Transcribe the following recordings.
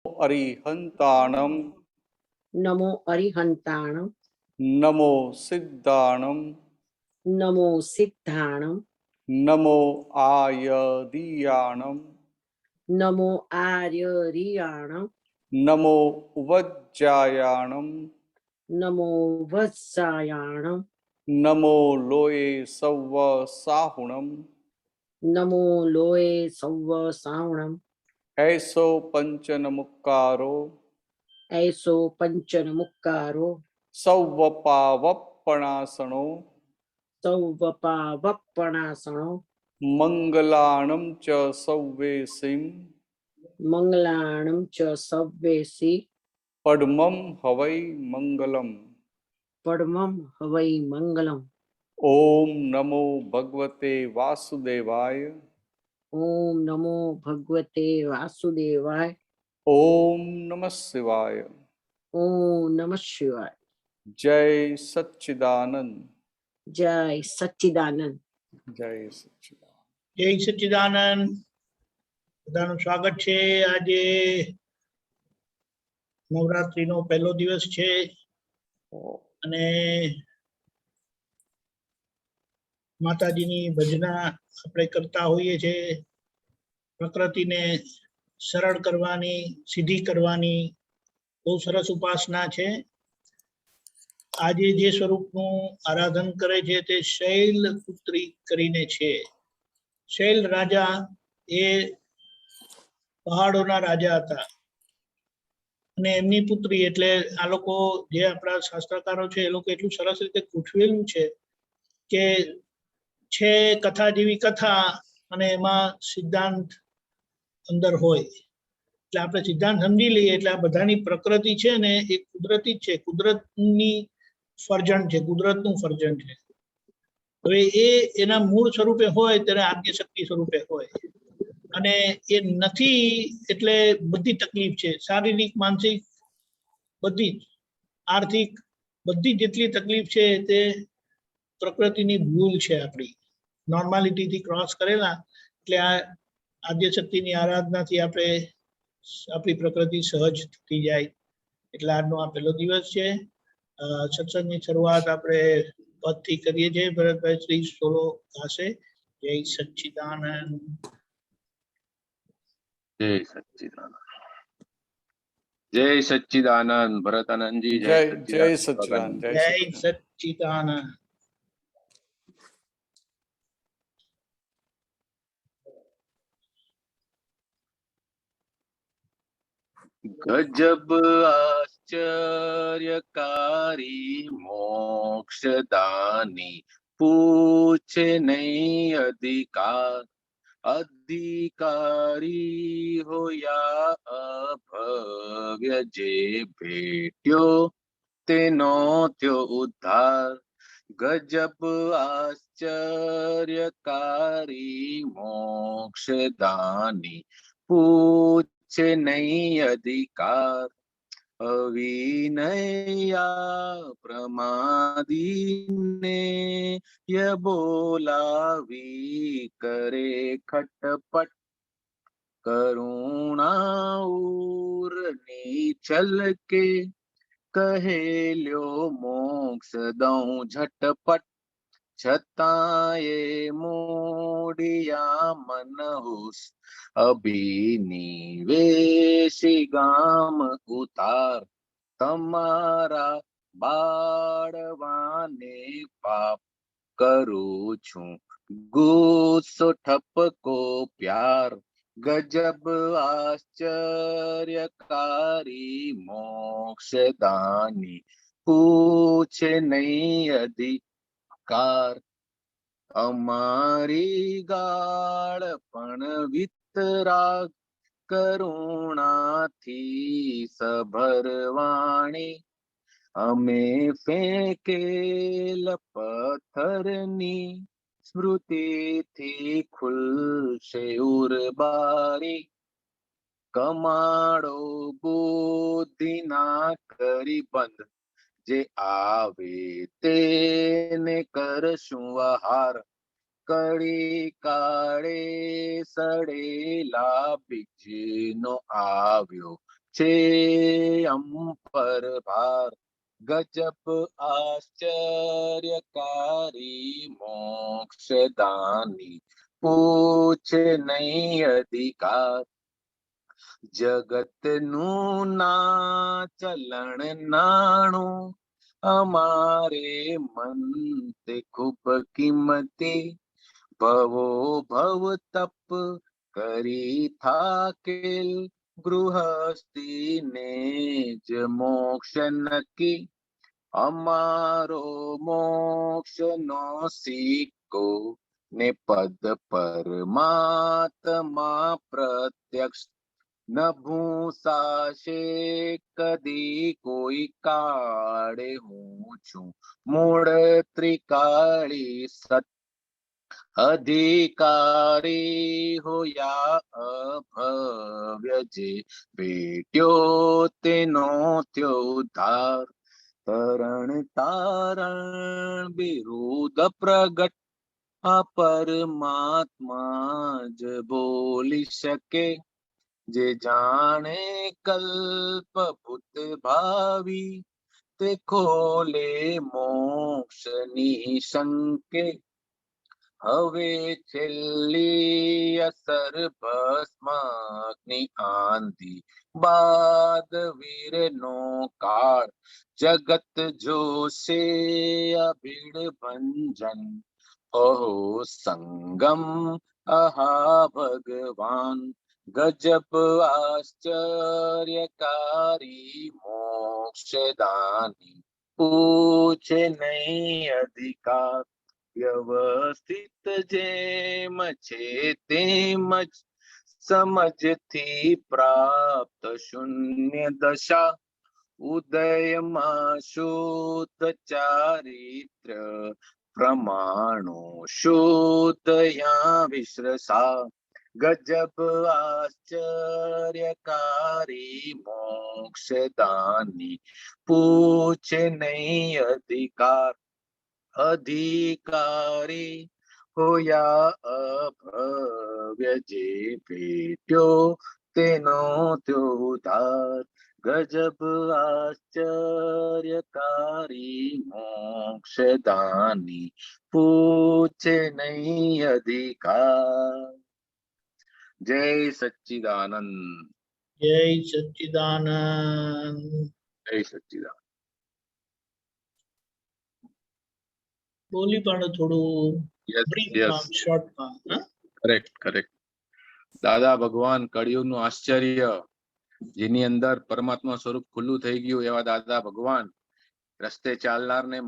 અરિહંતાણમ નમો અરિહંતાણમ નમો સિદ્ધાણમ નમો સિદ્ધાણમ નમો આયદિયાણમ નમો આર્યરિયાણમ નમો વજ્જાયાણમ નમો વત્સાયાણમ નમો લોયે સવ્વ સાહુણમ નમો લોય સૌવ સાવણમ એસો પંચનમુક્કારો એસો પંચન મુક્કારો સૌવપાવપણાસણો સૌવપાવપણાસણો મંગલાણમ ચ સૌવેસીમ મંગલાણમ ચ સવ્વેસી પડમમ હવૈ મંગલમ. પડમમ હવૈ મંગલમ. ઓમ નમો ભગવતે વાસુદેવાય. ઓમ નમો ભગવતે વાસુદેવાય. ઓમ નમઃ શિવાય. ઓમ નમઃ શિવાય. જય સચ્ચિદાનંદ. જય સચ્ચિદાનંદ. જય સચ્ચિદાનંદ. જય સચ્ચિદાનંદ. બધાનું સ્વાગત છે. આજે નવરાત્રીનો પહેલો દિવસ છે અને માતાજીની ભજના આપણે કરતા હોઈએ છીએ. પ્રકૃતિને સરળ કરવાની, સીધી કરવાની બહુ સરસ ઉપાસના છે. આજે જે સ્વરૂપનું આરાધન કરે છે તે શૈલપુત્રી કરીને છે. શૈલ રાજા એ પહાડોના રાજા હતા અને એમની પુત્રી, એટલે આ લોકો જે આપણા શાસ્ત્રકારો છે એ લોકો એટલું સરસ રીતે ગોઠવેલું છે કે છે કથા જેવી કથા અને એમાં સિદ્ધાંત અંદર હોય. એટલે આપણે સિદ્ધાંત સમજી લઈએ એટલે આ બધાની પ્રકૃતિ છે ને એ કુદરતી જ છે, કુદરતની ફરજણ છે, કુદરતનું ફરજણ છે. હવે એ એના મૂળ સ્વરૂપે હોય ત્યારે આદ્ય શક્તિ સ્વરૂપે હોય અને એ નથી એટલે બધી તકલીફ છે, શારીરિક, માનસિક, બધી આર્થિક, બધી જેટલી તકલીફ છે તે પ્રકૃતિની ભૂલ છે. આપણી નોર્માલિટીથી ક્રોસ કરેલા. એટલે આ આદ્ય શક્તિની આરાધનાથી આપણી પ્રકૃતિ સહજ થઈ જાય. એટલે આજનો આ પહેલો દિવસ છે. સત્સંગની શરૂઆત આપણે પદથી કરીએ છીએ. ભરતભાઈ શ્રી સોલો ગાશે. જય સચ્ચિદાનંદ. જય સચ્ચિદાનંદ. જય સચ્ચિદાનંદ. ભરતાનંદજી જય જય સચ્ચિદાનંદ. જય સચ્ચિદાનંદ. ગજબ આશ્ચર્યકારી મોક્ષદાની પૂછે નહીં અધિકાર. અધિકારી હોયા અભવ્ય જે ભેટ્યો તેનો થયો ઉદ્ધાર. ગજબ આશ્ચર્યકારી મોક્ષદાની પૂછે નહીં અધિકાર. અવિનયા પ્રમાદીને ય બોલાવી કરે ખટપટ. કરુણા ઉરની છલકે કહેલ્યો મોક્ષ દઉં ઝટપટ. છતાંય મોડિયા મનહુસ અભિનિવેશી ગામ ઉતાર. તમારા બાળવાને પાપ કરું છું ગુસ્સો ઠપકો પ્યાર. ગજબ આશ્ચર્યકારી મોક્ષદાની પૂછે નહીં અધિકાર. અમારી ગાળ પણ વિતરાગ કરુણાથી સભરવાણી. અમે ફેંકેલ પથ્થરની સ્મૃતિથી ખુલશે ઉરબારી. કમાડો બુદ્ધિના કરી બંધ જે આવે તેને કરશું વહાર. કડી કાળે સડેલા બીજનો આવ્યો છે અંપર ભાર ગજબ આશ્ચર્યકારી મોક્ષદાની પૂછે નહીં અધિકાર જગતનું ના ચલણ નાણું અમારે મન તે ખૂબ કિંમતી ભવો ભવ તપ કરી થાકેલ ગૃહસ્થીને જ મોક્ષ નક્કી અમારો મોક્ષ નો સિક્કો ને પદ પરમાત્મા પ્રત્યક્ષ ન ભૂસાશે કદી કોઈ કાળે હું છું મૂળ ત્રિકાળી સત અધિકારી હોયા અભવ્ય જે ભેટ્યો તેનો ત્યો ઉદ્ધાર તરણ તારણ બિરુદ પ્રગટ આ પરમાત્મા જ બોલી શકે જે જાણે કલ્પ ભૂત ભાવિ તે ખોલે મોક્ષની શંકે હવે છેલ્લી અસર ભસ્માગ્નિ આંધી બાદ વીરનો કાળ જગત જોશે અભીડ ભંજન ઓહો સંગમ આહા ભગવાન ગજબ આશ્ચર્યકારી મોક્ષદાની પૂછે નહીં અધિકાર વ્યવસ્થિત જેમ છે તેમ જ સમજથી પ્રાપ્ત શૂન્ય દશા ઉદયમાં શુદ્ધ ચારિત્ર પ્રમાણો શુદ્ધયા વિશ્રસા ગજબ આશ્ચર્યકારી મોક્ષદાની પૂછે નહીં અધિકાર અધિકારી હોયા અભવ્ય જે ભેટ્યો તેનો ત્યો ઉદ્ધાર ગજબ આશ્ચર્યકારી મોક્ષદાની પૂછે નહીં અધિકાર જય સચ્ચિદાનંદ જય સચ્ચિદાનંદ. જય સચ્ચિદાનંદ. બોલી પણ થોડું Yes, બ્રીફમાં, yes. શોર્ટમાં. કરેક્ટ. દાદા ભગવાન કળિયુગનું આશ્ચર્ય જેની અંદર પરમાત્મા સ્વરૂપ ખુલ્લું થઈ ગયું એવા દાદા ભગવાન રસ્તે ચાલનારને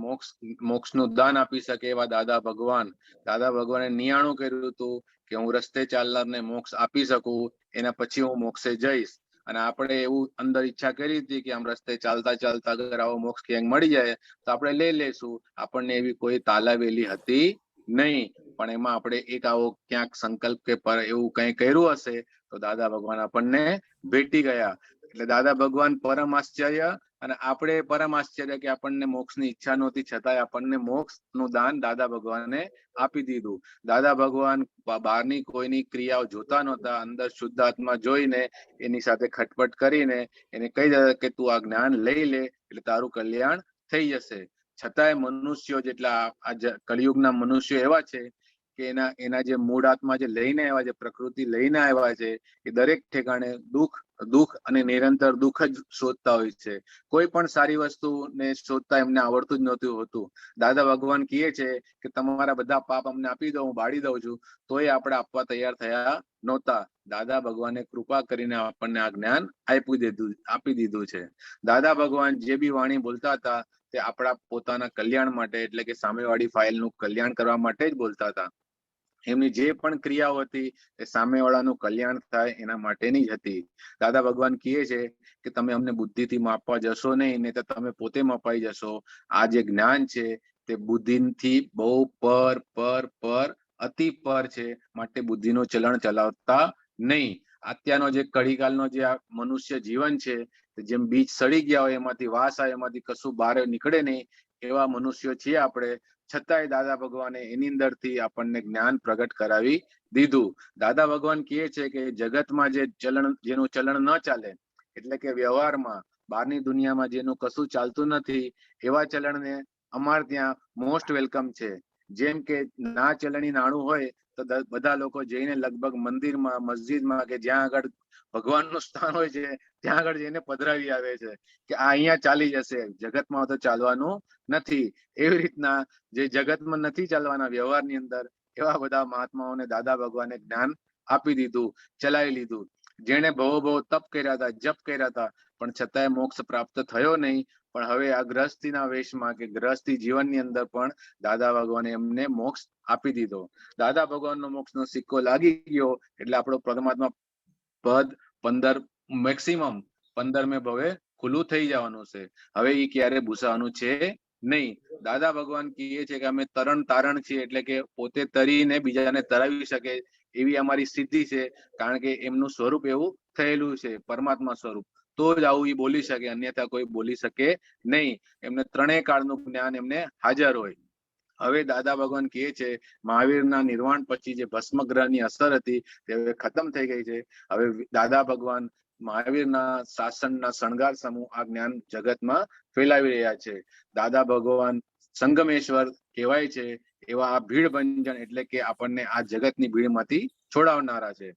મોક્ષનું દાન આપી શકે એવા દાદા ભગવાને નિયાણું કર્યું હતું કે હું રસ્તે ચાલનારને મોક્ષ આપી શકું એના પછી હું મોક્ષે જઈશ અને આપણે એવું અંદર ઈચ્છા કરી હતી કે આમ રસ્તે ચાલતા ચાલતા અગર આવો મોક્ષ ક્યાંક મળી જાય તો આપણે લઈ લેશું. આપણને એવી કોઈ તાલાવેલી હતી નહીં, પણ એમાં આપણે એક આવો ક્યાંક સંકલ્પ કે એવું કંઈ કર્યું હશે તો દાદા ભગવાન આપણને ભેટી ગયા. એટલે દાદા ભગવાન પરમ આશ્ચર્ય અને આપણે પરમ આશ્ચર્ય કે આપણને મોક્ષની ઈચ્છા નહોતી છતાંય આપણને મોક્ષનું દાન દાદા ભગવાને આપી દીધું. દાદા ભગવાન બહારની કોઈની ક્રિયાઓ જોતા નહોતા, અંદર શુદ્ધ આત્મા જોઈને એની સાથે ખટપટ કરીને એને કહી દીધા કે તું આ જ્ઞાન લઈ લે એટલે તારું કલ્યાણ થઈ જશે. છતાંય મનુષ્યો જેટલા આ કળિયુગના મનુષ્યો એવા છે કે એના જે મૂળ આત્મા જે લઈને આવ્યા છે, પ્રકૃતિ લઈને આવ્યા છે, એ દરેક ઠેકાણે દુઃખ અને નિરંતર દુઃખ જ શોધતા હોય છે. કોઈ પણ સારી વસ્તુને શોધતા એમને આવડતું જ નહોતું હોતું. દાદા ભગવાન કહે છે કે તમારા બધા પાપ અમને આપી દો, હું બાળી દઉં છું, તોય આપણે આપવા તૈયાર થયા નહોતા. દાદા ભગવાને કૃપા કરીને આપણને આ જ્ઞાન આપી દીધું છે. દાદા ભગવાન જે બી વાણી બોલતા હતા તે આપણા પોતાના કલ્યાણ માટે, એટલે કે સામેવાળી ફાઇલનું કલ્યાણ કરવા માટે જ બોલતા હતા. એમની જે પણ ક્રિયાઓ હતી એ સામેવાળાનું કલ્યાણ થાય એના માટેની જ હતી. દાદા ભગવાન કહે છે કે તમે અમને બુદ્ધિથી માપવા જશો નહીં, ને તો તમે પોતે મપાઈ જશો. આ જે જ્ઞાન છે તે બુદ્ધિથી બહુ પર અતિ પર છે, માટે બુદ્ધિનું ચલણ ચલાવતા નહીં. અત્યારનો જે કળીકાલનો જે આ મનુષ્ય જીવન છે, જેમ બીજ સડી ગયા હોય એમાંથી વાસ આવે, એમાંથી કશું બહાર નીકળે નહીં, એવા મનુષ્યો છીએ આપણે. છતાંય દાદા ભગવાને એની અંદરથી આપણને જ્ઞાન પ્રગટ કરાવી દીધું. દાદા ભગવાન કહે છે કે જગતમાં જેનું ચલણ ન ચાલે એટલે કે વ્યવહારમાં બહારની દુનિયામાં જેનું કશું ચાલતું નથી એવા ચલણને અમારે ત્યાં મોસ્ટ વેલકમ છે. જેમ કે ના ચલણી નાણું હોય તો બધા લોકો જઈને લગભગ મંદિરમાં, મસ્જિદમાં કે જ્યાં આગળ ભગવાનનું સ્થાન હોય છે ત્યાં આગળ જઈને પધરાવી આવે છે કે આ અહીંયા ચાલી જશે, જગતમાં તો ચાલવાનું નથી. એવી રીતના જે જગતમાં નથી ચાલવાના વ્યવહારની અંદર એવા બધા મહાત્માઓને દાદા ભગવાને જ્ઞાન આપી દીધું, ચલાવી લીધું. જેને બહુ તપ કર્યા હતા, જપ કર્યા હતા, પણ છતાંય મોક્ષ પ્રાપ્ત થયો નહીં. પણ હવે આ ગ્રહસ્થીના વેશમાં કે ગ્રહસ્થી જીવનની અંદર પણ દાદા ભગવાને એમને મોક્ષ આપી દીધો. દાદા ભગવાનનો મોક્ષનો સિક્કો લાગી ગયો એટલે આપણો પરમાત્મા પદ 15 મેક્સિમમ 15મે ભવે ખુલ્લું થઈ જવાનું છે. હવે એ ક્યારે ભૂસાવાનું છે નહીં. દાદા ભગવાન કહે છે કે અમે તરણ તારણ છીએ, એટલે કે પોતે તરીને બીજાને તરાવી શકે એવી અમારી સિદ્ધિ છે. કારણ કે એમનું સ્વરૂપ એવું થયેલું છે, પરમાત્મા સ્વરૂપ. તો જ આવું એ બોલી શકે, અન્યથા કોઈ બોલી શકે નહીં. એમને ત્રણેય કાળનું જ્ઞાન એમને હાજર હોય. હવે દાદા ભગવાન કહે છે મહાવીરના નિર્વાણ પછી જે ભસ્મ ગ્રહની અસર હતી તે હવે ખતમ થઈ ગઈ છે. હવે દાદા ભગવાન મહાવીરના શાસનના શણગાર સમૂહ આ જ્ઞાન જગતમાં ફેલાવી રહ્યા છે. દાદા ભગવાન સંગમેશ્વર કહેવાય છે એવા આ ભીડ ભંજન એટલે કે આપણને આ જગતની ભીડમાંથી છોડાવનારા છે.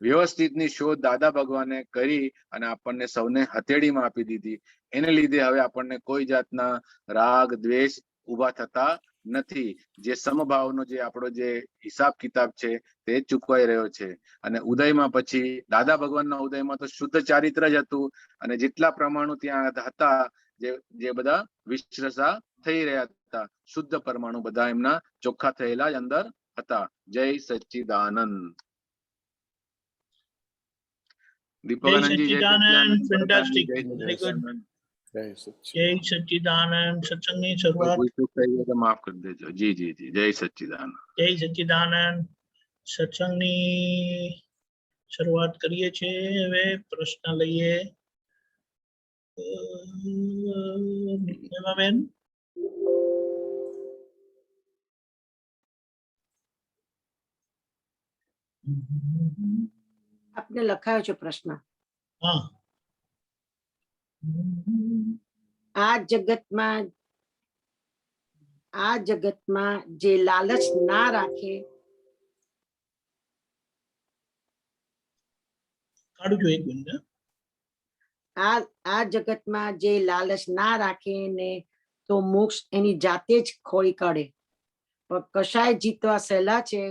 વ્યવસ્થિતની શોધ દાદા ભગવાને કરી અને આપણને સૌને હથેળીમાં આપી દીધી. એને લીધે હવે આપણને કોઈ જાતના રાગ દ્વેષ ઉભા થતા નથી. જે સમભાવનો જે આપણો જે હિસાબ કિતાબ છે તે ચૂકવાઈ રહ્યો છે. અને ઉદયમાં પછી દાદા ભગવાનના ઉદયમાં તો શુદ્ધ ચારિત્ર જ હતું અને જેટલા પરમાણુ ત્યાં હતા જે બધા વિશ્રસા થઈ રહ્યા હતા, શુદ્ધ પરમાણુ બધા એમના ચોખ્ખા થયેલા જ અંદર હતા. જય સચ્ચિદાનંદ. દીપકાનંદજી, જય સચ્ચિદાનંદ, સચ્ચિદાનંદ. fantastic, જય very good. સચ્ચિદાનંદ. જય જય સચ્ચિદાનંદ. સચ્ચિદાનંદ. સત્સંગની કોઈ શરૂઆત. ભૂલ ચૂક થઈ હોય તો માફ કરી દેજો. જી જી જી. જય સચ્ચિદાનંદ. જય સચ્ચિદાનંદ. સત્સંગની શરૂઆત કરીએ છીએ. હવે પ્રશ્ન લઈએ. હેમાબેન, આપને લખાયો છે પ્રશ્ન. હા. આ જગતમાં જે લાલચ ના રાખે, કાઢું છું એક મિનિટ. આ જગતમાં જે લાલચ ના રાખે ને તો મોક્ષ એની જાતે જ ખોઈ કાઢે. પણ કશાય જીતવા સહેલા છે,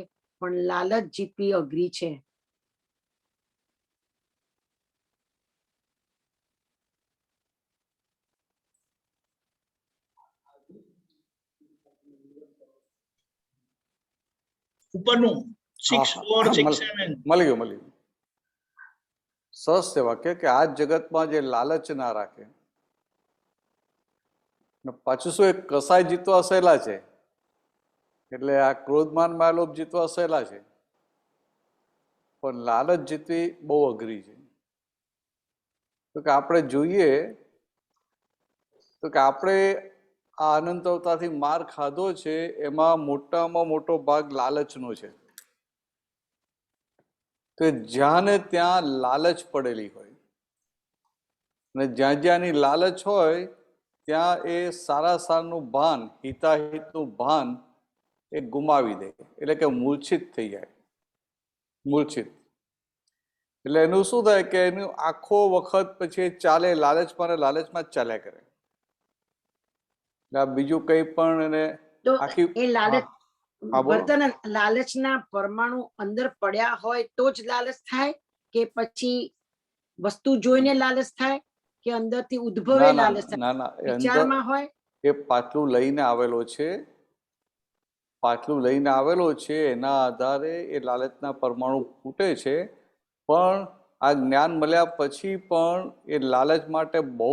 પણ લાલચ જીતવી અઘરી છે. ઉપરનું 6, હા, 4, 6, મળી 7. ગયું. સરસ છે વાક્ય કે આ જગતમાં જે લાલચ ના રાખે. ને પાછું શું, એક કસાય જીતવા સહેલા છે, એટલે આ ક્રોધમાન માલોભ જીતવા સહેલા છે, પણ લાલચ જીતવી બહુ અઘરી છે. તો કે આપણે જોઈએ તો કે આપણે આ અનંત અવતારથી માર ખાધો છે એમાં મોટામાં મોટો ભાગ લાલચનો છે. કે જ્યાં ને ત્યાં લાલચ પડેલી હોય, અને જ્યાં જ્યાંની લાલચ હોય ત્યાં એ સારા સારનું ભાન, હિતાહિતનું ભાન એ ગુમાવી દે, એટલે કે મૂર્છિત થઈ જાય. મૂર્છિત એટલે એનું શું થાય કે એનું આખો વખત પછી ચાલે લાલચમાં ને લાલચમાં જ ચાલ્યા કરે. બીજું કઈ પણ એને તો આખી એ લાલચ, હા, બોલો. વર્તન લાલચના પરમાણુ અંદર પડ્યા હોય તો જ લાલચ થાય, કે પછી વસ્તુ જોઈને લાલચ થાય, કે અંદરથી ઉદ્ભવે લાલચ થાય? ના, એ અંદર વિચારમાં હોય એ પાટલું લઈને આવેલો છે, એના આધારે એ લાલચના પરમાણુ ફૂટે છે. પણ આ જ્ઞાન મળ્યા પછી પણ એ લાલચ માટે બહુ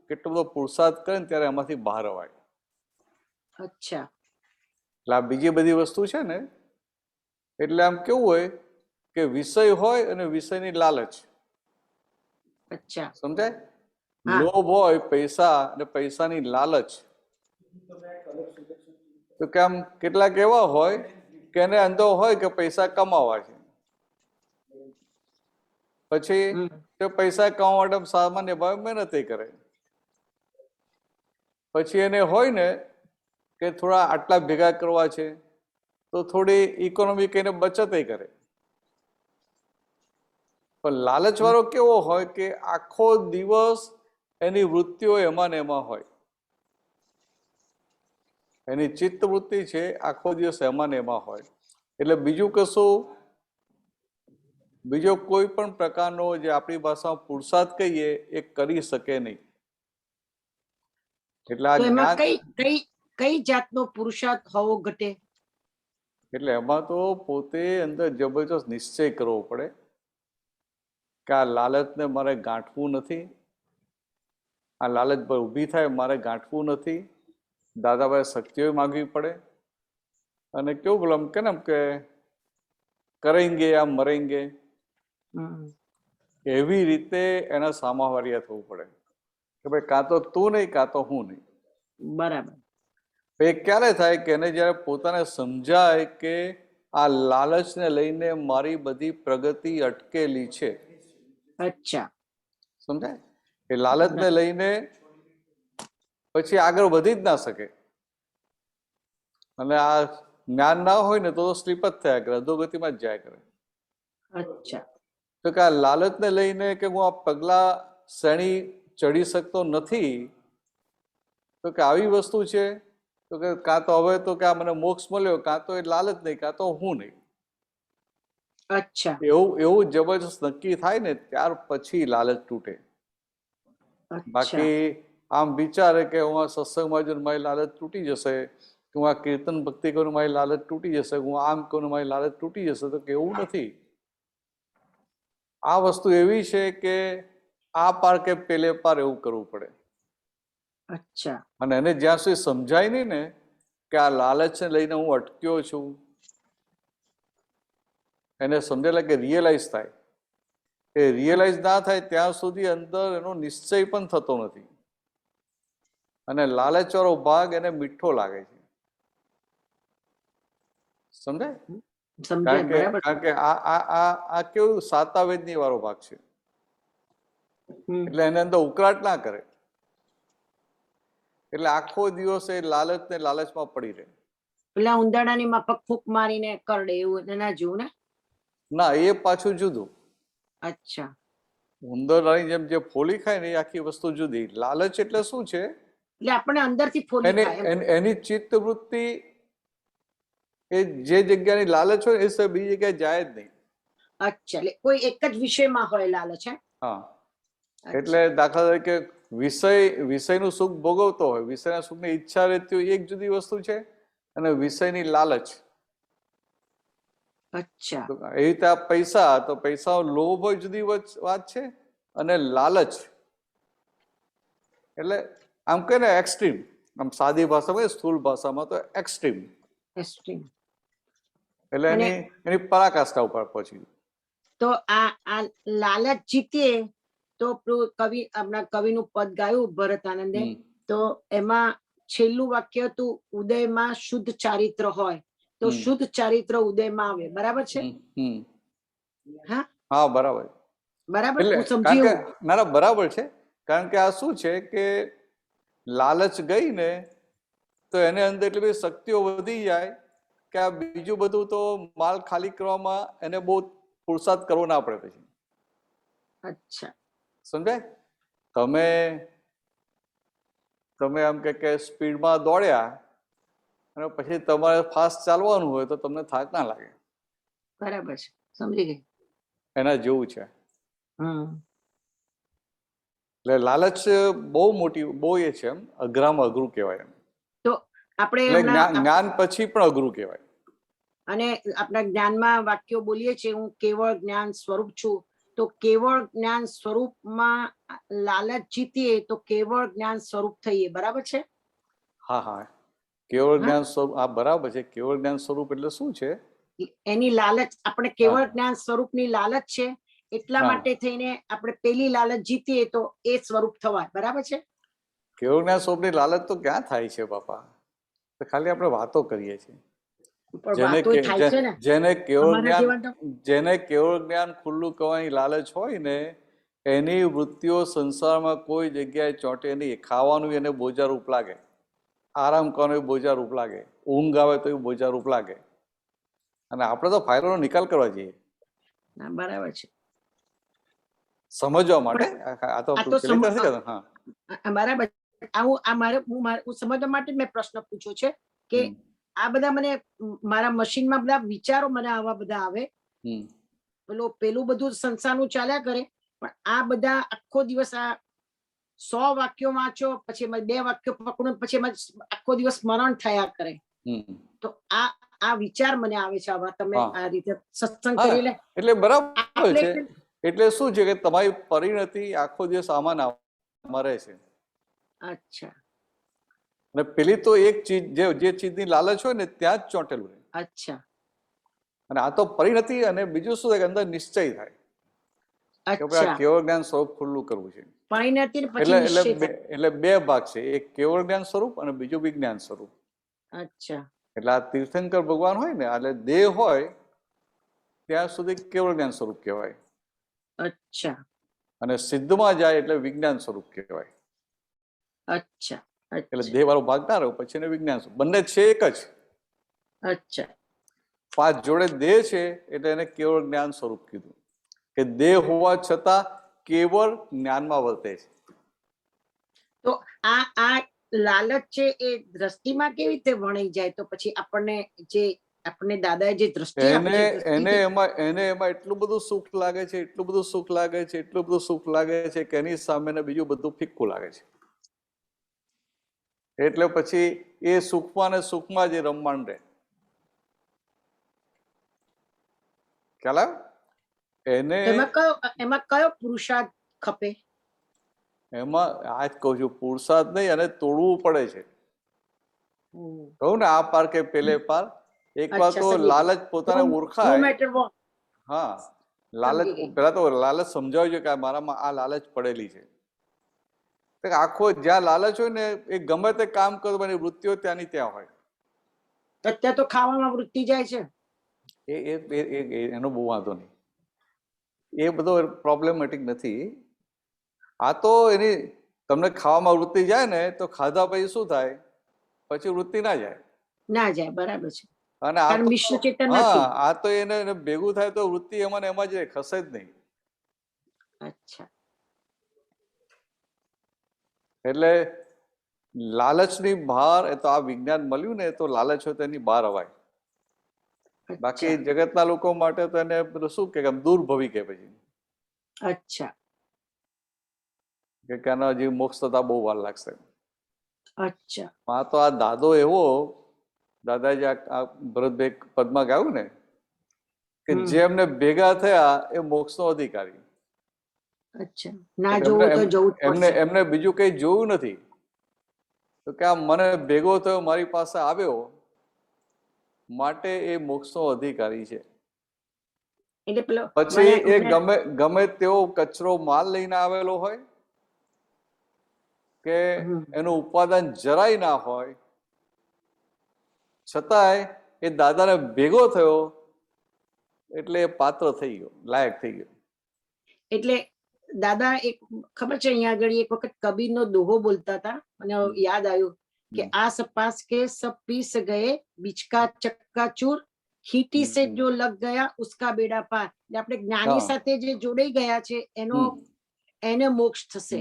કેટલો બધો પુરુષાર્થ કરે ને ત્યારે એમાંથી બહાર અવાય. અચ્છા. એટલે આ બીજી બધી વસ્તુ છે ને, એટલે આમ કેવું હોય કે વિષય હોય અને વિષયની લાલચ. અચ્છા, સમજાય? હા. લોભ હોય પૈસા અને પૈસાની લાલચ. તો કેમ કેટલાક એવા હોય કે એને અંદો હોય કે પૈસા કમાવા છે, પછી હમ. તે પૈસા કમાવા માટે સામાન્ય ભાવે મહેનત કરે. પછી એને હોય ને કે થોડા આટલા ભેગા કરવા છે તો થોડી ઇકોનોમિક એને બચત કરે. પણ લાલચ વાળો કેવો હોય કે આખો દિવસ એની વૃત્તિઓ એમાં ને એમાં હોય. એની ચિત્ત વૃત્તિ છે આખો દિવસ એમાં ને એમાં હોય. એટલે બીજું કશું, બીજો કોઈ પણ પ્રકારનો જે આપણી ભાષામાં પુરુષાર્થ કહીએ એ કરી શકે નહીં. એટલે આ તો એમાં જ્ઞાન, કઈ કઈ જાતનો પુરુષાર્થ હોવો ઘટે? એટલે એમાં તો પોતે અંદર જબરજસ્ત નિશ્ચય કરવો પડે કે આ લાલચને મારે ગાંઠવું નથી, આ લાલચ પર ઊભી થાય મારે ગાંઠવું નથી. દાદાભાઈ શક્તિઓ માગવી પડે. અને કેવું બોલો કે ને કે કરેંગે યા મરેંગે, હમ. એવી રીતે એના સામાવારિયા થવું પડે કે ભાઈ કાં તો તું નહીં કાં તો હું નહીં. બરાબર. એ ક્યારે થાય કે એને જ્યારે પોતાને સમજાય કે આ લાલચને લઈને મારી બધી પ્રગતિ અટકેલી છે. અચ્છા. સમજાય? એ લાલચને લઈને પછી આગળ વધી જ ના શકે. અને આ જ્ઞાન ના હોય ને તો સ્લીપ જ થયા કરે, અધોગતિમાં જ જાય કરે. અચ્છા. તો કે આ લાલચને લઈને કે હું આ પગલા શ્રેણી ચડી શકતો નથી, તો કે આવી વસ્તુ છે તો કે કાં તો હવે તો કે આ મને મોક્ષ મળ્યો, કાં તો એ લાલચ નહીં કાં તો હું નહીં. અચ્છા. એવું જબરજસ્ત નક્કી થાય ને ત્યાર પછી લાલચ તૂટે. અચ્છા. બાકી આમ વિચારે કે હું આ સત્સંગમાં જઈને મારી લાલચ તૂટી જશે, કે હું આ કીર્તન ભક્તિ કરું મારી લાલચ તૂટી જશે, હું આમ કરું મારી લાલચ તૂટી જશે, તો કે એવું નથી. આ વસ્તુ એવી છે કે આ પાર કે પેલે પાર એવું કરવું પડે. અચ્છા. અને એને જ્યાં સુધી સમજાય નહીં ને કે આ લાલચને લઈને હું અટક્યો છું, એને સમજેલા કે રિયલાઇઝ થાય, એ રિયલાઇઝ ના થાય ત્યાં સુધી અંદર એનો નિશ્ચય પણ થતો નથી. અને લાલચવાળો ભાગ એને મીઠો લાગે છે. સમજાય? સમજ્યા. બરાબર. કારણ કે આ કેવું સાતાવેદની વાળો ભાગ છે. હમ. એટલે એને અંદર ઉકળાટ ના કરે. એટલે આખો દિવસ એ લાલચ ને લાલચમાં પડી રહે. પેલા ઉંદાડાની માફક ફૂંક મારીને કરડે એવું એના જેવું ને? ના, એ પાછું જુદું. અચ્છા. ઉંદરની જેમ જે ફોલી ખાય ને એ આખી વસ્તુ જુદી. લાલચ એટલે શું છે? એટલે આપણે અંદરથી ફોલી ખાય એમ. એની ચિત્ત વૃત્તિ એ જે જગ્યાની લાલચ હોય એ સિવાય બીજી જગ્યાએ જાય જ નહીં. અચ્છા. એટલે કોઈ એક જ વિષયમાં હોય લાલચ હે? હા. એટલે દાખલા તરીકે વિષયનું સુખ ભોગવતો હોય, વિષયના સુખની ઈચ્છા રહેતી હોય, એક જુદી વસ્તુ છે. અને વિષયની લાલચ. અચ્છા. એ રીતે આ પૈસા, તો પૈસાનો લોભ હોય જુદી વાત છે, અને લાલચ એટલે આમ કે ને એક્સ્ટ્રીમ. આમ સાદી ભાષામાં, સ્થૂળ ભાષામાં તો એક્સ્ટ્રીમ. એક્સ્ટ્રીમ. એટલે એની પરાકાષ્ઠા ઉપર પહોંચી. તો આ લાલચ જીતીએ તો પેલું કવિ આપણા કવિનું પદ ગાયું ભરત આનંદે, તો એમાં છેલ્લું વાક્ય હતું ઉદયમાં શુદ્ધ ચારિત્ર હોય તો શુદ્ધ ચારિત્ર ઉદયમાં આવે. બરાબર છે? હા, બરાબર. બરાબર. એટલે હું સમજી એવું. ના, બરાબર છે. કારણ કે આ શું છે કે લાલચ ગઈ ને તો એને અંદર એટલી બધી શક્તિઓ વધી જાય કે આ બીજું બધું તો માલ ખાલી કરવામાં એને બહુ પુરુષાર્થ કરવો ના પડે પછી. અચ્છા. સમજાય? તમે આમ કે સ્પીડમાં દોડ્યા અને પછી તમારે ફાસ્ટ ચાલવાનું હોય તો તમને થાક ના લાગે. બરાબર છે. સમજી ગઈ. એના જેવું છે. હમ. એટલે લાલચ બહુ મોટી, બહુ એ છે, એમ અઘરામાં અઘરું કહેવાય એમ. તો આપણે એટલે જ્ઞાન પછી પણ અઘરું કહેવાય. અને આપણા જ્ઞાનમાં વાક્યો બોલીએ છીએ હું કેવળ જ્ઞાન સ્વરૂપ છું, તો કેવળ જ્ઞાન સ્વરૂપમાં લાલચ જીતીએ તો કેવળ જ્ઞાન સ્વરૂપ થઈએ. બરાબર છે? હા. કેવળ જ્ઞાન સ્વરૂપ, હા બરાબર છે. કેવળ જ્ઞાન સ્વરૂપ એટલે શું છે? એની લાલચ, આપણે કેવળ જ્ઞાન સ્વરૂપની લાલચ છે એટલા માટે થઈને આપણે પેલી લાલચ જીતીએ તો એ સ્વરૂપ થવાય. બરાબર છે? કેવળ જ્ઞાન સ્વરૂપની લાલચ તો ક્યાં થાય છે બાપા? ખાલી આપણે વાતો કરીએ છીએ. પણ જેને વાતો થાય છે ને જેને કેવળ અમારા જ્ઞાન જેવા તો જેને કેવળ જ્ઞાન ખુલ્લું કહેવાની લાલચ હોય ને, એની વૃત્તિઓ સંસારમાં કોઈ જગ્યાએ ચોંટે નહીં. ખાવાનું એને બોજારૂપ લાગે, આરામ કરવાનો બોજારૂપ લાગે, ઊંઘ આવે તો એ બોજારૂપ લાગે. અને આપણે તો ફાઇલોનો નિકાલ કરવા જઈએ ના, બરાબર છે. સમજવા માટે. આ તો આ તો પેલી નથી કહેતા. હા, બરાબર. હું સમજવા માટે મેં પ્રશ્ન પૂછ્યો છે કે હમ, આ બધા મને મારા મશીનમાં બધા વિચારો મને આવા બધા આવે, હમ. પેલું બધું સંસારનું ચાલ્યા કરે, પણ આ બધા આખો દિવસ આ 100 વાક્યો વાંચો, પછી એમાં 2 વાક્યો પકડો, પછી એમાં આખો દિવસ સ્મરણ થયા કરે. હમ. તો આ વિચાર મને આવે છે. આવા તમે હા. આ રીતે સત્સંગ હા, કરી લે એટલે બરાબર આપણે છે. એટલે શું છે કે તમારી પરિણતિ આખો દિવસ આમાં ને આમાં રહે છે. અચ્છા અને પેલી તો એક ચીજ જે ચીજની લાલચ હોય ને ત્યાં જ ચોંટેલું રહે. અચ્છા અને આ તો પરિણતિ. અને બીજું શું થાય કે અંદર નિશ્ચય થાય કે ભાઈ આ અચ્છા કેવળ જ્ઞાન સ્વરૂપ ખુલ્લું કરવું છે. પરિણતિ ને પછી એટલે નિશ્ચય એટલે થાય. એટલે 2 ભાગ છે, એક કેવળ જ્ઞાન સ્વરૂપ અને બીજું વિજ્ઞાન સ્વરૂપ. અચ્છા એટલે આ તીર્થંકર ભગવાન હોય ને, એટલે દેહ હોય ત્યાં સુધી કેવળ જ્ઞાન સ્વરૂપ કહેવાય, અચ્છા અને સિદ્ધમાં જાય એટલે વિજ્ઞાન સ્વરૂપ કહેવાય. અચ્છા એટલે અચ્છા દેહ વાળો ભાગ ના રહ્યો, પછી એને વિજ્ઞાન સ્વરૂપ. બંને છે એક જ. અચ્છા 5 જોડે દેહ છે એટલે એને કેવળ જ્ઞાન સ્વરૂપ કીધું, કે દેહ હોવા છતાં કેવળ જ્ઞાનમાં વર્તે છે. તો આ લાલચ છે એ દ્રષ્ટિમાં કેવી રીતે વણાઈ જાય? તો પછી આપણને દાદાએ જે દ્રષ્ટિ આપી છે, એને એમાં એટલું બધું સુખ લાગે છે, એટલું બધું સુખ લાગે છે, એટલું બધું સુખ લાગે છે કે એની સામે બીજું બધું ફિક્કું લાગે છે. એટલે પછી એ સુખમાં ને સુખમાં જ રમવાણ રહે. ખ્યાલ આવે? એને એમાં કયો પુરુષાર્થ ખપે? એમાં આ જ કહું છું, પુરુષાર્થ નહીં, અને તોડવું પડે છે. કહું ને, આ પાર કે પેલે પાર. એક વાર તો લાલચ પોતાને ઓળખાય. હા, લાલચ પેલા તો લાલચ સમજાવ્યું છે કે મારામાં આ લાલચ પડેલી છે. આખો જ્યાં લાલચ હોય ને, એ ગમે તે કામ કરવાની વૃત્તિઓ ત્યાંની ત્યાં હોય. અત્યારે તો ખાવામાં વૃત્તિ જાય છે. એનો બહુ વાંધો નહીં, એ બધો પ્રોબ્લેમેટિક નથી. આ તો એની તમને ખાવામાં વૃત્તિ જાય ને, તો ખાધા પછી શું થાય? પછી વૃત્તિ ના જાય. ના જાય, બરાબર છે. અને આ તો એને ભેગું થાય તો વૃત્તિ એમાં ને એમાં જ ખસે જ નહીં. અચ્છા. એટલે લાલચની બહાર, એ તો આ વિજ્ઞાન મળ્યું ને, તો લાલચ હોય તો એની બહાર અવાય. બાકી જગતના લોકો માટે તો એને શું કે દૂર ભવી કે પછી. અચ્છા કે આના હજી મોક્ષ થતા બહુ વાર લાગશે. અચ્છા. આ તો આ દાદો એવો, દાદાજી આ ભરતભાઈ પદમાં ગાયું ને, કે જે એમને ભેગા થયા એ મોક્ષનો અધિકારી. અચ્છા, ના જોવું તો જવું જ પડશે. એમને બીજું કઈ જોયું નથી. તો કે આ મને ભેગો થયો, મારી પાસે આવ્યો, માટે એ મોક્ષનો અધિકારી છે. પછી એ ગમે તેવો કચરો માલ લઈને આવેલો હોય, કે એનું ઉપાદાન જરાય ના હોય, છતાંય એ દાદાને ભેગો થયો એટલે એ પાત્ર થઈ ગયો, લાયક થઈ ગયો. એટલે દાદા એક ખબર છે, અહીંયા આગળ એક વખત કબીરનો દોહો બોલતા હતા, મને યાદ આવ્યું કે આસ પાસ કે સબ પીસ ગયે, બિચકા ચક્કા ચૂર, ખીટી સે જો લગ ગયા ઉસકા બેડા પાર. એટલે આપણે જ્ઞાની સાથે જે જોડાઈ ગયા છે એને મોક્ષ થશે.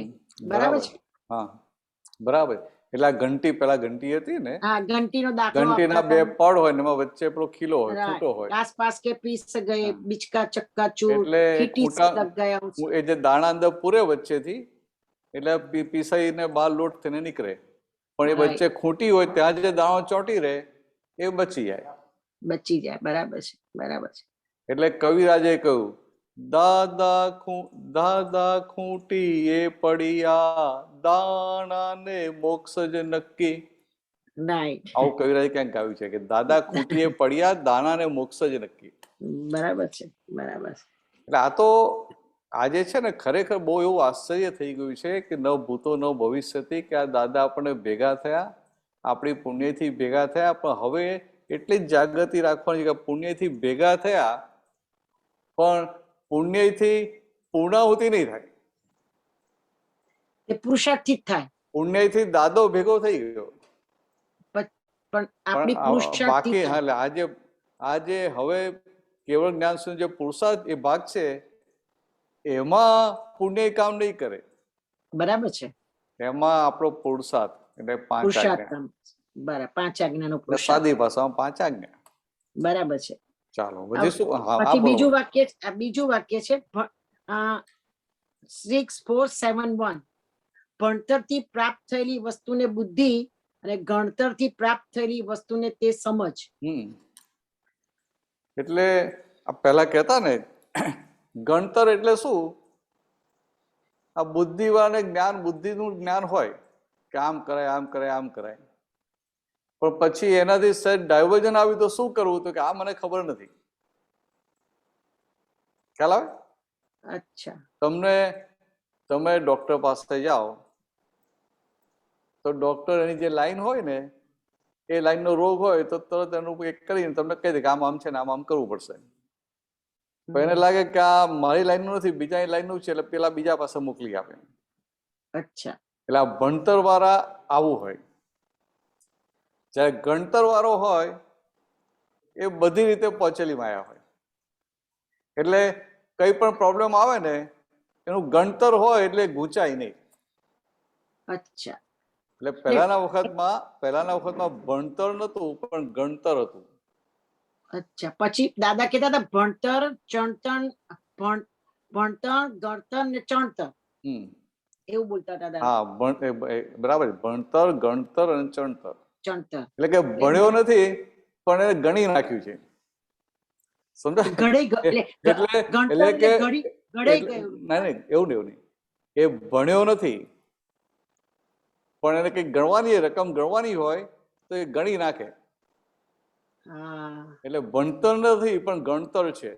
બરાબર છે? હા, બરાબર. એટલે આ ઘંટી, પેલા ઘંટી હતી ને, હા, ઘંટીનો દાખલો, ઘંટીના 2 પડ હોય ને એમાં વચ્ચે પેલો ખીલો હોય, ફૂટો હોય. આસપાસ કે પીસ ગયે, બિચકા ચક્કા ચૂર, એટલે ખીટી સે લગ ગયા. એ જે દાણા અંદર પૂરે વચ્ચેથી, એટલે પીસાઈને બહાર લોટ થઈને નીકળે. પણ એ વચ્ચે ખૂંટી હોય ત્યાં જે દાણો ચોંટી રહે એ બચી જાય. બરાબર છે, બરાબર છે. એટલે કવિરાજે કહ્યું, દાદા ખૂંટી એ પડ્યા, દાણા ને મોક્ષ જ નક્કી. આવું કવિરાજે ક્યાંક ગાયું છે કે દાદા ખૂંટી એ પડ્યા, દાણા ને મોક્ષ જ નક્કી. બરાબર છે, બરાબર છે. એટલે આ તો આજે છે ને, ખરેખર બહુ એવું આશ્ચર્ય થઈ ગયું છે કે ન ભૂતો ન ભવિષ્યથી, કે આ દાદા આપણને ભેગા થયા, આપણી પુણ્યથી ભેગા થયા, પણ હવે એટલી જ જાગૃતિ રાખવાની કે પુણ્યથી ભેગા થયા પણ પુણ્યથી પૂર્ણાહુતિ નહીં થાય, એ પુરુષાર્થથી જ થાય, પુણ્યથી દાદો ભેગો થઈ ગયો. પણ આપણી પણ પુરુષાર્થથી બાકી થાય. એટલે આજે હવે કેવળ જ્ઞાન સુધી જે પુરુષાર્થ એ ભાગ છે એમાં પુણ્ય કામ નહીં કરે, બરાબર છે. એમાં આપણો પુરુષાર્થ એટલે પાંચ પુરુષાર્થ આજ્ઞા, બરાબર, 5 આજ્ઞાનો એટલે પુરુષાર્થ, સાદી ભાષામાં પાંચ આજ્ઞા. બરાબર છે. ચાલો પછી શું? હા, પછી બોલો. બીજું વાક્ય છે 6471, ભણતરથી પ્રાપ્ત થયેલી વસ્તુને બુદ્ધિ અને ગણતરથી પ્રાપ્ત થયેલી વસ્તુને તે સમજ. એટલે આ પેલા કહેતા ને ગણતર એટલે શું? આ બુદ્ધિવાળાને જ્ઞાન, બુદ્ધિનું જ્ઞાન હોય કે આમ કરાય, આમ કરાય, આમ કરાય, પણ પછી એનાથી સહેજ ડાયવર્ઝન આવ્યું તો શું કરવું? તો કે આ મને ખબર નથી. ખ્યાલ આવે? અચ્છા. તમે ડોક્ટર પાસે જાઓ તો ડોક્ટર એની જે લાઈન હોય ને એ લાઈનનો રોગ હોય તો તરત એનું એક કરીને તમને કહી દે કે આમ છે ને આમ કરવું પડશે. તો એને લાગે કે આ મારી લાઈનનું નથી, બીજાની લાઈનનું છે, એટલે પેલા બીજા પાસે મોકલી આપે. અચ્છા. એટલે આ ભણતર વાળા આવું હોય. જ્યારે ગણતર વાળો હોય એ બધી રીતે પહોંચેલી માયા હોય. એટલે કઈ પણ પ્રોબ્લેમ આવે ને એનું ગણતર હોય એટલે ગૂંચાય નહીં. અચ્છા. એટલે પહેલાના વખતમાં ભણતર નતું પણ ગણતર હતું. અચ્છા. પછી દાદા કહેતા હતા ભણતર, ચણતર, ભણતર, ગણતર ને ચણતર, એવું બોલતા હતા દાદા. હા, બરાબર. ભણતર, ગણતર અને ચણતર. ચણતર એટલે કે ભણ્યો નથી પણ એને ગણી નાખ્યું છે. સમજાય? ગણતર કે ઘડે ગયું. નહીં, એવું નહીં. એ ભણ્યો નથી પણ એને કઈ ગણવાની રકમ ગણવાની હોય તો એ ગણી નાખે. એટલે ભણતર નથી પણ ગણતર છે.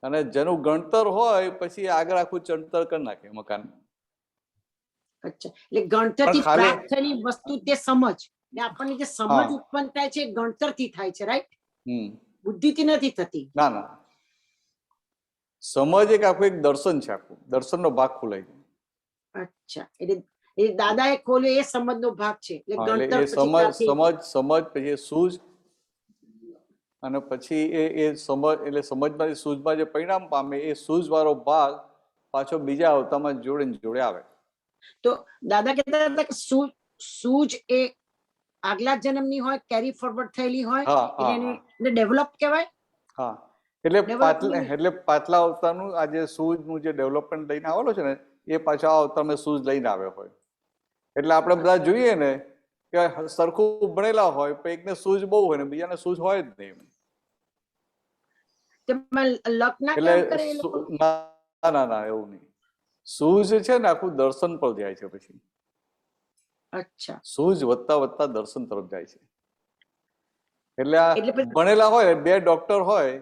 અને જેનું ગણતર હોય પછી આગળ આખું ચણતર કરી નાખે મકાન. અચ્છા. એટલે ગણતરથી પ્રાપ્ત થયેલી વસ્તુ તે સમજ. આપણને જે સમજ ઉત્પન્ન થાય છે ગણતરથી થાય છે, રાઈટ? બુદ્ધિથી નથી થતી. ના, સમજ એક આખું એક દર્શન છે, આખું દર્શનનો ભાગ ખોલાય છે. અચ્છા. એટલે એ દાદાએ ખોલ્યો એ સમજનો ભાગ છે. એટલે એ સમજ પછી સૂઝ અને પછી એ સમજ એટલે સમજમાંથી સૂઝમાં જે પરિણામ પામે એ સૂઝ વાળો ભાગ પાછો બીજા અવતારમાં જોડે આવે. તો દાદા કહેતા હતા કે સૂઝ એ આગલા જન્મની હોય, કેરી ફોરવર્ડ થયેલી હોય, એને ડેવલપ કહેવાય. હા, એટલે પાછલા અવતારનું આ જે સૂઝનું જે ડેવલપમેન્ટ લઈને આવેલો છે ને એ પાછા આ અવતારમાં સૂઝ લઈને આવ્યો હોય. એટલે આપણે બધા જોઈએ ને કે સરખું ભણેલા હોય પણ એકને સૂઝ બહુ હોય ને બીજાને સૂઝ હોય જ નહીં. ના, એવું નહીં. સૂઝ છે ને આખું દર્શન પર જાય છે. પછી અચ્છા, સૂઝ વધતા દર્શન તરફ જાય છે. એટલે આ ભણેલા હોય, બે ડોક્ટર હોય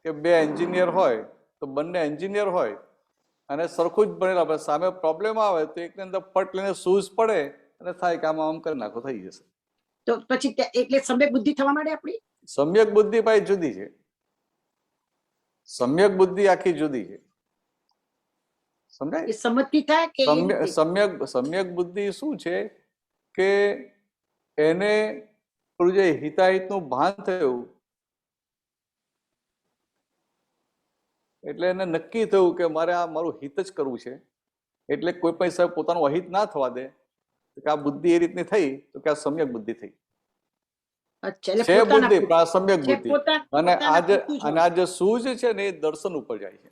કે બે એન્જિનિયર હોય તો બંને એન્જિનિયર હોય અને સરખું જ ભણેલા, સામે પ્રોબ્લેમ આવે તો એકની અંદર ફટ લઈને સૂઝ પડે અને થાય કે આમ કરી નાખો, થઈ જશે. તો પછી એટલે સમ્યક બુદ્ધિ થવા માંડે આપણી. સમ્યક બુદ્ધિ ભાઈ જુદી છે. સમ્યક બુદ્ધિ આખી જુદી છે. સમજાય? સમજથી થાય કે સમ્યક બુદ્ધિ શું છે કે એને જે હિતાહિતનું ભાન થયું એટલે એને નક્કી થયું કે મારે આ મારું હિત જ કરવું છે. એટલે કોઈ પણ સાહેબ પોતાનું અહિત ના થવા દે કે આ બુદ્ધિ એ રીતની થઈ તો કે આ સમ્યક બુદ્ધિ થઈ છે. બુદ્ધિ પણ આ સમ્યક બુદ્ધિ. અને આ જે સૂઝ છે ને એ દર્શન ઉપર જાય છે.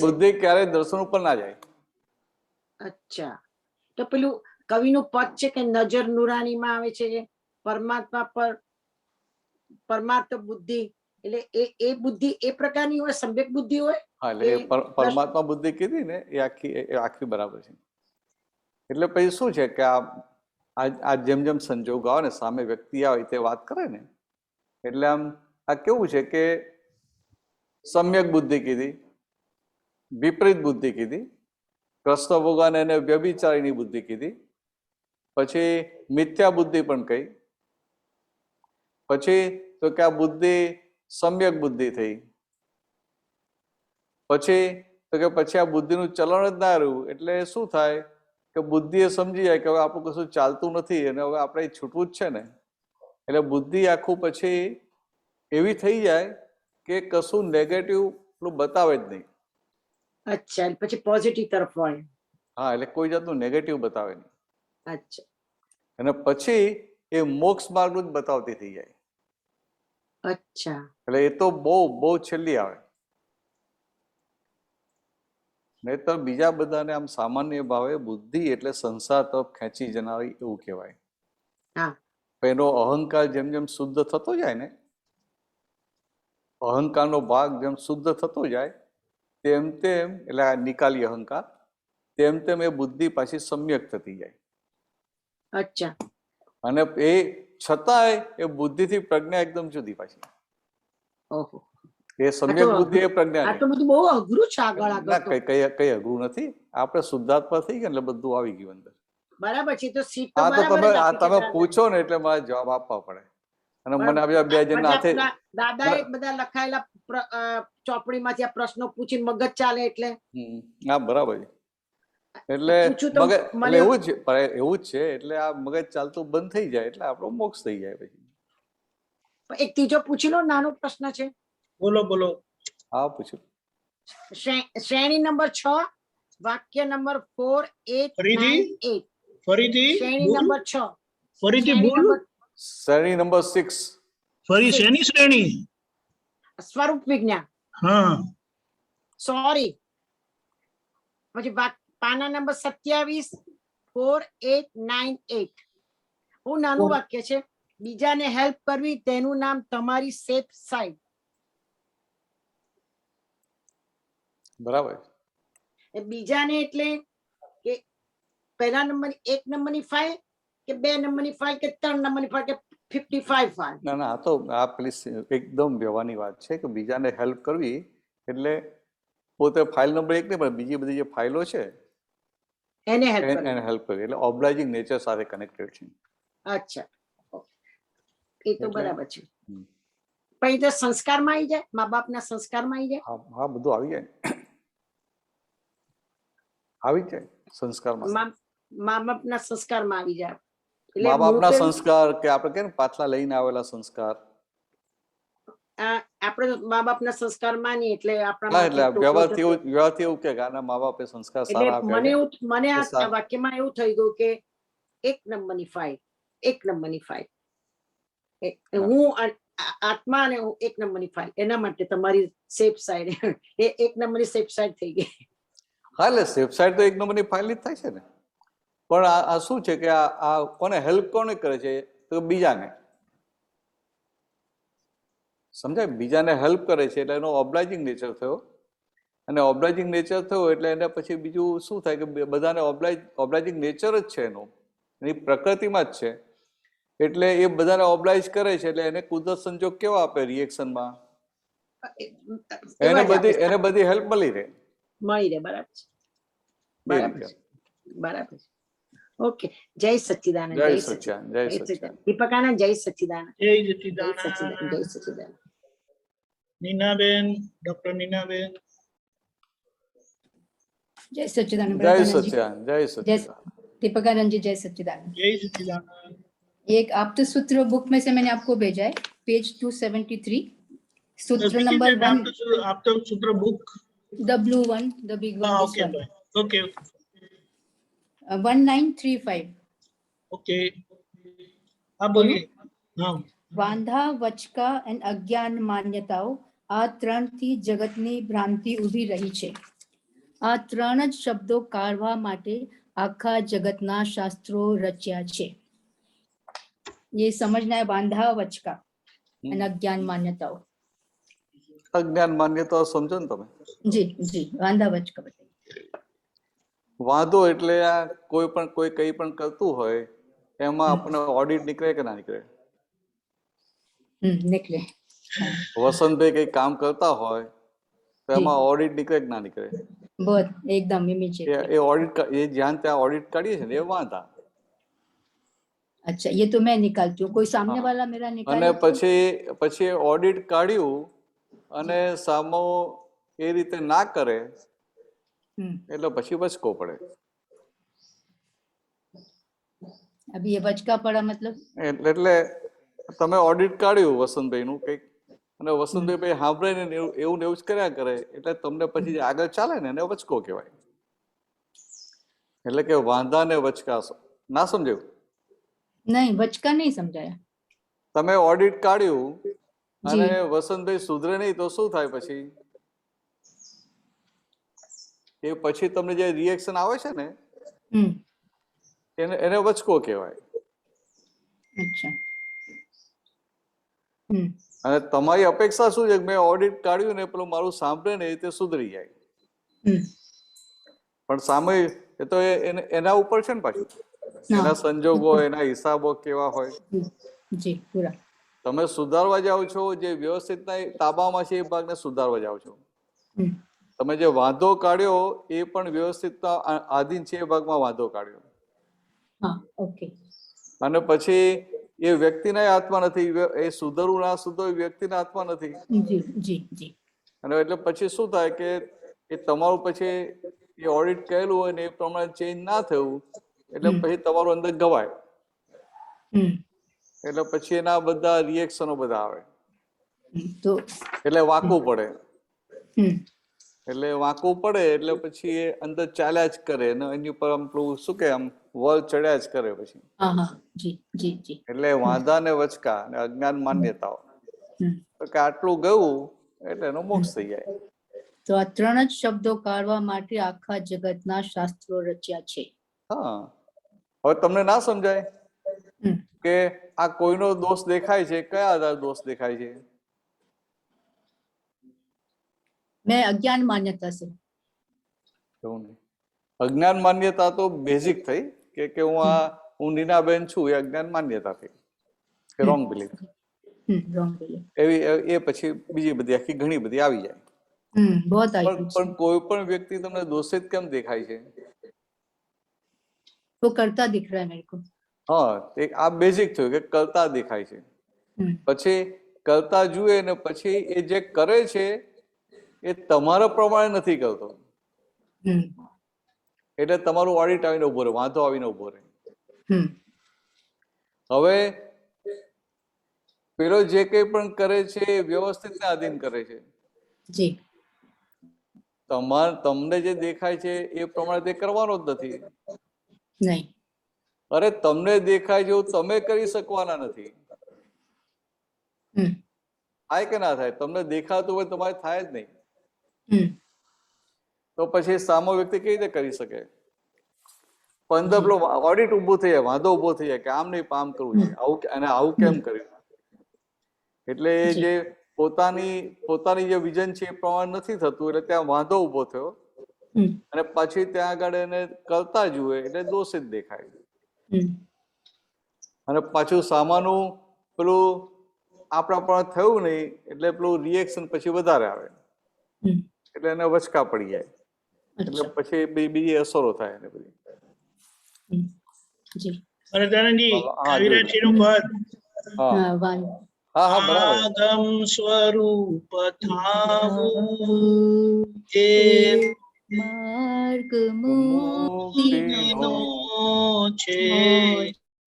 બુદ્ધિ ક્યારે દર્શન ઉપર ના જાય. અચ્છા. તો પેલું કવિનું પદ છે કે નજર નુરાનીમાં આવે છે પરમાત્મા પર પરમાર્થ બુદ્ધિ, એટલે એ બુદ્ધિ એ પ્રકારની હોય, સમ્યક બુદ્ધિ હોય. હા, એટલે પરમાત્મા બુદ્ધિ કીધી ને એ આખી બરાબર છે. એટલે પછી શું છે કે આ જેમ જેમ સંજોગ આવે ને સામે વ્યક્તિ આવે તે વાત કરે ને એટલે આમ આ કેવું છે કે સમ્યક બુદ્ધિ કીધી, વિપરીત બુદ્ધિ કીધી, કૃષ્ણ ભગવાન એને વ્યભિચારીની બુદ્ધિ કીધી, પછી મિથ્યા બુદ્ધિ પણ કહી, પછી તો કે આ બુદ્ધિ સમ્યક બુદ્ધિ થઈ. પછી તો કે પછી આ બુદ્ધિનું ચલણ જ ના રહ્યું એટલે શું થાય કે બુદ્ધિ એ સમજી જાય કે હવે આપણું કશું ચાલતું નથી અને હવે આપણે છૂટવું જ છે ને, એટલે બુદ્ધિ આખું પછી એવી થઈ જાય કે કશું નેગેટિવ બતાવે જ નહીં. અચ્છા, પછી પોઝિટિવ તરફ વળે. હા, એટલે કોઈ જાતનું નેગેટિવ બતાવે નહીં. અચ્છા અને પછી એ મોક્ષ માર્ગનું જ બતાવતી થઈ જાય. અચ્છા એટલે એ તો બહુ બહુ છેલ્લી આવે. નહીતર બીજા બધાને આમ સામાન્ય ભાવે બુદ્ધિ એટલે સંસાર તરફ ખેંચી જનારી એવું કહેવાય. હા. એનો અહંકાર જેમ જેમ શુદ્ધ થતો જાય ને, અહંકારનો ભાગ જેમ શુદ્ધ થતો જાય તેમ તેમ, એટલે આ નિકાલી અહંકાર, તેમ તેમ એ બુદ્ધિ પાછી સમ્યક થતી જાય. અચ્છા. અને એ છતાંય એ બુદ્ધિથી પ્રજ્ઞા એકદમ જુદી પાછી. ઓહો, એ સમ્યક બુદ્ધિ એ પ્રજ્ઞા આ તો બધું બહુ અઘરું છે આગળ ના, આગળ તો. કઈ અઘરું નથી. આપણે શુદ્ધાત્મા થઈ ગયા એટલે બધું આવી ગયું અંદર. બરાબર છે, તો સીટ તો આ તો બરાબર જ આપી છે તમે દાદા. પૂછો ને એટલે મારે જવાબ આપવા પડે. અને પણ મને આ બે જણ હાથે દાદાએ બધા લખાયેલા ચોપડીમાંથી આ પ્રશ્નો પૂછીને મગજ ચાલે એટલે. હા, બરાબર છે. એટલે પૂછું તો મગજ એટલે મને એવું જ છે. એટલે આ મગજ ચાલતું બંધ થઈ જાય એટલે આપણો મોક્ષ થઈ જાય પછી. એક ત્રીજો પૂછી લો, નાનો પ્રશ્ન છે. બોલો બોલો. હા, પૂછ્યું. શ્રેણી નંબર 6, વાક્ય નંબર 4, 8, 9, 8. ફરીથી શ્રેણી બોલ. નંબર 6. ફરીથી શ્રેણી બોલ. નંબર શ્રેણી નંબર 6. ફરી શેની શ્રેણી? સ્વરૂપ વિજ્ઞાન. હા, સોરી. પછી પાના નંબર 27, 4, 8, 9, 8. બહુ નાનું વાક્ય છે. બીજાને હેલ્પ કરવી તેનું નામ તમારી સેફ સાઈડ. બરાબર. બીજાને એટલે કે પહેલા નંબર 1 નંબરની ફાઇલ કે 2 નંબરની ફાઇલ કે 3 નંબરની ફાઇલ કે 55 ફાઇલ. ના, આ તો આ પેલી એકદમ વ્યવહારની વાત છે કે બીજાને હેલ્પ કરવી એટલે પોતે ફાઇલ નંબર 1 નહીં, પણ બીજી બધી જે ફાઇલો છે એને હેલ્પ કરવી. એને હેલ્પ કરવી. એટલે ઓબ્લાઇજિંગ નેચર સાથે કનેક્ટેડ છે. અચ્છા, એ તો એટલે બરાબર છે. પણ એ તો સંસ્કારમાં આવી જાય, મા બાપના સંસ્કારમાં આવી જાય. હા, બધું આવી જાય. આવી જાય સંસ્કારમાં. મા બાપના સંસ્કારમાં આવી જાય. એટલે મા બાપના હું તો સંસ્કાર કે આપણે કે પાછલા લઈને આવેલા સંસ્કાર. આપણે તો મા બાપના સંસ્કાર માની એટલે આપણા હા, એટલે માંથી વ્યવહારથી એવું કે આના મા બાપે સંસ્કાર સારા આપ્યા છે. મને આ વાક્યમાં એવું થઈ ગયું કે 1 નંબરની ફાઇલ, 1 નંબરની ફાઇલ. હું આત્મા અને 1 નંબરની ફાઇલ, એના માટે તમારી સેફ સાઈડ એ 1 નંબરની સેફ સાઈડ થઈ ગઈ. હા, એટલે સેફ સાઈડ તો 1 નંબરની ફાઇલ જ થાય છે ને. પણ આ શું છે કે આ કોને હેલ્પ કોને કરે છે? તો બીજાને. સમજાય? બીજાને હેલ્પ કરે છે એટલે એનો ઓબ્લાઇજિંગ નેચર થયો. અને ઓબ્લાઇજિંગ નેચર થયો એટલે એને પછી બીજું શું થાય કે બધાને ઓબ્લાઇજિંગ નેચર જ છે એનું, એની પ્રકૃતિમાં જ છે. એટલે એ બધાને ઓબ્લાઇજ કરે છે એટલે એને કુદરત સંજોગ કેવા આપે રિએક્શનમાં? એને બધી હેલ્પ મળી રહે. બરાબર છે. બરાબર છે. બરાબર છે. ઓકે, જય સચ્ચિદાનંદ. જય સચ્ચિદાનંદ. જય સચ્ચિદાનંદ. દીપકાનંદ, જય સચ્ચિદાનંદ. જય જય સચ્ચિદાનંદ. સચ્ચિદાનંદ. જય સચ્ચિદાનંદ. નીનાબેન, ડોક્ટર નીનાબેન. जय सच्चिदानंद जय ब्रह्मानंद जी। सच्चिदानंद। जय सच्चिदानंद। दीपकानंद जी, जय सच्चिदानंद। जय सच्चिदानंद। एक आप्त सूत्र बुक में से मैंने आपको भेजा है, पेज 273, सूत्र नंबर 1। आप तो सूत्र book W1, the big one, this okay one. Okay 1935. Okay, आप बोलिए। हाँ, વાંધા, વચકા અને અજ્ઞાન માન્યતાઓ, આ ત્રણથી જગતની ભ્રાંતિ ઊભી રહી છે. આ ત્રણ જ શબ્દો કાઢવા માટે આખા જગતના શાસ્ત્રો રચ્યા છે. ये समझना है, वांधा वचका અને અજ્ઞાન માન્યતાઓ. અજ્ઞાન માન્યતાઓ સમજો ને તમે? જી જી, વાંધા વચકા બતાइए. વાંધો એટલે આ કોઈ કઈ પણ કરતું હોય એમાં આપણે ઓડિટ નીકળે કે ના નીકળે? निकले. વસંતભાઈ કઈ કામ કરતા હોય તો એમાં ઓડિટ નીકળે કે ના નીકળે? बहुत एकदम इमीडिएटली. એ ઓડિટ, એ જ્યાં ત્યાં ઓડિટ કાઢીએ છે ને એ વાંધા. अच्छा, ये तो मैं निकालती हूँ, कोई सामने हाँ। वाला मेरा અને निकाले तो? પછી ઓડિટ કાઢ્યું અને સામો એ રીતે ના કરે हम्म, એટલે પછી વચકો પડે. अभी ये बचका पड़ा मतलब? એટલે તમે ઓડિટ કાઢ્યું વસંતભાઈનું કંઈક અને વસંતભાઈ સાંભળે ને એવું ને એવું જ કર્યા કરે એટલે તમને પછી જે આગળ ચાલે ને એને વચકો કહેવાય. એટલે કે વાંધા ને વચકા ના સમજાયું? नहीं, बचका नहीं समझाया તમે ઓડિટ કાઢ્યું અને जी। વસંતભાઈ સુધરે નહીં તો શું થાય પછી? એ પછી તમને જે રિએક્શન આવે છે ને हम्म, એને વચકો કહેવાય. अच्छा। हम्म, અને તમારી અપેક્ષા શું છે કે મેં ઓડિટ કાઢ્યું ને પેલું મારું સાંભળે ને એ તે સુધરી જાય. हम्म, પણ સામે એ તો એના ઉપર છે ને પાછું, हाँ, એના સંજોગો એના હિસાબો કેવા હોય. जी पूरा। તમે સુધારવા જાઓ છો જે વ્યવસ્થિતના તાબામાં છે એ ભાગને સુધારવા જાઓ છો. हम्म, તમે જે વાંધો કાઢ્યો એ પણ વ્યવસ્થિતતા આધીન છે એ ભાગમાં વાંધો કાઢ્યો. हाँ, ओके। અને પછી એ વ્યક્તિના હાથમાં નથી, એ સુધરવું ના સુધરવું વ્યક્તિના હાથમાં નથી. जी जी जी। અને એટલે પછી શું થાય કે એ તમારું પછી એ ઓડિટ કરેલું હોય ને એ પ્રમાણે ચેન્જ ના થયું એટલે પછી તમારું અંદર ગવાય. हम्म, એટલે પછી એના બધા રિએક્શનો બધા આવે तो એટલે વાંકવું પડે. हम्म, એટલે વાંકવું પડે એટલે પછી એ અંદર ચાલ્યા જ કરે ને એની ઉપર આમ પેલું શું કે આમ વળ ચડ્યા જ કરે પછી. हाँ हाँ, जी जी जी। એટલે વાંધા ને વચકા ને અજ્ઞાન માન્યતાઓ हम्म, તો કે આટલું ગયું એટલે એનો મોક્ષ થઈ જાય. તો આ ત્રણ જ શબ્દો કાઢવા માટે આખા જગતના શાસ્ત્રો રચ્યા છે. હા, હવે તમને ના સમજાય હમ, કે આ કોઈનો દોષ દેખાય છે, કયા આધારે દોષ દેખાય છે? मैं अज्ञान मान्यता से। એવું નહીં. અજ્ઞાન માન્યતા તો બેઝિક થઈ કે હું નીનાબેન છું એ અજ્ઞાન માન્યતા થઈ કે રોંગ બિલીફ. wrong belief। એવી એ પછી બીજી બધી આખી ઘણી બધી આવી જાય. बहुत आई પણ કોઈ પણ વ્યક્તિ તમને દોષિત કેમ દેખાય છે? वो करता दिख रहा है मेरे को। હા, આ બેઝિક થયું કે કરતા દેખાય છે. हम्म, પછી કરતા જુએ ને પછી એ જે કરે છે એ તમારા પ્રમાણે નથી કરતો हम्म, એટલે તમારું ઓડિટ આવીને ઉભો રહે, વાંધો આવીને ઉભો રહે. हम्म, હવે પેલો જે કંઈ પણ કરે છે એ વ્યવસ્થિતને આધીન કરે છે. जी। તમને જે દેખાય છે એ પ્રમાણે તે કરવાનો જ નથી. नहीं। અરે તમને દેખાય જેવું તમે કરી શકવાના નથી. हम्म, થાય કે ના થાય? તમને દેખાતું હોય તમારે થાય જ નહીં. हम्म, તો પછી સામો વ્યક્તિ કેવી રીતે કરી શકે? પણ પેલો ઓડિટ ઉભો થઈ જાય, વાંધો ઉભો થઈ જાય કે આમ નહીં આમ કરવું છે, આવું અને આવું કેમ કર્યું? એટલે એ જે પોતાની જે વિઝન છે એ પ્રમાણે નથી થતું એટલે ત્યાં વાંધો ઉભો થયો हम्म, અને પછી ત્યાં આગળ એને કરતા જુએ એટલે દોષિત દેખાય. हम्म, અને પાછું સામાનું પેલું આપણા પણ થયું નહીં એટલે પેલું રિએક્શન પછી વધારે આવે हम्म, એટલે એને વચકા પડી જાય એટલે अच्छा। પછી બીજી અસરો થાય એને બધી. हम्म, जी। અને દાદાજી હા, કવિરાજજીનું પદ હા हाँ, वान હા હા બરાબર. આગમ સ્વરૂપ થાવું એ मार्ग મુક્તિનો છે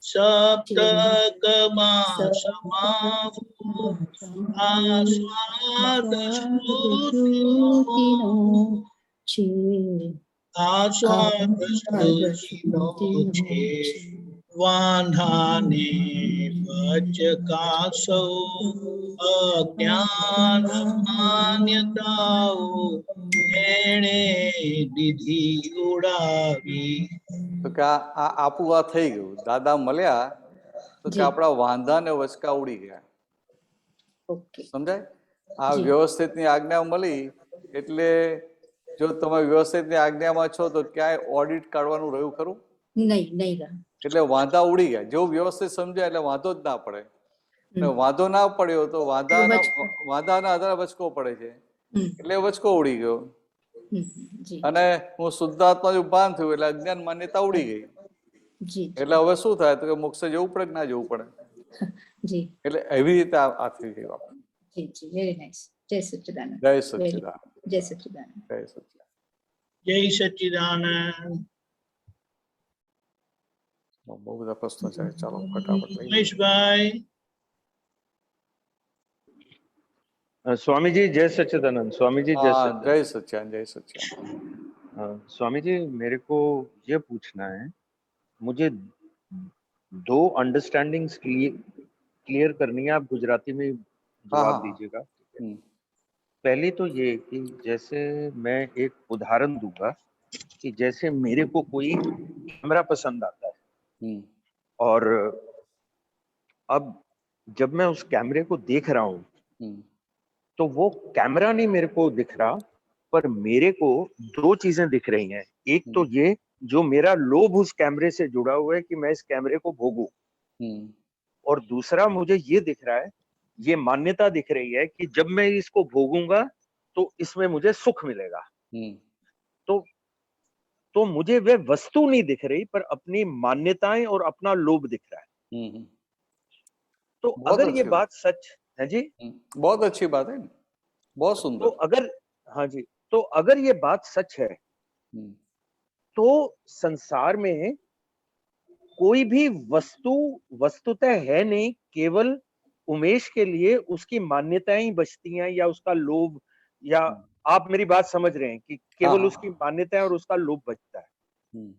સપ્તકમાં સમાવું આસ્વાદ સ્મૃતિનો છે। આસ્વાદ સ્મૃતિનો છે વાંધાને વચકાસૌ અજ્ઞાન માન્યતાઓ એણે દીધી ઉડાવી. તો કે આ આપું આ થઈ ગયું. દાદા મળ્યા તો કે જી. આપણા વાંધા ને વચકા ઉડી ગયા. ઓકે। સમજાય? આ જી. વ્યવસ્થિતની આજ્ઞા મળી એટલે જો તમે વ્યવસ્થિતની આજ્ઞામાં છો તો ક્યાંય ઓડિટ કાઢવાનું રહ્યું ખરું? નહીં નહીં રહા। એટલે વાંધા ઉડી ગયા. જેવું વ્યવસ્થિત સમજાય એટલે વાંધો જ ના પડે. અને વાંધો ના પડ્યો તો વાંધાના આધારે વચકો પડે છે એટલે વચકો ઉડી ગયો. જી અને હું શુદ્ધાત્મા જો ભાન થયું એટલે અજ્ઞાન માન્યતા ઉડી ગઈ. જી એટલે હવે શું થાય તો કે મોક્ષ જવું પડે કે ના જવું પડે, જી એટલે એવી રીતે આ થઈ ગયું આપણે. જી જી વેરી નાઇસ. જય સચ્ચિદાનંદ. જય સચ્ચિદાનંદ, જય સચ્ચિદાનંદ. જય સચ્ચિદાનંદ. જય સચ્ચિદાનંદ. બહુ બધા પ્રશ્નો છે, ચાલો ફટાફટ લઈ લઈએ. ઉમેશભાઈ. स्वामी जी जय सच्चिदानंद। स्वामी जी जय हाँ, सच्चिदानंद। जय सच्चिदानंद, जय सच्चिदानंद। स्वामी जी मेरे को ये पूछना है, मुझे दो अंडरस्टैंडिंग्स क्लियर करनी है, आप गुजराती में जवाब हाँ। दीजिएगा। हम्म, पहली तो ये कि जैसे मैं एक उदाहरण दूंगा कि जैसे मेरे को कोई कैमरा पसंद आता है हम्म, और अब जब मैं उस कैमरे को देख रहा हूँ हम्म, तो वो कैमरा नहीं मेरे को दिख रहा, पर मेरे को दो चीजें दिख रही हैं। एक तो ये जो मेरा लोभ उस कैमरे से जुड़ा हुआ है कि मैं इस कैमरे को भोगूं, हम्म, और दूसरा मुझे ये दिख रहा है, ये मान्यता दिख रही है कि जब मैं इसको भोगूंगा तो इसमें मुझे सुख मिलेगा। हम्म, तो मुझे वे वस्तु नहीं दिख रही, पर अपनी मान्यताएं और अपना लोभ दिख रहा है। हम्म। तो बहुत अगर ये अच्छी बात सच है जी, बहुत अच्छी बात है, बहुत तो सुंदर। अगर, हाँ जी, तो अगर ये बात सच है हम्म, तो संसार में कोई भी वस्तु वस्तुतः है नहीं, केवल उमेश के लिए उसकी मान्यताएं ही बचती हैं, या उसका लोभ, या आप मेरी बात समझ रहे हैं कि केवल हाँ, उसकी मान्यताएं और उसका लोभ बचता है। हम्म।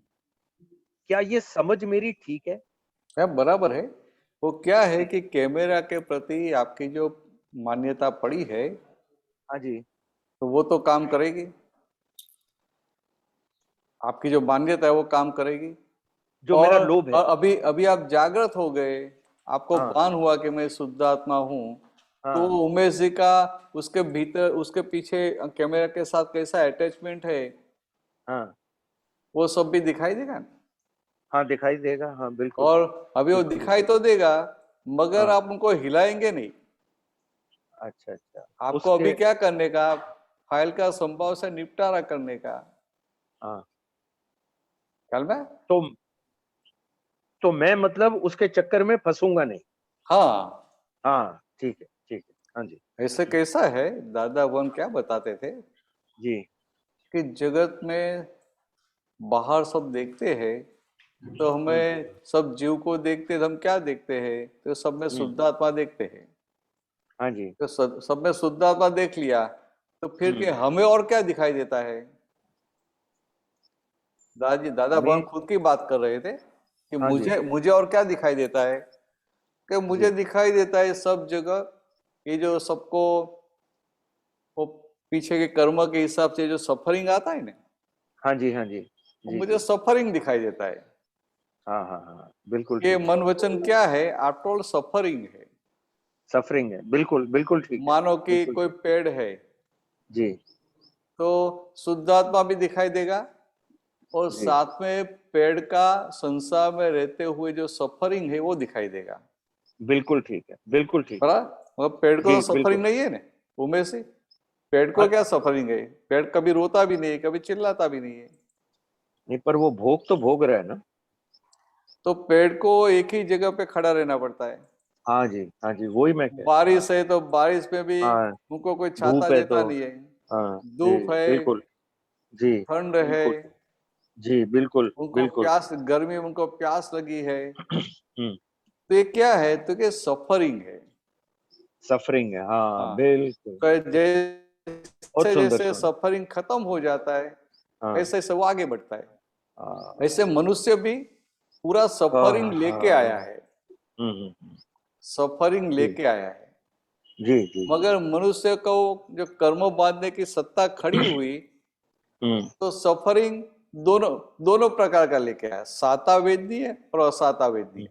क्या ये समझ मेरी ठीक है? हाँ, बराबर है। वो क्या है कि कैमरा के प्रति आपकी जो मान्यता पड़ी है, हाँ जी, तो वो तो काम करेगी। आपकी जो मान्यता है वो काम करेगी। जो मेरा लोभ है। अभी अभी आप जागृत हो गए, आपको हाँ। भान हुआ कि मैं शुद्ध आत्मा हूँ, हाँ। तो उमेश जी का उसके भीतर, उसके पीछे कैमरा के साथ कैसा अटैचमेंट है, हाँ। वो सब भी दिखाई देगा ना। हाँ, दिखाई देगा। हाँ, बिल्कुल। और अभी वो बिल्कुल, दिखाई तो देगा, मगर हाँ। आप उनको हिलाएंगे नहीं। अच्छा अच्छा। आपको अभी क्या करने का, फाइल का संभव से निपटारा करने का। हाँ। ख्याल में? तो मैं मतलब उसके चक्कर में फंसूंगा नहीं। हाँ, हाँ, ठीक है, ठीक है। हाँ जी। ऐसे कैसा है, दादा भगवान क्या बताते थे जी। कि जगत में बाहर सब देखते हैं, तो हमें सब जीव को देखते, तो हम क्या देखते हैं, तो सब में शुद्ध आत्मा देखते हैं। हाँ जी। तो सब में शुद्ध आत्मा देख लिया, तो फिर के हमें और क्या दिखाई देता है। दादा भगवान खुद की बात कर रहे थे कि हाँ जी। मुझे और क्या दिखाई देता है, कि मुझे दिखाई देता है सब जगह ये जो सबको वो पीछे के कर्म के हिसाब से जो सफरिंग आता है ना, हाँ जी। हाँ जी। जी, मुझे सफरिंग दिखाई देता है। हाँ हाँ हाँ, बिल्कुल ये ठीक। मन वचन क्या है, आफ्टर ऑल सफरिंग है। सफरिंग है, बिल्कुल बिल्कुल ठीक है। मानो कि बिल्कुल कोई ठीक। पेड़ है, जी तो शुद्धात्मा भी दिखाई देगा, और जी। साथ में पेड़ का संसार में रहते हुए जो सफरिंग है वो दिखाई देगा। बिल्कुल ठीक है, बिल्कुल ठीक है। बराबर। पेड़ को जी, तो सफरिंग बिल्कुल। नहीं है ना उमेश जी, पेड़ को क्या सफरिंग है, पेड़ कभी रोता भी नहीं है, कभी चिल्लाता भी नहीं है। नहीं, पर वो भोग तो भोग रहा है ना। तो पेड़ को एक ही जगह पे खड़ा रहना पड़ता है। हाँ जी, हाँ जी, वही मैं कह रहा बारिश है तो बारिश में भी हाँ। उनको कोई छाता धूप है देता तो, नहीं है। हाँ धूप जी, है, बिल्कुल। जी, ठंड है, बिल्कुल। जी, बिल्कुल उनको बिल्कुल। प्यास, गर्मी में उनको प्यास लगी है, हम्म। तो ये क्या है, तो ये सफरिंग है। सफरिंग है, हाँ हाँ, बिल्कुल। तो बहुत जैसे सुंदर जैसे सुंदर। सफरिंग खत्म हो जाता है, हाँ ऐसे ऐसे वो आगे बढ़ता है। हाँ ऐसे मनुष्य भी पूरा सफरिंग हाँ, लेके हाँ। आया है, हम्म। सफरिंग जी लेके आया है। जी जी। मगर मनुष्य को जो कर्म बांधने की सत्ता खड़ी हुई, तो सफरिंग दोनों दोनों प्रकार का लेके आया, साता वेदनीय और असाता वेदनीय।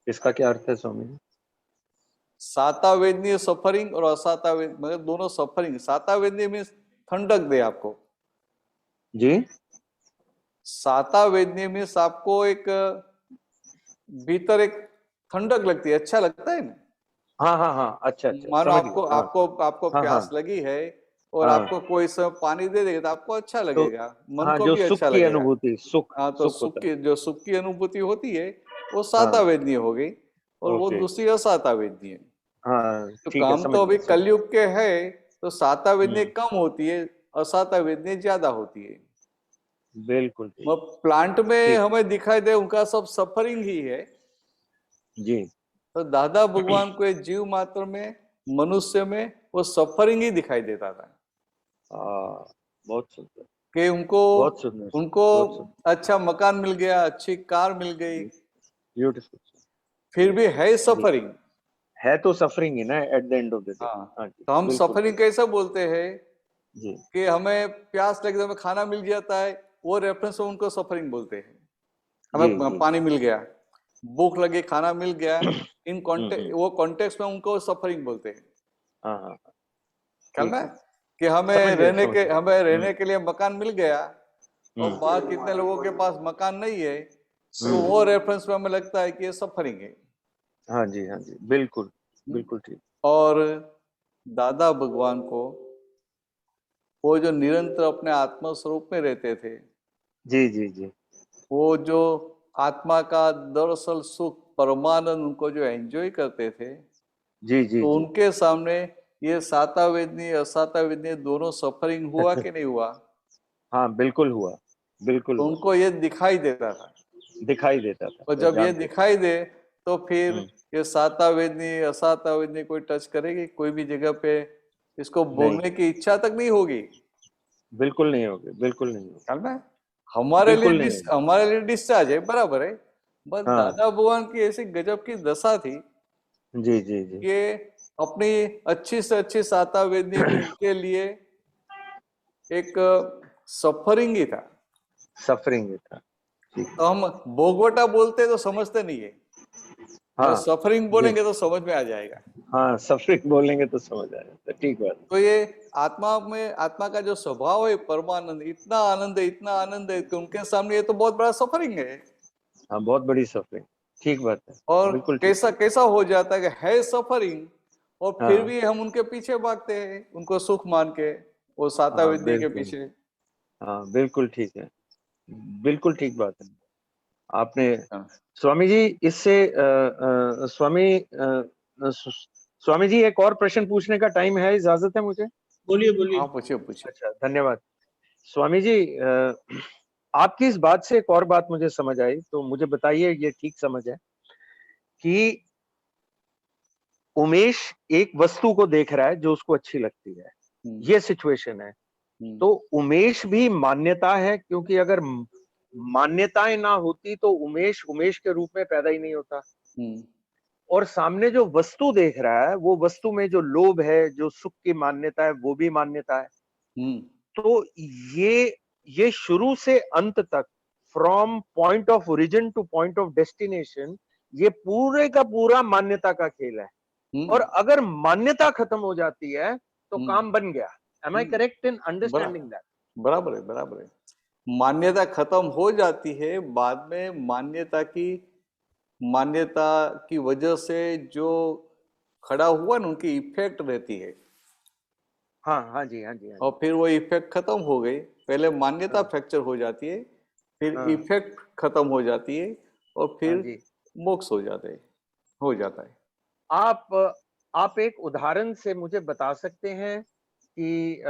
इसका क्या अर्थ है स्वामी जी? साता वेदनीय सफरिंग और असाता वेद, मतलब दोनों सफरिंग। साता वेदनीय मीन्स ठंडक दे आपको। जी। साता वेदनीय मीन्स आपको एक भीतर एक ठंडक लगती है, अच्छा लगता है ना। हाँ हाँ हाँ, अच्छा अच्छा, मानो समझ आपको गया। हाँ आपको आपको हाँ प्यास हाँ लगी है, और हाँ। आपको कोई समय पानी दे देगा तो आपको अच्छा लगेगा, मन हाँ, को जो भी सुख अच्छा की लगेगा। अनुभूति, सुख हाँ, तो सुख सुख होता है। की जो सुख की अनुभूति होती है वो साता हाँ। वेदनीय हो गई, और वो ओके। दूसरी असाता वेदनीय। हाँ, तो ठीक है, काम समझ तो अभी गया, समझ कलयुग के है, तो साता वेदनीय हम्म। कम होती है, असाता वेदनीय ज्यादा होती है। गया। बिल्कुल ठीक। वो प्लांट में ठीक। हमें दिखाई दे उनका सब सफरिंग ही है, जी। तो दादा भगवान को एक जीव मात्र में, मनुष्य में वो सफरिंग ही दिखाई देता था बहुत सुंदर, कि उनको बहुत सुंदर, उनको बहुत सुंदर, अच्छा मकान मिल गया, अच्छी कार मिल गई, ब्यूटीफुल। फिर भी है जी, सफरिंग। है तो सफरिंग ही ना at the end of the day. हाँ, हाँ जी, तो हम बिल्कुल सफरिंग ठीक। कैसे बोलते हैं जी। कि हमें प्यास लगे तो हमें खाना मिल जाता है, वो रेफरेंस में उनको सफरिंग बोलते हैं। जी, हमें जी। पानी मिल गया, भूख लगी, खाना मिल गया, इन हम्म। वो कॉन्टेक्स्ट में उनको सफरिंग बोलते हैं। हाँ, हाँ, ख्याल ठीक में है, कि समझ गए, समझ गए। हमें रहने के लिए मकान मिल गया, और हम्म। बाहर कितने लोगों के पास मकान नहीं है, तो हम्म। वो रेफरेंस में हमें लगता है कि ये सफरिंग है। हाँ जी, हाँ जी, बिल्कुल, बिल्कुल ठीक। और दादा भगवान को वो जो निरंतर अपने आत्मा स्वरूप में रहते थे, जी, जी, जी, वो जो आत्मा का दरअसल सुख परमानंद उनको जो एंजॉय करते थे, जी, जी, तो जी। उनके सामने ये साता वेदनी असाता वेदनी दोनों सफरिंग हुआ कि नहीं हुआ, हाँ, बिल्कुल हुआ, बिल्कुल तो हुआ, उनको ये दिखाई देता था। दिखाई देता था, और वो जब ये जानते थे। दिखाई दे तो फिर हम्म। ये साता वेदनी असाता वेदनी कोई टच करेगी कोई भी जगह पे, इसको नहीं, भोगने की इच्छा तक नहीं होगी। बिल्कुल नहीं होगी, बिल्कुल नहीं होगी, ख्याल में बिल्कुल नहीं होगी। हमारे लिए डिस्चार्ज है, बराबर है। बस हाँ। दादा भगवान की ऐसी गजब की दशा थी जी, जी, जी। कि अपनी अच्छी से अच्छी साता वेदनी भी उनके लिए एक सफरिंग ही था। सफरिंग था। ठीक। तो हम भोगवटा बोलते तो समझते नहीं है, हाँ सफरिंग जी। बोलेंगे तो समझ में आ जाएगा। हाँ, सफरिंग बोलेंगे तो समझ आ जाता है, ठीक बात है। तो ये आत्मा में, आत्मा का जो स्वभाव है परमानंद, इतना आनंद है, इतना आनंद है कि उनके सामने ये तो बहुत बड़ा सफरिंग है। हाँ, बहुत बड़ी सफरिंग, ठीक बात है, और बिल्कुल ठीक। कैसा कैसा हो जाता है कि है सफरिंग, और फिर हाँ, भी हम उनके पीछे भागते हैं, उनको सुख मान के, वो साता हाँ, विद्या के बिल्कुल। पीछे। हाँ, बिल्कुल ठीक है, बिल्कुल ठीक बात है आपने। हाँ, स्वामी जी, इससे स्वामी जी, एक और प्रश्न पूछने का टाइम है, इजाजत है मुझे? बोलिए बोलिए। हाँ, पूछिए पूछिए। अच्छा, धन्यवाद। स्वामी जी, आपकी इस बात से एक और बात मुझे समझ आई, तो मुझे बताइए ये ठीक समझ है कि उमेश एक वस्तु को देख रहा है जो उसको अच्छी लगती है, हम्म, ये सिचुएशन है। हम्म, तो उमेश भी मान्यता है, क्योंकि अगर मान्यताएं ना होती तो उमेश उमेश के रूप में पैदा ही नहीं होता। हम्म, और सामने जो वस्तु देख रहा है, वो वस्तु में जो लोभ है, जो सुख की मान्यता है, वो भी मान्यता है। हम्म, तो ये शुरू से अंत तक, from point of origin two point of destination, ये पूरे का पूरा मान्यता का खेल है। और हम्म, अगर मान्यता खत्म हो जाती है तो हम्म, काम बन गया। M I hmm, correct in बरा अंडरस्टैंडिंग दैट? बराबर है, बराबर है। मान्यता खत्म हो जाती है, बाद में मान्यता की वजह से जो खड़ा हुआ ना, उनकी इफेक्ट रहती है, हाँ, हाँ जी, हाँ जी, हाँ और जी। फिर वो इफेक्ट खत्म हो गई। पहले मान्यता हाँ, फ्रैक्चर हो जाती है, फिर हाँ, इफेक्ट खत्म हो जाती है, और हाँ फिर जी। मोक्ष हो जाता है। आप आप एक उदाहरण से मुझे बता सकते हैं कि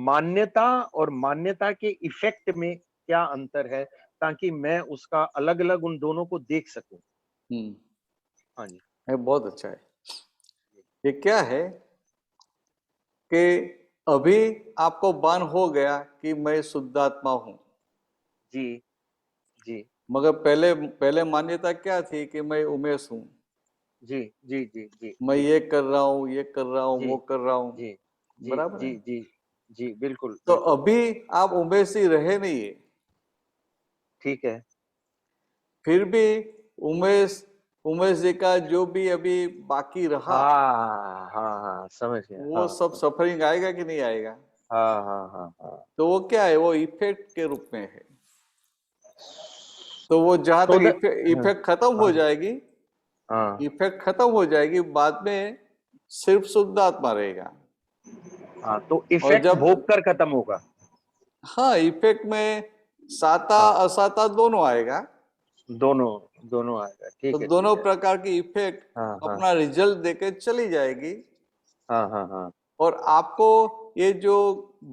मान्यता और मान्यता के इफेक्ट में क्या अंतर है, ताकि मैं उसका अलग अलग उन दोनों को देख सकूं। हम्म, हाँ जी। ये बहुत अच्छा है। ये क्या है कि अभी आपको भान हो गया कि मैं शुद्धात्मा हूं, जी, जी, मगर पहले पहले मान्यता क्या थी कि मैं उमेश हूं, जी, जी, जी, जी, मैं जी, ये कर रहा हूँ, ये कर रहा हूँ, जी, वो कर रहा हूँ। जी, जी, बराबर जी, है। जी, जी, बिल्कुल, तो बिल्कुल, अभी आप उमेश ही रहे नहीं है, ठीक है। फिर भी उमेश उमेश जी का जो भी अभी बाकी रहा, हाँ, हाँ, हाँ, समझ गया। वो हाँ, सब सफरिंग आएगा कि नहीं आएगा। हाँ, हाँ, हाँ, हाँ। तो वो क्या है, वो इफेक्ट के रूप में है। तो वो जहां तो तक हाँ, इफेक्ट खत्म हो हाँ, जाएगी, हाँ, इफेक्ट खत्म हो जाएगी, बाद में सिर्फ शुद्ध आत्मा रहेगा। हाँ, तो इफेक्ट जब- भोग कर खत्म होगा। हाँ, इफेक्ट में साता हाँ। असाता दोनों आएगा, दोनों दोनों आएगा, ठीक तो है। दोनों ठीक है। प्रकार की इफेक्ट हाँ हाँ अपना रिजल्ट देके चली जाएगी। हाँ हाँ हाँ और आपको ये जो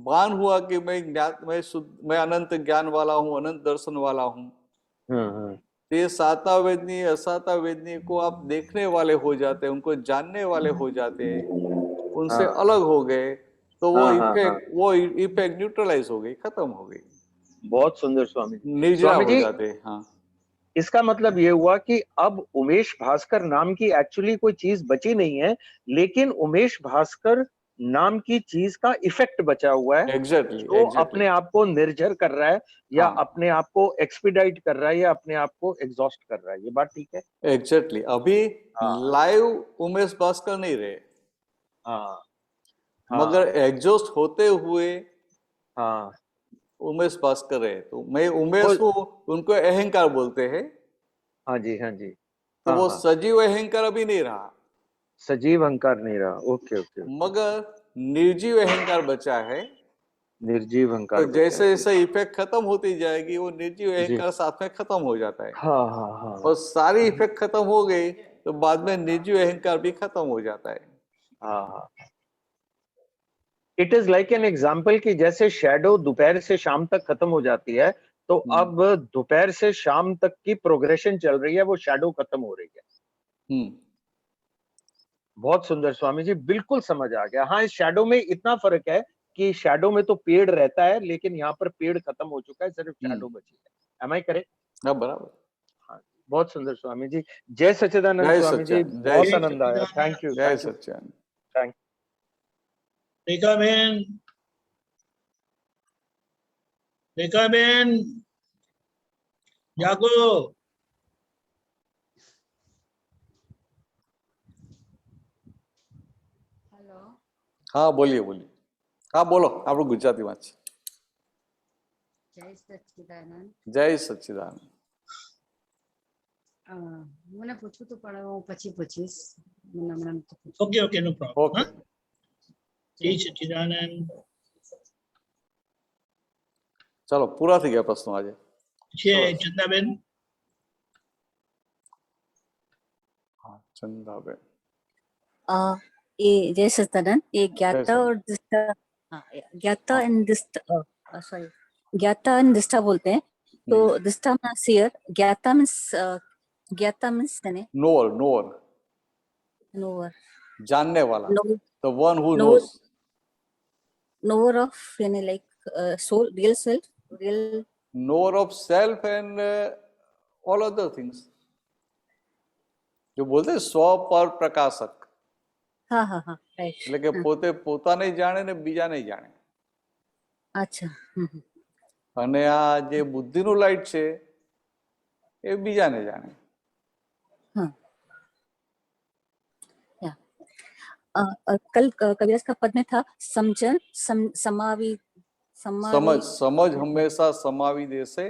भान हुआ कि मैं शुद्ध, मैं अनंत ज्ञान वाला हूँ, अनंत दर्शन वाला हूँ, हम्म। तो ये साता वेदनी असाता वेदनी को आप देखने वाले हो जाते हैं, उनको जानने वाले हो जाते हैं, उनसे हाँ अलग हो गए, तो वो हाँ हाँ हाँ। इफेक्ट न्यूट्रलाइज हो गई, खत्म हो गई, बहुत सुंदर स्वामी जी। निर्जरा स्वामी हो जी, जाते हैं। हाँ, इसका मतलब ये हुआ कि अब उमेश भास्कर नाम की एक्चुअली कोई चीज बची नहीं है, लेकिन उमेश भास्कर नाम की चीज का इफेक्ट बचा हुआ है, एग्जैक्टली जो अपने आप को निर्जर कर रहा है, या हाँ। अपने आप को एक्सपीडाइट कर रहा है, या अपने आप को एग्जॉस्ट कर रहा है। ये बात ठीक है? एग्जैक्टली अभी हाँ। लाइव उमेश भास्कर नहीं रहे, हाँ हाँ मगर एग्जॉस्ट होते हुए हाँ। उमेश भास्कर रहे। तो मैं उमेश वो- हूँ, उनको अहंकार बोलते हैं, हाँ जी, हाँ जी। तो हाँ वो हाँ, सजीव अहंकार अभी नहीं रहा, सजीव अहंकार नहीं रहा। Okay okay okay. मगर निर्जीव अहंकार बचा है। निर्जीव तो अहंकार बचा जैसे है। जैसे इफेक्ट खत्म होती जाएगी, वो निर्जीव जी। अहंकार साथ में खत्म हो जाता है, हाँ हाँ हाँ और सारी इफेक्ट खत्म हो गई तो बाद में निर्जीव अहंकार भी खत्म हो जाता है। हाँ हाँ। It is like an example कि जैसे शैडो दोपहर से शाम तक खत्म हो जाती है, तो अब दोपहर से शाम तक की प्रोग्रेशन चल रही है, वो शैडो खत्म हो रही है। बहुत सुंदर स्वामी जी, बिल्कुल समझ आ गया। हाँ, इस शैडो में इतना फर्क है कि शैडो में तो पेड़ रहता है, लेकिन यहाँ पर पेड़ खत्म हो चुका है, सिर्फ शैडो बची है। Am I correct? हाँ, बराबर। हाँ, बहुत सुंदर स्वामी जी। जय सच्चिदानंद जय स्वामी जी, सच्चिदानंद, जय बहुत जय आनंद आया। सच्चिदानंद। थैंक यू, जय थैंक यू, सच्चिदानंद। थैंक। रेखा बहन, रेखा बहन, जागो। હેલો. हाँ, बोलिए बोलिए। हाँ, बोलो, આપણું ગુજરાતીમાં જ છે। જય સચ્ચિદાનંદ. જય સચ્ચિદાનંદ। મને પૂછવું તું પણ હું પછી પૂછીશ. મને હમણાં નથી પૂછવું. Okay okay, no problem. Okay, जय सच्चिदानंद। चलो पूरा થઈ ગયા પ્રશ્નો આજે। છે ચંદાબેન। हाँ, चंदाबेन। ये जय सच्चिदानंद, ये ज्ञाता जय और दिष्टा, हाँ, ज्ञाता हाँ। एंड दिष्टा, सॉरी, ज्ञाता एंड दिष्टा बोलते हैं। तो दिष्टा मीन्स सीयर, ज्ञाता मीन्स नोअर, नोअर, नोवर, जानने वाला, the one who knower, knows. Knower of यानी like soul, real self, real, knower of self and all other things, जो बोलते हैं स्व पर प्रकाशक, हाँ हाँ हाँ, राइट, એટલે કે પોતે પોતાને જાણે ને બીજાને જાણે। अच्छा, અને આ જે બુદ્ધિનું લાઈટ છે એ બીજાને જાણે। हाँ, या कल कबीरदास का पद में था समझन, समावी, સમજ સમજ હંમેશા સમાવી દેશે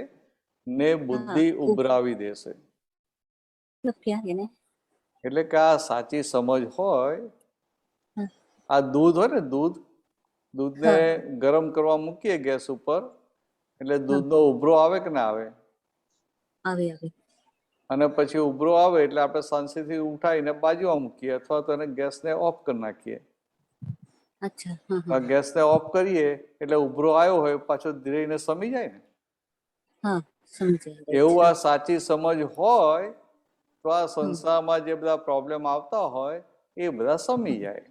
ને બુદ્ધિ ઉભરાવી દેશે। मतलब क्या यानी? એટલે કે આ સાચી સમજ હોય, આ દૂધ હોય ને, દૂધને ગરમ કરવા મૂકીએ ગેસ ઉપર, એટલે દૂધનો ઉભરો આવે કે ના આવે? आवे आवे, અને પછી ઉભરો આવે એટલે આપણે શાંતિથી ઉઠાવીને બાજુમાં મૂકીએ, અથવા તો એને ગેસને ઓફ કરી નાખીએ। अच्छा, हाँ हाँ ગેસને ઓફ કરીએ એટલે ઉભરો આવ્યો હોય પાછો ધીરે સમી જાય ને, हाँ, समझे, એવું આ સાચી સમજ હોય તો આ સંસારમાં જે બધા પ્રોબ્લેમ આવતા હોય એ બધા સમી જાય।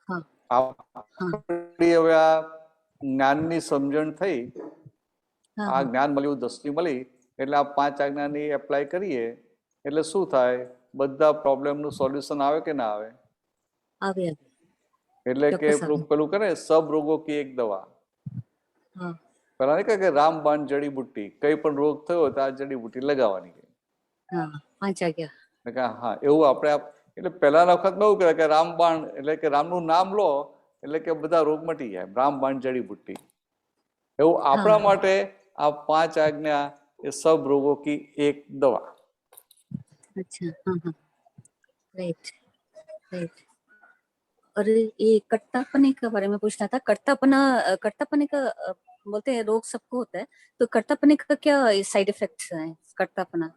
हाँ આપણી હવે આ જ્ઞાનની સમજણ થઈ, हाँ આ જ્ઞાન મળ્યું, દ્રષ્ટિ મળી, એટલે આ 5 આજ્ઞાની એપ્લાય કરીએ એટલે શું થાય? બધા પ્રોબ્લેમનું સોલ્યુશન આવે કે ના આવે? आवे आवे, એટલે કે ચોક્કસ આવે। પેલું કરે सब रोगों की एक दवा। हाँ પેલા નહીં કહે કે રામબાણ જડીબુટ્ટી, કઈ પણ રોગ થયો તો આ જડીબુટ્ટી લગાવવાની। हाँ, 5 आ गया, હા, એવું આપણે એટલે પહેલાના વખતમાં એવું કરે કે રામબાણ એટલે કે રામનું નામ લો એટલે કે બધા રોગ મટી જાય, રામબાણ જડીબુટ્ટી। એવું આપણા માટે આ 5 આજ્ઞા એ सब रोगों की एक दवा। अच्छा, हाँ हाँ, राइट राइट, अरे ये कट्टापने के बारे में पूछना था। कट्टापने का बोलते हैं रोग सबको होता है, तो कट्टापने का क्या साइड इफेक्ट्स हैं? कट्टापना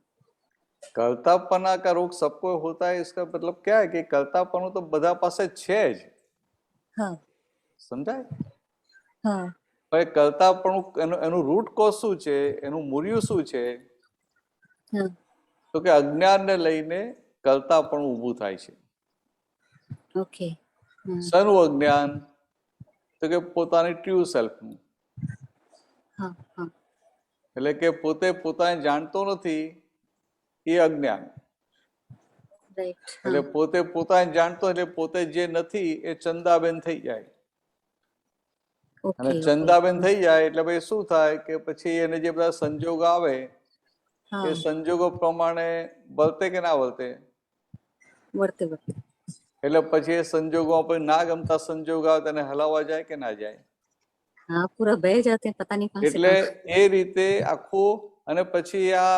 કરતાપના का रोग सबको होता है, इसका मतलब क्या है कि કરતાપણું તો બધા પાસે છે જ, हाँ સમજાય? हाँ પણ એ કરતાપણું એનું રૂટ કોઝ શું છે, એનું મૂળિયું શું છે? हाँ તો કે અજ્ઞાનને લઈને કરતાપણું ઊભું થાય છે. ओके हाँ શેનું અજ્ઞાન? તો કે પોતાની ટ્રુ સેલ્ફનું. हाँ हाँ એટલે કે પોતે પોતાને જાણતો નથી, એ અજ્ઞાન. राइट એટલે हाँ પોતે પોતાને જાણતો એટલે પોતે જે નથી એ ચંદાબેન થઈ જાય. અને ओके ચંદાબેન થઈ જાય એટલે પછી શું થાય કે પછી એને જે બધા સંજોગ આવે हाँ એ સંજોગો પ્રમાણે વર્તે કે ના વર્તે? बढ़ते बढ़ते એટલે પછી એ સંજોગો આપણે ના ગમતા સંજોગ આવે તેને હલાવવા જાય કે ના જાય? हाँ पूरा बह जाते हैं, पता नहीं कहाँ से એટલે कहाँ। એ રીતે આખું. અને પછી આ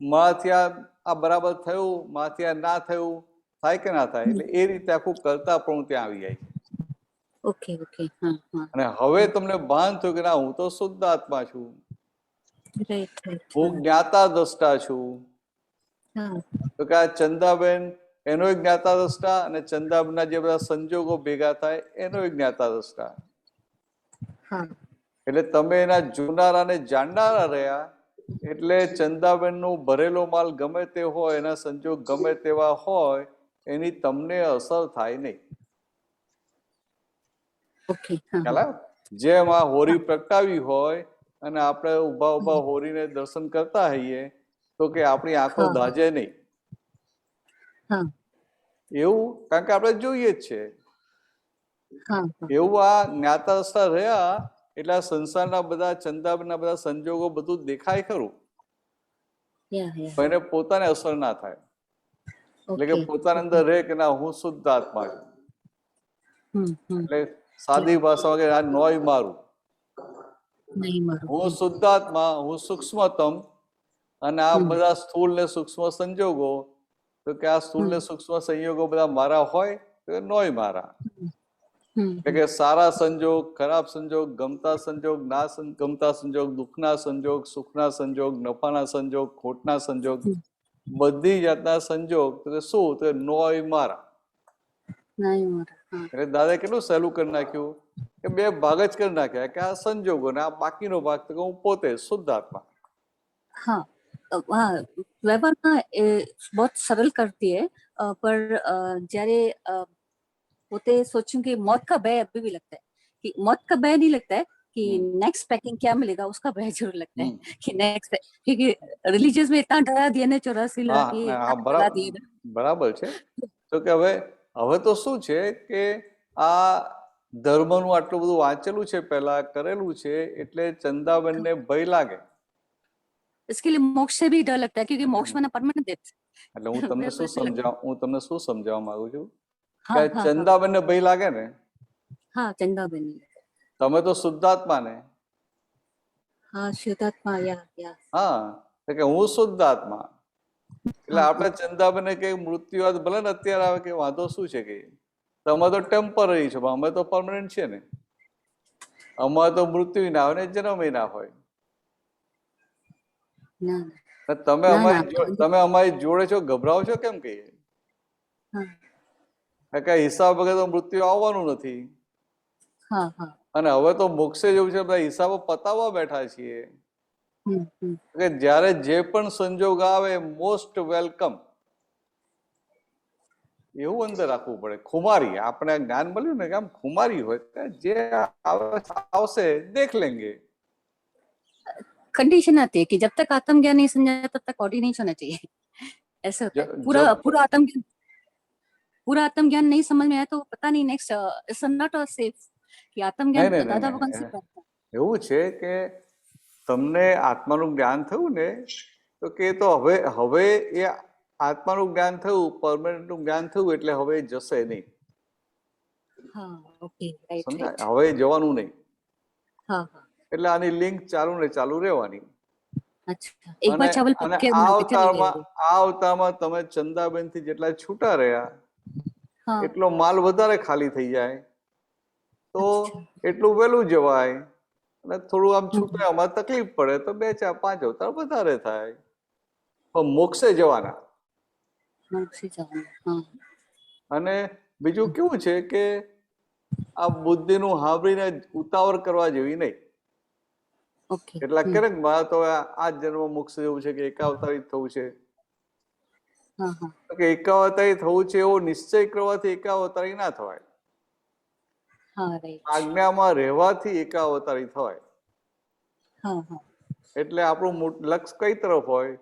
માથી આ બરાબર થયું, માથી આ ના થયું, થાય કે ના થાય? એટલે એ રીતે આખું કરતાપણું ત્યાં આવી જાય. ओके ओके हाँ हाँ અને હવે તમને ભાન થયું કે ના, હું તો શુદ્ધ આત્મા છું, राइट राइट હું જ્ઞાતા દ્રષ્ટા છું. हाँ તો કે આ ચંદાબેન એનો એક જ્ઞાતા દ્રષ્ટા, અને ચંદાબેનના જે બધા સંજોગો ભેગા થાય એનો એક જ્ઞાતા દ્રષ્ટા. हाँ એટલે તમે એના જોનારા ને જાણનારા રહ્યા. એટલે ચંદાબેનનો ભરેલો માલ ગમે તે હોય, એના સંજોગ ગમે તેવા હોય, એની તમને અસર થાય નહીં. ओके हाँ ખ્યાલ આવ્યો? જેમ આ હોરી પ્રગટાવી હોય અને આપણે ઉભા ઉભા હોરીને દર્શન કરતા હોઈએ તો કે આપણી આંખો હા. દાજે નહીં. हाँ એવું, કારણ કે આપણે જોઈએ જ છે. हाँ हाँ એવું આ જ્ઞાતાવસ્થા રહ્યા એટલે આ સંસારના બધા ચંદાબેનના બધા સંજોગો બધું દેખાય ખરું, या પણ એને પોતાને અસર ના થાય. એટલે કે ओके પોતાના અંદર રહે કે ના, હું શુદ્ધ આત્મા છું. એટલે સાદી ભાષામાં કે આ નોય મારું, नहीं मारो હું શુદ્ધાત્મા, હું સૂક્ષ્મતમ. અને આ બધા સ્થૂળ ને સૂક્ષ્મ સંજોગો, તો કે આ સ્થૂળ ને સૂક્ષ્મ સંયોગો બધા મારા હોય તો એ નોય મારા. એટલે કે સારા સંજોગ, ખરાબ સંજોગ, ગમતા સંજોગ, ના ગમતા સંજોગ, દુઃખના સંજોગ, સુખના સંજોગ, નફાના સંજોગ, ખોટના સંજોગ, બધી જાતના સંજોગ તો કે શું? તો નોય મારા. नहीं मारो हाँ એટલે દાદા કેટલું સહેલું કરી નાખ્યું કે બે ભાગ જ કરી નાખ્યા કે આ સંજોગો ને આ બાકીનો ભાગ તો કે હું પોતે શુદ્ધ આત્મા. हाँ हाँ व्यवहार बहुत सरल करती है, पर જ્યારે પોતે सोचूं कि मौत का भय अभी भी लगता है, कि मौत का भय नहीं लगता है कि नेक्स्ट पैकिंग क्या मिलेगा, उसका भय जरूर लगता है कि नेक्स्ट, क्योंकि रिलीजियस में इतना डरा दिया ने 84 लाख હા, ये હા, डरा दिए ना। બરાબર છે. તો કે હવે તો શું છે કે આ ધર્મનું આટલું બધું વાંચેલું છે, પહેલા કરેલું છે, એટલે ચંદાબેનને ભય લાગે. इसके लिए मोक्ष से भी डर लगता है, क्योंकि मोक्ष में परमानेंट डेथ। એટલે હું તમને શું સમજાવવા માંગુ છું કે हाँ हाँ ચંદાબેનને ભય લાગે ને, हाँ चंदा बनी તમે તો શુદ્ધાત્મા ને. हाँ शुद्धात्मा या હા, તો કે હું શુદ્ધ આત્મા. એટલે આપણે ચંદાબેનને કે મૃત્યુ ભલે ને અત્યારે આવે કે વાંધો શું છે, કે તમે તો ટેમ્પરરી છો, અમે તો પરમાનન્ટ છે ને. અમારે તો મૃત્યુ ના હોય ને જન્મ ના હોય. ना તમે ના, અમારી જોડે છો, ગભરાવો છો કેમ? કહીએ हाँ કે હિસાબ વગર તો મૃત્યુ આવવાનું નથી. हाँ हाँ અને હવે તો મોક્ષે જેવું છે, બધા હિસાબો પતાવવા બેઠા છીએ हम्म કે જ્યારે જે પણ સંજોગ આવે મોસ્ટ વેલકમ એવું અંદર રાખવું પડે. ખુમારી, આપણે જ્ઞાન મળ્યું ને કે આમ ખુમારી હોય કે જે આવશે દેખ લેંગે. कंडीशन आती है कि जब तक आत्मज्ञान नहीं समझा तब तक बॉडी नहीं होना चाहिए, ऐसा होता है। पूरा आत्मज्ञान नहीं समझ में आया तो पता नहीं next it's not a safe कि आत्मज्ञान दादा भगवान से प्राप्त है। એવું છે કે તમને આત્માનું જ્ઞાન થયું ને, તો કે તો હવે એ આત્માનું જ્ઞાન થયું, પરમાનન્ટનું જ્ઞાન થયું, એટલે હવે જશે નહીં. हाँ ओके राइट સમજાય? राइट હવે જવાનું નહીં. हाँ हाँ એટલે આની લિંક ચાલુ ને ચાલુ રહેવાની. अच्छा एक बार चावल पक के આ चली गई। અવતારમાં તમે ચંદાબેન થી જેટલા છૂટા રહ્યા हाँ એટલો માલ વધારે ખાલી થઈ જાય તો અચ્છા. એટલું વહેલું જવાય અને થોડું આમ હમ. છૂટામાં તકલીફ પડે તો 2 4 5 અવતાર વધારે થાય પણ મોક્ષે જવાના. મોક્ષે જવાનું. હા અને બીજું કેવું છે કે આ બુદ્ધિનું સાંભળીને ઉતાવળ કરવા જેવી નહીં. ઓકે. કેટલાક કહે ને મારે તો આ જન્મ મોક્ષ જેવું છે કે એકાવતારી થવું છે. હા હા તો કે એકાવતારી થવું છે એવો નિશ્ચય કરવાથી એકાવતારી ના થવાય. હા રાઈટ. આજ્ઞામાં રહેવાથી એકાવતારી થવાય. હા હા એટલે આપણું લક્ષ્ય કઈ તરફ હોય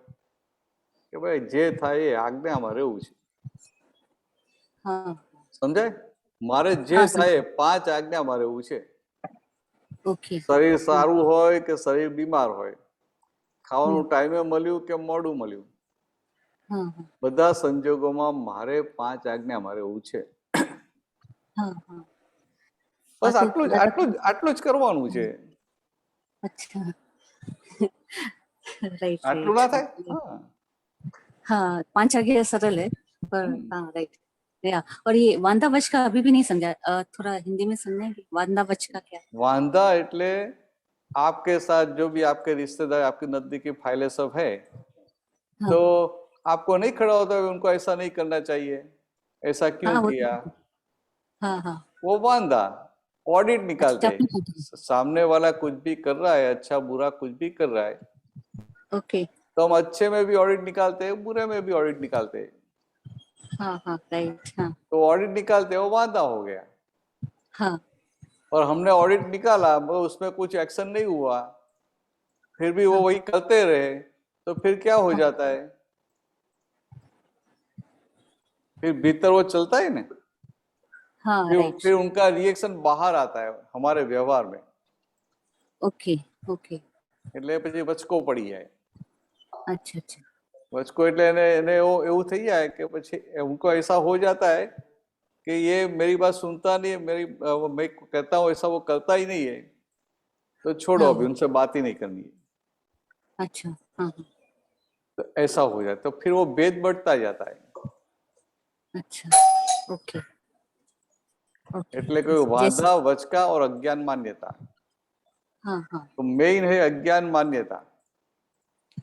કે ભાઈ જે થાય એ આજ્ઞામાં રહેવું છે. હા સમજાય? મારે જે હા થાય એ 5 આજ્ઞામાં રહેવું છે. ઓકે. શરીર સારું હોય કે શરીર બીમાર હોય, ખાવાનું હમ. ટાઈમે મળ્યું કે મોડું મળ્યું, હા હા બધા સંજોગોમાં મારે 5 આજ્ઞામાં રહેવું છે. હા હા બસ આ તો આટલું જ દાદા આટલું જ આટલું જ કરવાનું છે. अच्छा राइट આટલું ના राइट થાય? હા. हाँ 5 आगे सरल है पर हम्म। हाँ राइट या और ये वांदा वच का अभी भी नहीं समझा थोड़ा हिंदी में समझेंगे वांदा वच का क्या है? वांदा એટલે आपके साथ जो भी आपके रिश्तेदार आपकी नजदीकी फाइलें सब है हाँ तो आपको नहीं खड़ा होता है उनको ऐसा नहीं करना चाहिए, ऐसा क्यों हाँ वो किया, हाँ हाँ वो वांदा ऑडिट अच्छा निकालते हैं. जपना होता सामने वाला कुछ भी कर रहा है, अच्छा बुरा कुछ भी कर रहा है, है ओके तो हम अच्छे में भी ऑडिट निकालते हैं, बुरे में भी ऑडिट निकालते हैं. हाँ हाँ राइट हाँ तो ऑडिट निकालते हैं वो वांदा हो गया. हाँ और हमने ऑडिट निकाला उसमें कुछ एक्शन नहीं हुआ, फिर भी वो हाँ वही करते रहे तो फिर क्या हो हाँ जाता है? फिर भीतर वो चलता है ना, हाँ राइट फिर उनका रिएक्शन बाहर आता है हमारे व्यवहार में. ओके ओके એટલે પછી વચકો પડી જાય. अच्छा अच्छा વચકો એટલે એને એને એવું થઈ જાય કે પછી उनको ऐसा हो जाता है कि ये मेरी बात सुनता नहीं है, मैं कहता हूँ ऐसा वो करता ही नहीं है, तो छोड़ो हाँ अभी उनसे बात ही नहीं करनी है. अच्छा हाँ हाँ तो ऐसा हो जाए तो फिर वो भेद बढ़ता जाता है. अच्छा ओके ओके એટલે કોઈ जैसे વાંધા વચકા और अज्ञान मान्यता. हाँ हाँ तो मेन है अज्ञान मान्यता.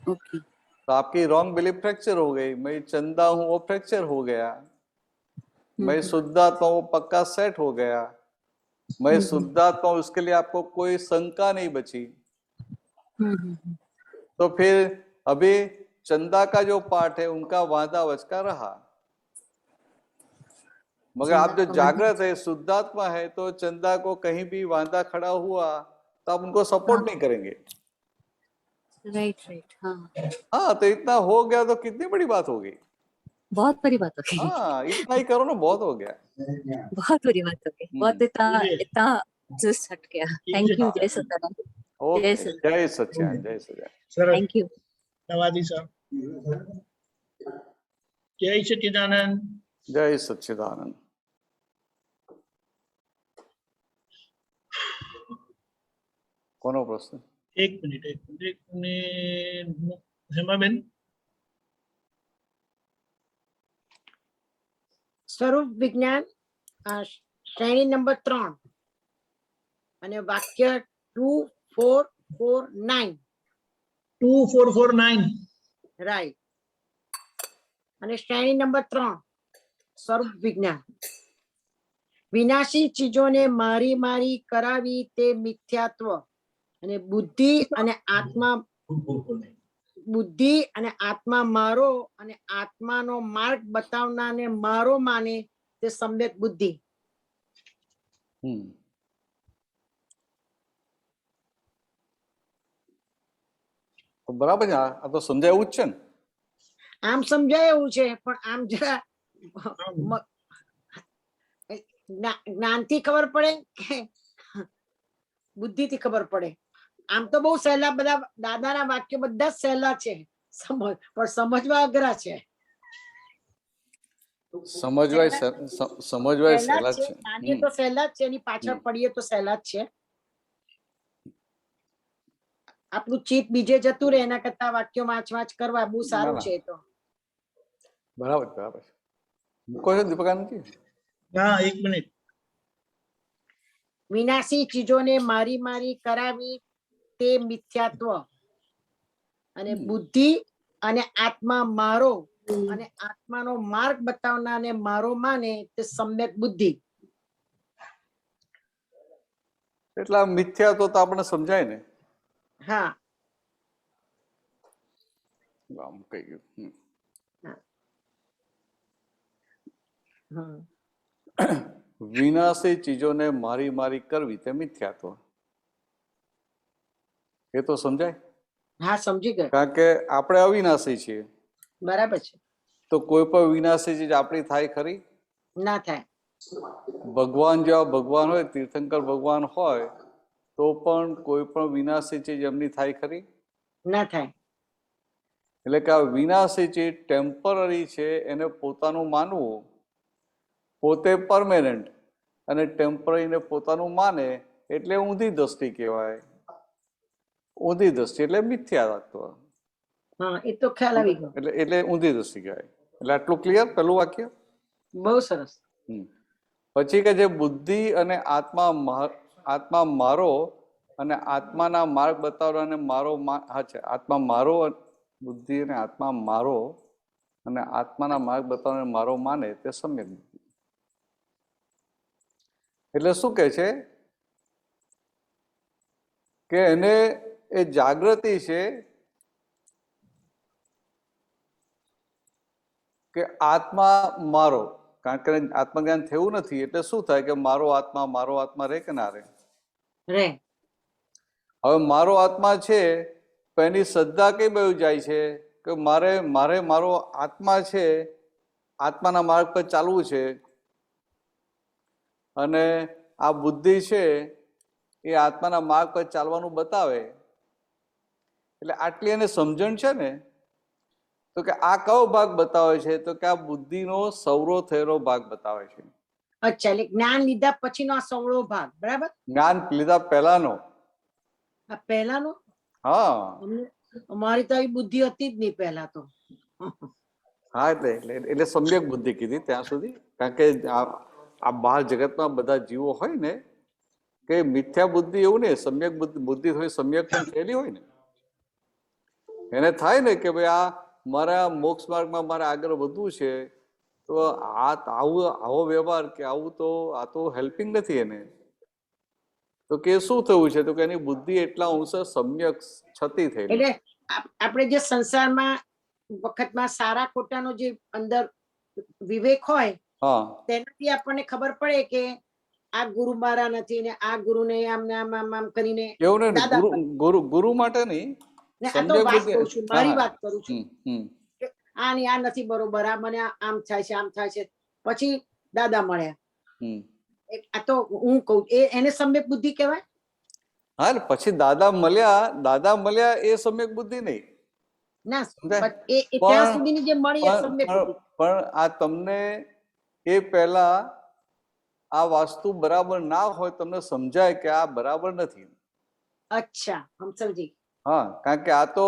ओके तो आपकी रॉन्ग बिलीफ फ्रैक्चर हो गई, मैं चंदा हूं वो फ्रैक्चर हो गया, मैं शुद्धात्मा वो पक्का सेट हो गया, मैं शुद्धात्मा उसके लिए आपको कोई शंका नहीं बची. तो फिर अभी चंदा का जो पार्ट है उनका वादा वचका रहा, मगर आप जो जागृत है शुद्धात्मा है तो चंदा को कहीं भी वादा खड़ा हुआ तो आप उनको सपोर्ट नहीं करेंगे. राइट राइट हाँ हाँ, तो इतना हो गया तो कितनी बड़ी बात होगी. बहुत बड़ी बात हो गई हाँ, इतना ही करो ना, बहुत हो गया. बहुत बड़ी बात हो गई बहुत इतना इतना जस्ट हट गया थैंक यू जय सच्चिदानंद जय ओके, सच्चिदानंद जय सच्चिदानंद, जय सच्चिदानंद. સરસ थैंक यू નવાદી સાહેબ જય સચ્ચિદાનંદ. जय सच्चिदानंद. કોનો પ્રશ્ન? એક મિનિટ હેમાબેન. સ્વરૂપ વિજ્ઞાન શ્રેણી નંબર 3 અને વાક્ય 2449 2449 રાઈટ. અને શ્રેણી નંબર 3 સ્વરૂપ વિજ્ઞાન વિનાશી ચીજોને મારી મારી કરાવી તે મિથ્યાત્વ અને બુદ્ધિ અને આત્મા મારો અને આત્માનો માર્ગ બતાવનારને મારો માને તે સમ્યક બુદ્ધિ. તો બરાબર છે, આ તો સમજાયું જ છે ને. આમ સમજાય એવું છે પણ આમ જરા જ્ઞાનથી ખબર પડે કે બુદ્ધિથી ખબર પડે. આમ તો બહુ સહેલા બધા દાદાના વાક્યો બધા જ સહેલા છે પણ સમજવા અઘરા છે. સમજવાય સહેલા જ છે. માનીએ તો સહેલા જ છે, એની પાછળ પડીએ તો સહેલા જ છે. આપણું ચિત્ત બીજે જતું રહે એના કરતા વાક્યો વાંચ કરવા બહુ સારું છે. તો બરાબર બરાબર મૂકો છો દીપકાનંદજી. હા, એક મિનિટ. વિનાશી ચીજોને મારી મારી કરાવી તે મિથ્યાત્વ, અને બુદ્ધિ અને આત્મા મારો અને આત્માનો માર્ગ બતાવનારને મારો માને તે સમ્યક બુદ્ધિ. એટલે આ મિથ્યા તો આપણે સમજાય ને. હા, આમ કહી ગયું. હમ. વિનાશી ચીજોને મારી મારી કરવી તે મિથ્યાત્વ, એ તો સમજાય. હા, સમજી ગયો. કારણ કે આપણે અવિનાશી છીએ, બરાબર છે. તો કોઈ પણ વિનાશી ચીજ આપણી થાય ખરી? ના થાય. ભગવાન જેવા ભગવાન હોય, તીર્થંકર ભગવાન હોય, તો પણ કોઈ પણ વિનાશી ચીજ એમની થાય ખરી? ના થાય. એટલે કે આ વિનાશી ચીજ ટેમ્પરરી છે, એને પોતાનું માનવું, પોતે પરમેનન્ટ અને ટેમ્પરરીને પોતાનું માને એટલે ઊંધી દ્રષ્ટિ કહેવાય. ઊંધી દ્રષ્ટિ એટલે મિથ્યા તત્વ. હા, એ તો ખ્યાલ આવી ગયો. એટલે એટલે ઊંધી દ્રષ્ટિ કહેવાય. એટલે આટલું ક્લિયર પેલું વાક્ય. બહુ સરસ. પછી કે જે બુદ્ધિ અને આત્મા મારો અને આત્માના માર્ગ બતાવવાને મારો છે. આત્મા મારો, બુદ્ધિ અને આત્મા મારો અને આત્માના માર્ગ બતાવવાને મારો માને તે સમ્યક બુદ્ધિ. એટલે શું કે છે કે એને એ જાગૃતિ છે કે આત્મા મારો, કારણ કે આત્મજ્ઞાન થયું નથી એટલે શું થાય કે મારો આત્મા રે કે ના રે? રે. હવે મારો આત્મા છે તો એની શ્રદ્ધા કઈ બાજુ જાય છે કે મારો આત્મા છે, આત્માના માર્ગ પર ચાલવું છે, અને આ બુદ્ધિ છે એ આત્માના માર્ગ પર ચાલવાનું બતાવે. એટલે આટલી એને સમજણ છે ને, તો કે આ કયો ભાગ બતાવે છે? તો કે આ બુદ્ધિનો સવરો થયેલો ભાગ બતાવે છે. અચ્છા, એટલે જ્ઞાન લીધા પછીનો આ સવળો ભાગ. બરાબર. જ્ઞાન લીધા પહેલાનો. આ પહેલાનો? હા, અમારી તો આવી બુદ્ધિ હતી જ નહીં પહેલા તો. હા, એટલે સમ્યક બુદ્ધિ કીધી ત્યાં સુધી. કારણ કે આ બહાર જગતમાં બધા જીવો હોય ને, કે મિથ્યા બુદ્ધિ એવું ને, સમ્યક બુદ્ધિ થોડી સમ્યક પણ થયેલી હોય ને. એને થાય ને કે ભાઈ આ મારા મોક્ષ માર્ગમાં મારે આગળ વધવું છે, તો આવો વ્યવહાર કે આવું તો આ તો હેલ્પિંગ નથી એને. તો કે શું થયું છે? તો કે એની બુદ્ધિ એટલા અંશે સમ્યક છતી થયેલી. એટલે આપણે જે સંસારમાં વખતમાં સારા ખોટાનો જે અંદર વિવેક હોય, હા, તેનાથી આપણને ખબર પડે કે આ ગુરુ મારા નથી ને આ ગુરુને આમ ને આમ આમ આમ કરીને એવું નહીં, દાદા ગુરુ માટે નહીં. ને આ તો વાત કરું છું, મારી વાત કરું છું. હમ કે આ નહીં, આ નથી બરોબર, આ મને આમ થાય છે, આમ થાય છે, પછી દાદા મળ્યા. હમ આ તો હું કહું એને સમ્યક બુદ્ધિ કહેવાય. હા, પછી દાદા મળ્યા એ સમ્યક બુદ્ધિ નહીં. ના, સમજાય? એ ત્યાં સુધીની જે મળી એ સમ્યક બુદ્ધિ. પણ આ તમને એ પહેલા આ વાસ્તુ બરાબર ના હોય, તમને સમજાય કે આ બરાબર નથી. અચ્છા, હમ સમજી. હા, કારણ કે આ તો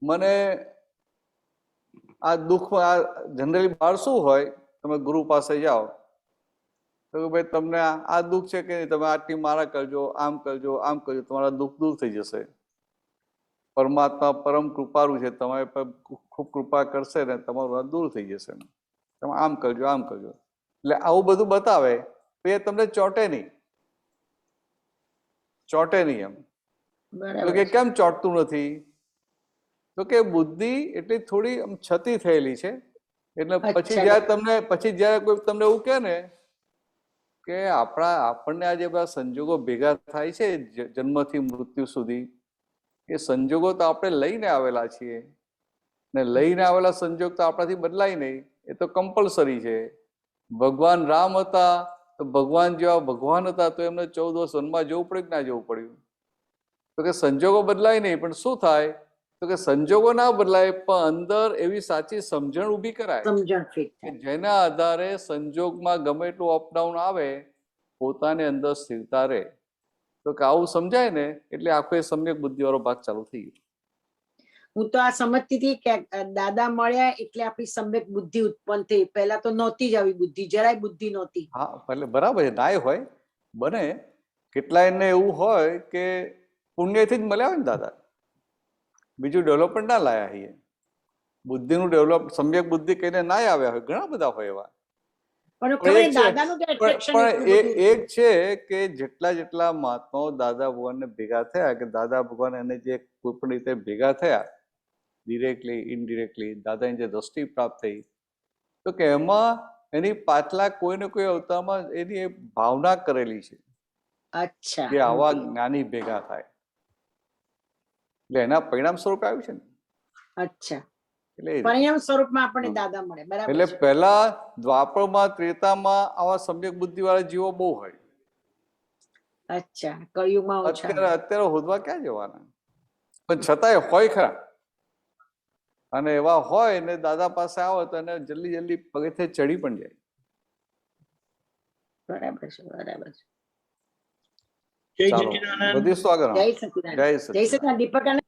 મને આ દુઃખ, આ જનરલી બહાર શું હોય, તમે ગુરુ પાસે જાઓ તો ભાઈ તમને આ દુઃખ છે કે નહીં, તમે આટલી મારા કરજો, આમ કરજો, આમ કરજો, તમારા દુઃખ દૂર થઈ જશે. પરમાત્મા પરમ કૃપાળુ છે, તમારી પર ખૂબ કૃપા કરશે ને તમારું દૂર થઈ જશે. તમે આમ કરજો, આમ કરજો. એટલે આવું બધું બતાવે તો એ તમને ચોટે નહીં એમ. તો કે કેમ ચોટતું નથી? તો કે બુદ્ધિ એટલી થોડી છતી થયેલી છે. એટલે પછી જયારે કોઈ તમને એવું કહે ને કે આપણને આ જે બધા સંજોગો ભેગા થાય છે જન્મથી મૃત્યુ સુધી, એ સંજોગો તો આપણે લઈને આવેલા છીએ ને લઈને આવેલા સંજોગ તો આપણાથી બદલાય નહીં. એ તો કમ્પલસરી છે. ભગવાન રામ હતા તો ભગવાન જેવા ભગવાન હતા તો એમને 14 વર્ષ વનમાં જવું પડ્યું કે ના જવું પડ્યું? તો કે સંજોગો બદલાય નહીં, પણ શું થાય? તો કે સંજોગો ના બદલાય પણ અંદર એવી સાચી સમજણ ઊભી કરાય કે જેના આધારે સંજોગમાં ગમે એટલું અપડાઉન આવે, પોતાની અંદર સ્થિરતા રહે. તો કે આવું સમજાય ને એટલે આખો એ સમ્યક બુદ્ધિ વાળો ભાગ ચાલુ થઈ ગયો. હું તો આ સમજતી હતી કે દાદા મળ્યા એટલે આપણી સમ્યક બુદ્ધિ ઉત્પન્ન થઈ. પહેલા તો નહોતી જ આવી બુદ્ધિ, જરાય બુદ્ધિ નહોતી. હા એટલે બરાબર છે, નાય હોય બને. કેટલાયને એવું હોય કે પુણ્યથી જ મળ્યા હોય ને દાદા, બીજું ડેવલપમેન્ટ ના લાયા છીએ. બુદ્ધિનું ડેવલપ સમ્યક બુદ્ધિ કહીને ના આવ્યા હોય, ઘણા બધા હોય એવા. પણ પણ ખબર એક છે, દાદાનું તો attraction એટલું બધું એક છે કે જેટલા મહાત્માઓ દાદા ભગવાનને ભેગા થયા, કે દાદા ભગવાન એને જે કોઈ પણ રીતે ભેગા થયા, ડિરેક્ટલી ઇનડિરેક્ટલી દાદાની જે દ્રષ્ટિ પ્રાપ્ત થઈ, તો કે એમાં એની પાછલા કોઈને કોઈ અવતારમાં એની એ ભાવના કરેલી છે અચ્છા કે આવા જ્ઞાની ભેગા થાય, એટલે એના પરિણામ સ્વરૂપે આવ્યું છે ને. અચ્છા એટલે એ પરિણામ સ્વરૂપમાં આપણને દાદા મળે. બરાબર એટલે છે. પહેલા દ્વાપરમાં ત્રેતામાં આવા સમ્યક બુદ્ધિ વાળા જીવો બહુ હોય. અચ્છા કળિયુગમાં ઓછા. અત્યારે હોદવા ક્યાં જવાના, પણ છતાંય હોય ખરા. અને એવા હોય ને દાદા પાસે આવો તો એને જલ્દી પગથિયે ચડી પણ જાય. બરાબર છે, બરાબર છે. જય ચાલો સચ્ચિદાનંદ. વધીશું આગળ. જય સચિદાનંદ. જય જય સચિદાનંદ. સચિદાનંદ. દીપક આનંદ.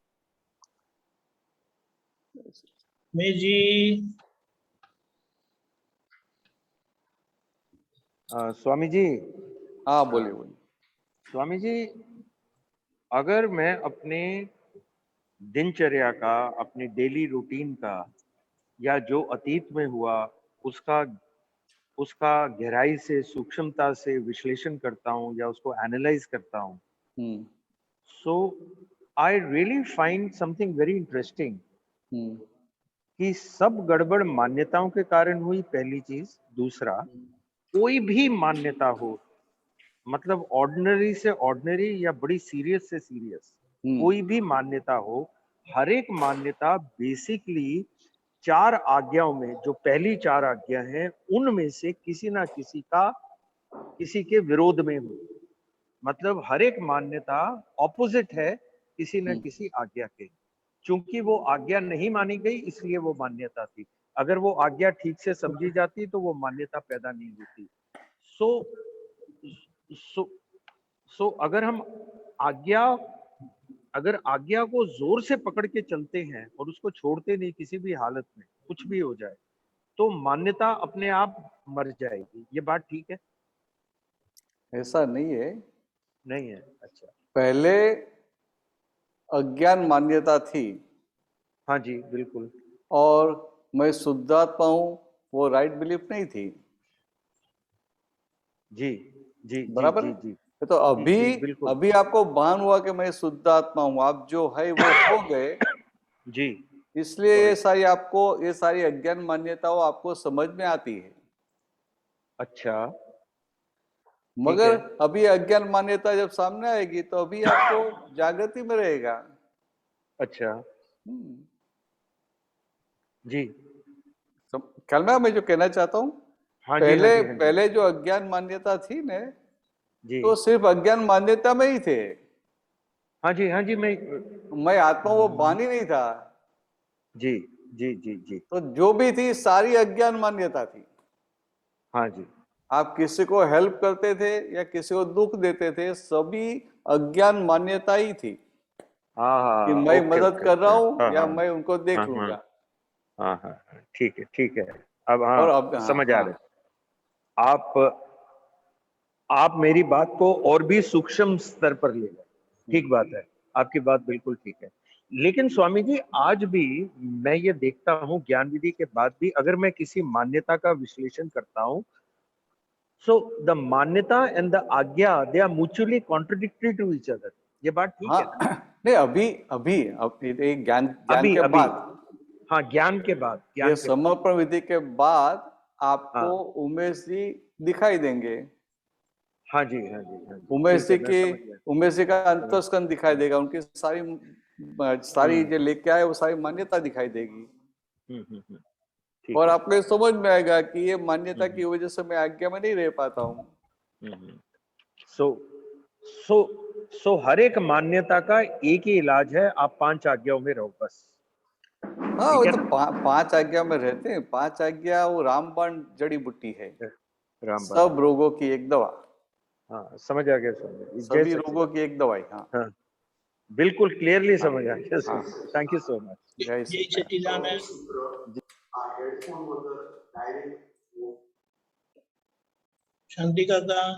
મેજી स्वामी जी, हाँ बोलिए बोलिए। स्वामी जी, अगर मैं अपने दिनचर्या का, अपनी डेली रूटीन का, या जो अतीत में हुआ उसका गहराई से, सूक्ष्मता से विश्लेषण करता हूँ या उसको एनालाइज करता हूँ, so I really find something very interesting कि सब गड़बड़ मान्यताओं के कारण हुई, पहली चीज। दूसरा, कोई भी मान्यता हो, मतलब ऑर्डिनरी से ऑर्डिनरी या बड़ी सीरियस से सीरियस, कोई भी मान्यता हो, हर एक मान्यता बेसिकली 4 आज्ञाओं में, जो पहली 4 आज्ञा हैं, उनमें से किसी ना किसी के विरोध में हो। मतलब हर एक मान्यता ऑपोजिट है किसी न किसी आज्ञा के। चूंकि वो आज्ञा नहीं मानी गई इसलिए वो मान्यता थी। अगर वो आज्ञा ठीक से समझी जाती तो वो मान्यता पैदा नहीं होती। सो अगर हम आज्ञा को जोर से पकड़ के चलते हैं और उसको छोड़ते नहीं किसी भी हालत में, कुछ भी हो जाए, तो मान्यता अपने आप मर जाएगी। ये बात ठीक है? ऐसा नहीं है। नहीं है? अच्छा। पहले अज्ञान मान्यता थी। हाँ जी, बिल्कुल। और मैं शुद्धात्मा हूं, वो राइट बिलीफ नहीं थी। जी जी बराबर। जी जी, जी। तो अभी जी, बिल्कुल। अभी आपको भान हुआ कि मैं शुद्धात्मा हूं, आप जो है वो हो गए। जी। इसलिए ये सारी अज्ञान मान्यताओं आपको समझ में आती है। अच्छा। मगर अभी अज्ञान मान्यता जब सामने आएगी तो अभी आपको जागृति में रहेगा। अच्छा। जी। ख्याल में मैं जो कहना चाहता हूँ, हाँ पहले जी, हाँ जी। पहले जो अज्ञान मान्यता थी ने, जी। तो सिर्फ अज्ञान मान्यता में ही थे। हाँ जी, हाँ जी। मैं आत्मा वो भान ही नहीं था। जी जी जी जी। तो जो भी थी सारी अज्ञान मान्यता थी। हाँ जी। आप किसी को हेल्प करते थे या किसी को दुख देते थे, सभी अज्ञान मान्यता ही थी। हाँ, कि मैं मदद कर रहा हूँ हाँ, या हाँ, मैं उनको देख हाँ, लूंगा। हाँ हाँ, ठीक है, ठीक है। अब हाँ, और अब समझ आ रहे। आप मेरी बात को और भी सूक्ष्म स्तर पर ले गए। ठीक बात है, आपकी बात बिल्कुल ठीक है। लेकिन स्वामी जी, आज भी मैं ये देखता हूँ, ज्ञान विधि के बाद भी, अगर मैं किसी मान्यता का विश्लेषण करता हूँ, सो द मान्यता एंड द आज्ञा, they are mutually contradictory to each other. ये बात ठीक है ना? नहीं, अभी ज्ञान अभी के अभी बाद, हाँ, ज्ञान के बाद, ये समर्पण विधि के बाद आपको हाँ। उमेश जी दिखाई देंगे। हाँ जी, हाँ जी, हाँ जी। उमेश ठीक जी है, मैं की समझ गया। उमेश जी का अंतस्कंद दिखाई देगा, उनकी सारी जो लेके आए वो सारी मान्यता दिखाई देगी। ठीक और है। आपको ये समझ में आएगा कि ये मान्यता की वजह से मैं आज्ञा में नहीं रह पाता हूँ। सो हर एक मान्यता का एक ही इलाज है, आप 5 आज्ञाओं में रहो बस। हाँ, वो तो 5 आज्ञा में रहते हैं। 5 आज्ञा वो रामबाण जड़ी बूटी है, सब रोगों की एक दवा। हाँ, समझ आ गया, समझ। सभी रोगों की एक दवाई। हाँ, हाँ, बिल्कुल क्लियरली समझ आ गया sir, thank you so much. જય જય સચ્ચિદાનંદ. સચિદાનંદ શાંતિ કાકા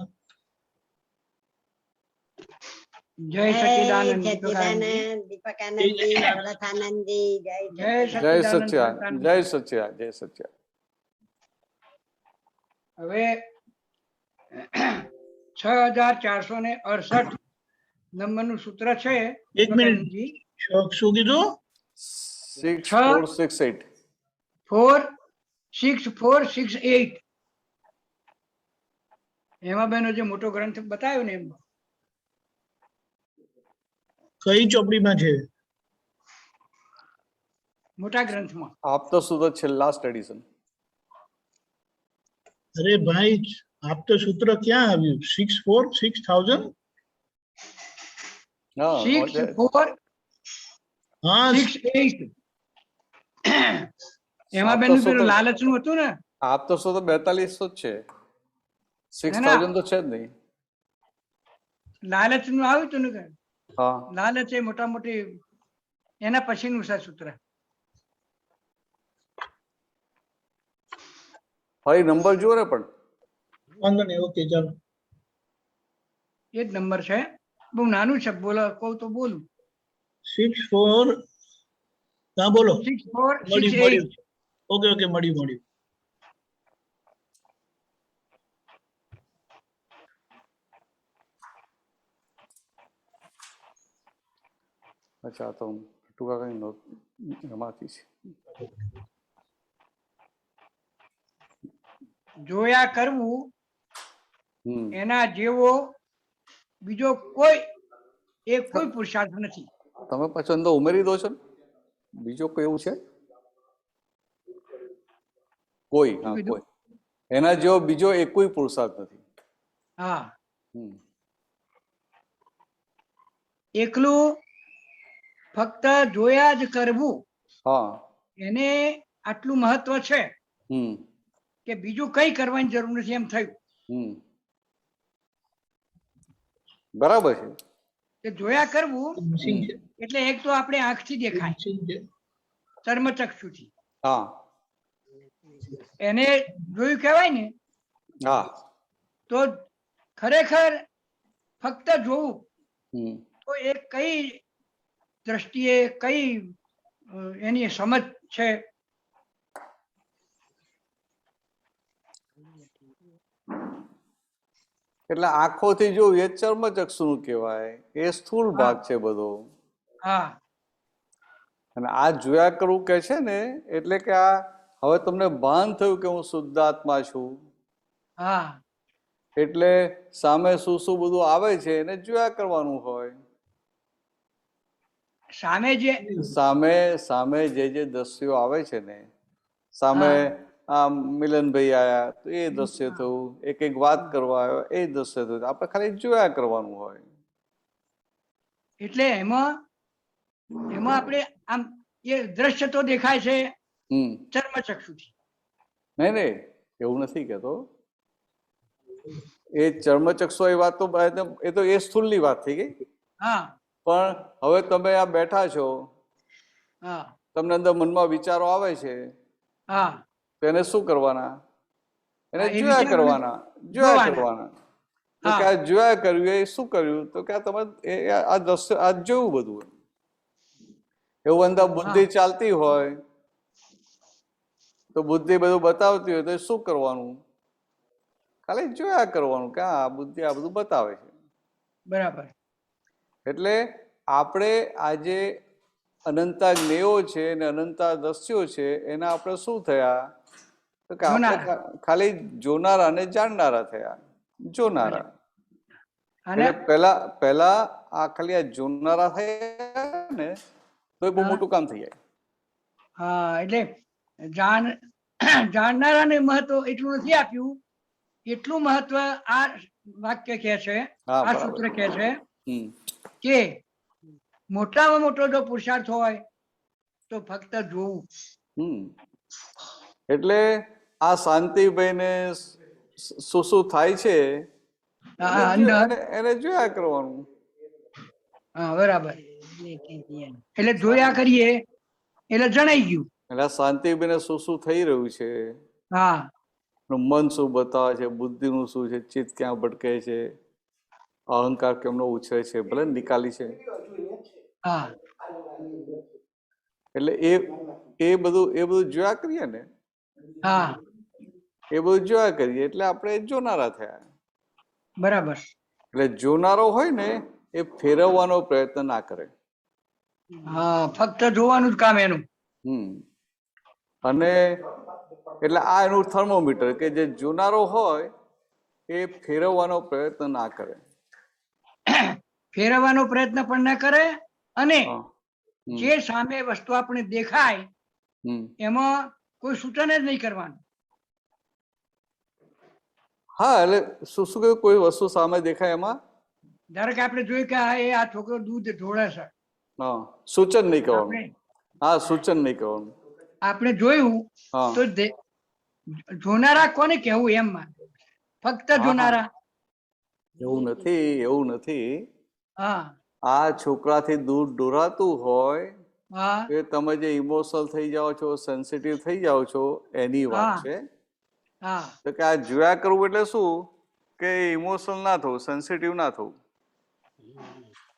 જય સચ્ચિદાનંદ દીપકાનંદજી. સચ્ચિદાનંદ દીપકાનંદજી ભરતાનંદજી જય જય જય સચ્ચિદાનંદ. સચ્ચિદાનંદ. જય સચ્ચિદાનંદ. જય સચ્ચિદાનંદ. હવે 6468 નંબરનું સૂત્ર છે એક મિનિટ. દીપકાનંદજી. શું કીધું? 6468. 46468 હેમાબેનો જે મોટો ગ્રંથ બતાવ્યો ને એમાં કઈ ચોપડીમાં છે? મોટા ગ્રંથમાં આપતો સૂત્ર છે લાસ્ટ એડિશન. અરે ભાઈ આપતો સૂત્ર ક્યાં આવ્યું? 6,000? હા 6468 આપતો હેમાબેનનું સૂત્ર પેલું લાલચનું હતું ને આપતો સૂત્ર 4200 જ છે. ના, 6000 તો છે જ નહીં. લાલચનું આવ્યું હતું ને કે હા લાલચ એ મોટા મોટી એના પછીનું છે સૂત્ર. ફરી નંબર જુઓ ને પણ વાંધો નહીં, ઓકે ચાલો. એ જ નંબર છે. બહુ નાનું છે, બોલો કહું તો બોલું. 64 હા બોલો. 6468 ઓકે ઓકે મળ્યું. અચ્છા તો ટૂંકા કઈ નોટ એમાંથી છે. જોયા કરવું હમ એના જેવો બીજો કોઈ પુરુષાર્થ નથી. તમે પાછો અંદર ઉમેરી દો છો ને? બીજો કોઈ એવું છે કોઈ? હા શું કીધું? કોઈ એના જેવો બીજો એકોય પુરુષાર્થ નથી. હા, હમ એકલું ફક્ત જોયા જ કરવું હા એને આટલું મહત્વ છે હમ કે બીજું કઈ કરવાની જરૂર નથી એમ થયું. હમ બરાબર છે. કે જોયા કરવું મિસિંગ છે. એટલે એક તો આપણે આંખથી દેખાય, મિસિંગ છે. ચર્મચક્ષુથી હા એને જોયું કહેવાય ને. હા તો ખરેખર ફક્ત જોવું હમ તો એ કઈ દ્રષ્ટિએ કઈ એની સમજ છે. એટલે આંખોથી જોવું એ ચર્મચક્ષુનું કહેવાય, એ સ્થૂળ ભાગ છે બધો. હા, અને આ જોયા કરવું કે છે ને એટલે કે આ હવે તમને ભાન થયું કે હું શુદ્ધાત્મા છું, હા, એટલે સામે શું શું બધું આવે છે એને જોયા કરવાનું હોય. સામે જે સામે જે દ્રશ્યો આવે છે ને, સામે આ મિલનભાઈ આયા તો એ દ્રશ્ય થયું, એક વાત કરવા આવ્યો એ દ્રશ્ય થયું, આપણે ખાલી જોયા કરવાનું હોય. એટલે એમાં આપણે આમ એ દ્રશ્ય તો દેખાય છે ચર્મચક્ષુથી. નહીં એવું નથી કહેતો. એ ચર્મચક્ષુ એ વાત તો એ તો એ સ્થૂળની વાત થઈ ગઈ. હા, પણ હવે તમે આ બેઠા છો, હા, તમને અંદર મનમાં વિચારો આવે છે, હા, તો એને શું કરવાના? એને હા, એ જોયા વિચારોને કરવાના. જોવાના. તો કે આ જોયા કર્યું એ શું કર્યું? તો કે આ તમે આ દ્રશ્ય આ જોયું બધું. એવું અંદર બુદ્ધિ ચાલતી હોય તો બુદ્ધિ બધું બતાવતી હોય તો શું કરવાનું? ખાલી જોયા કરવાનું કે આ બુદ્ધિ આ બધું બતાવે છે. બરાબર. એટલે આપણે આજે અનંતા જ્ઞેયો છે ને અનંતા દ્રશ્યો છે એના આપણે શું થયા? તો કે આપણે ખાલી જોનારા ને જાણનારા થયા. જોનારા એટલે પહેલા આ ખાલી આ જોનારા થયા ને તો એ બહુ મોટું કામ થઈ જાય. હા, એટલે જાણનારાને મહત્વ એટલું નથી આપ્યું, એટલું મહત્વ આ વાક્ય કહે છે, આ સૂત્ર કહે છે કે મોટામાં મોટો જો પુરુષાર્થ હોય તો ફક્ત જોવું. એટલે આ શાંતિભાઈ ને શું થાય છે એને જોયા કરવાનું. હા, બરાબર. એટલે જોયા કરીએ એટલે જણાઈ ગયું. એટલે આ શાંતિબેને શું થઈ રહ્યું છે, હા મન શું બતાવે છે, બુદ્ધિનું શું છે, ચિત્ત ક્યાં ભટકે છે, અહંકાર કેમનો ઉછરે છે, ભલે નિકાલી છે. હા એટલે એ બધું જોયા કરીએ ને, હા એ બધું જોયા કરીએ એટલે આપણે જોનારા થયા. બરાબર. એટલે જોનારો હોય ને એ ફેરવવાનો પ્રયત્ન ના કરે. હા ફક્ત જોવાનું જ કામ એનું. અને એટલે આ એનું થર્મોમીટર કે જે જોનારો હોય એ ફેરવવાનો પ્રયત્ન ના કરે. ફેરવવાનો પ્રયત્ન પણ ના કરે અને હા. જે સામે વસ્તુ આપણે દેખાય એમાં કોઈ સૂચન જ નહીં કરવાનું. હા એટલે શું કહ્યું, કોઈ વસ્તુ સામે દેખાય એમાં ધારો કે આપણે જોયું કે આ છોકરો દૂધ ઢોળે છે, હા સૂચન નહીં કરવાનું. હા સૂચન નહીં કરવાનું. આપણે જોયું હા તો જોનારા કોને કહેવું એમ ફક્ત જોનારા. એવું નથી. હા આ છોકરાથી દૂધ ઢોરાતું હોય હા એ તમે જે ઇમોશનલ થઈ જાઓ છો, સેન્સિટિવ થઈ જાઓ છો એની વાત હા. છે. હા તો કે આ જોયા કરવું એટલે શું કે ઇમોશનલ ના થવું, સેન્સિટિવ ના થવું.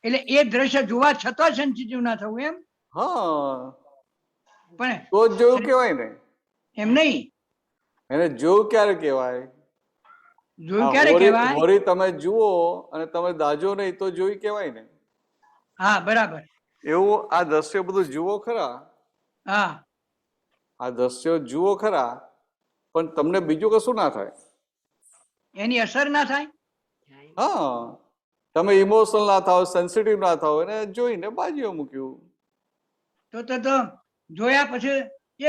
એટલે એ દ્રશ્ય જોવા છતાં સેન્સિટિવ ના થવું એમ. હા પણ તો જ જોયું કેવાય ને. એમ નહીં. એને જોયું ક્યારે કેવાય? જોયું ક્યારે કહેવાય? હોરી તમે જુઓ અને તમે દાજો નહીં તો જોઈ કેવાય ને. હા બરાબર. એવું આ દ્રશ્ય બધું જુઓ ખરા. હા આ દ્રશ્યો જુઓ ખરા પણ તમને બીજું કશું ના થાય. એની અસર ના થાય. હા તમે ઇમોશનલ ના થાવ, સેન્સિટિવ ના થાવ, એને જોઈને બાજુએ મૂક્યું. તો જોયા પછી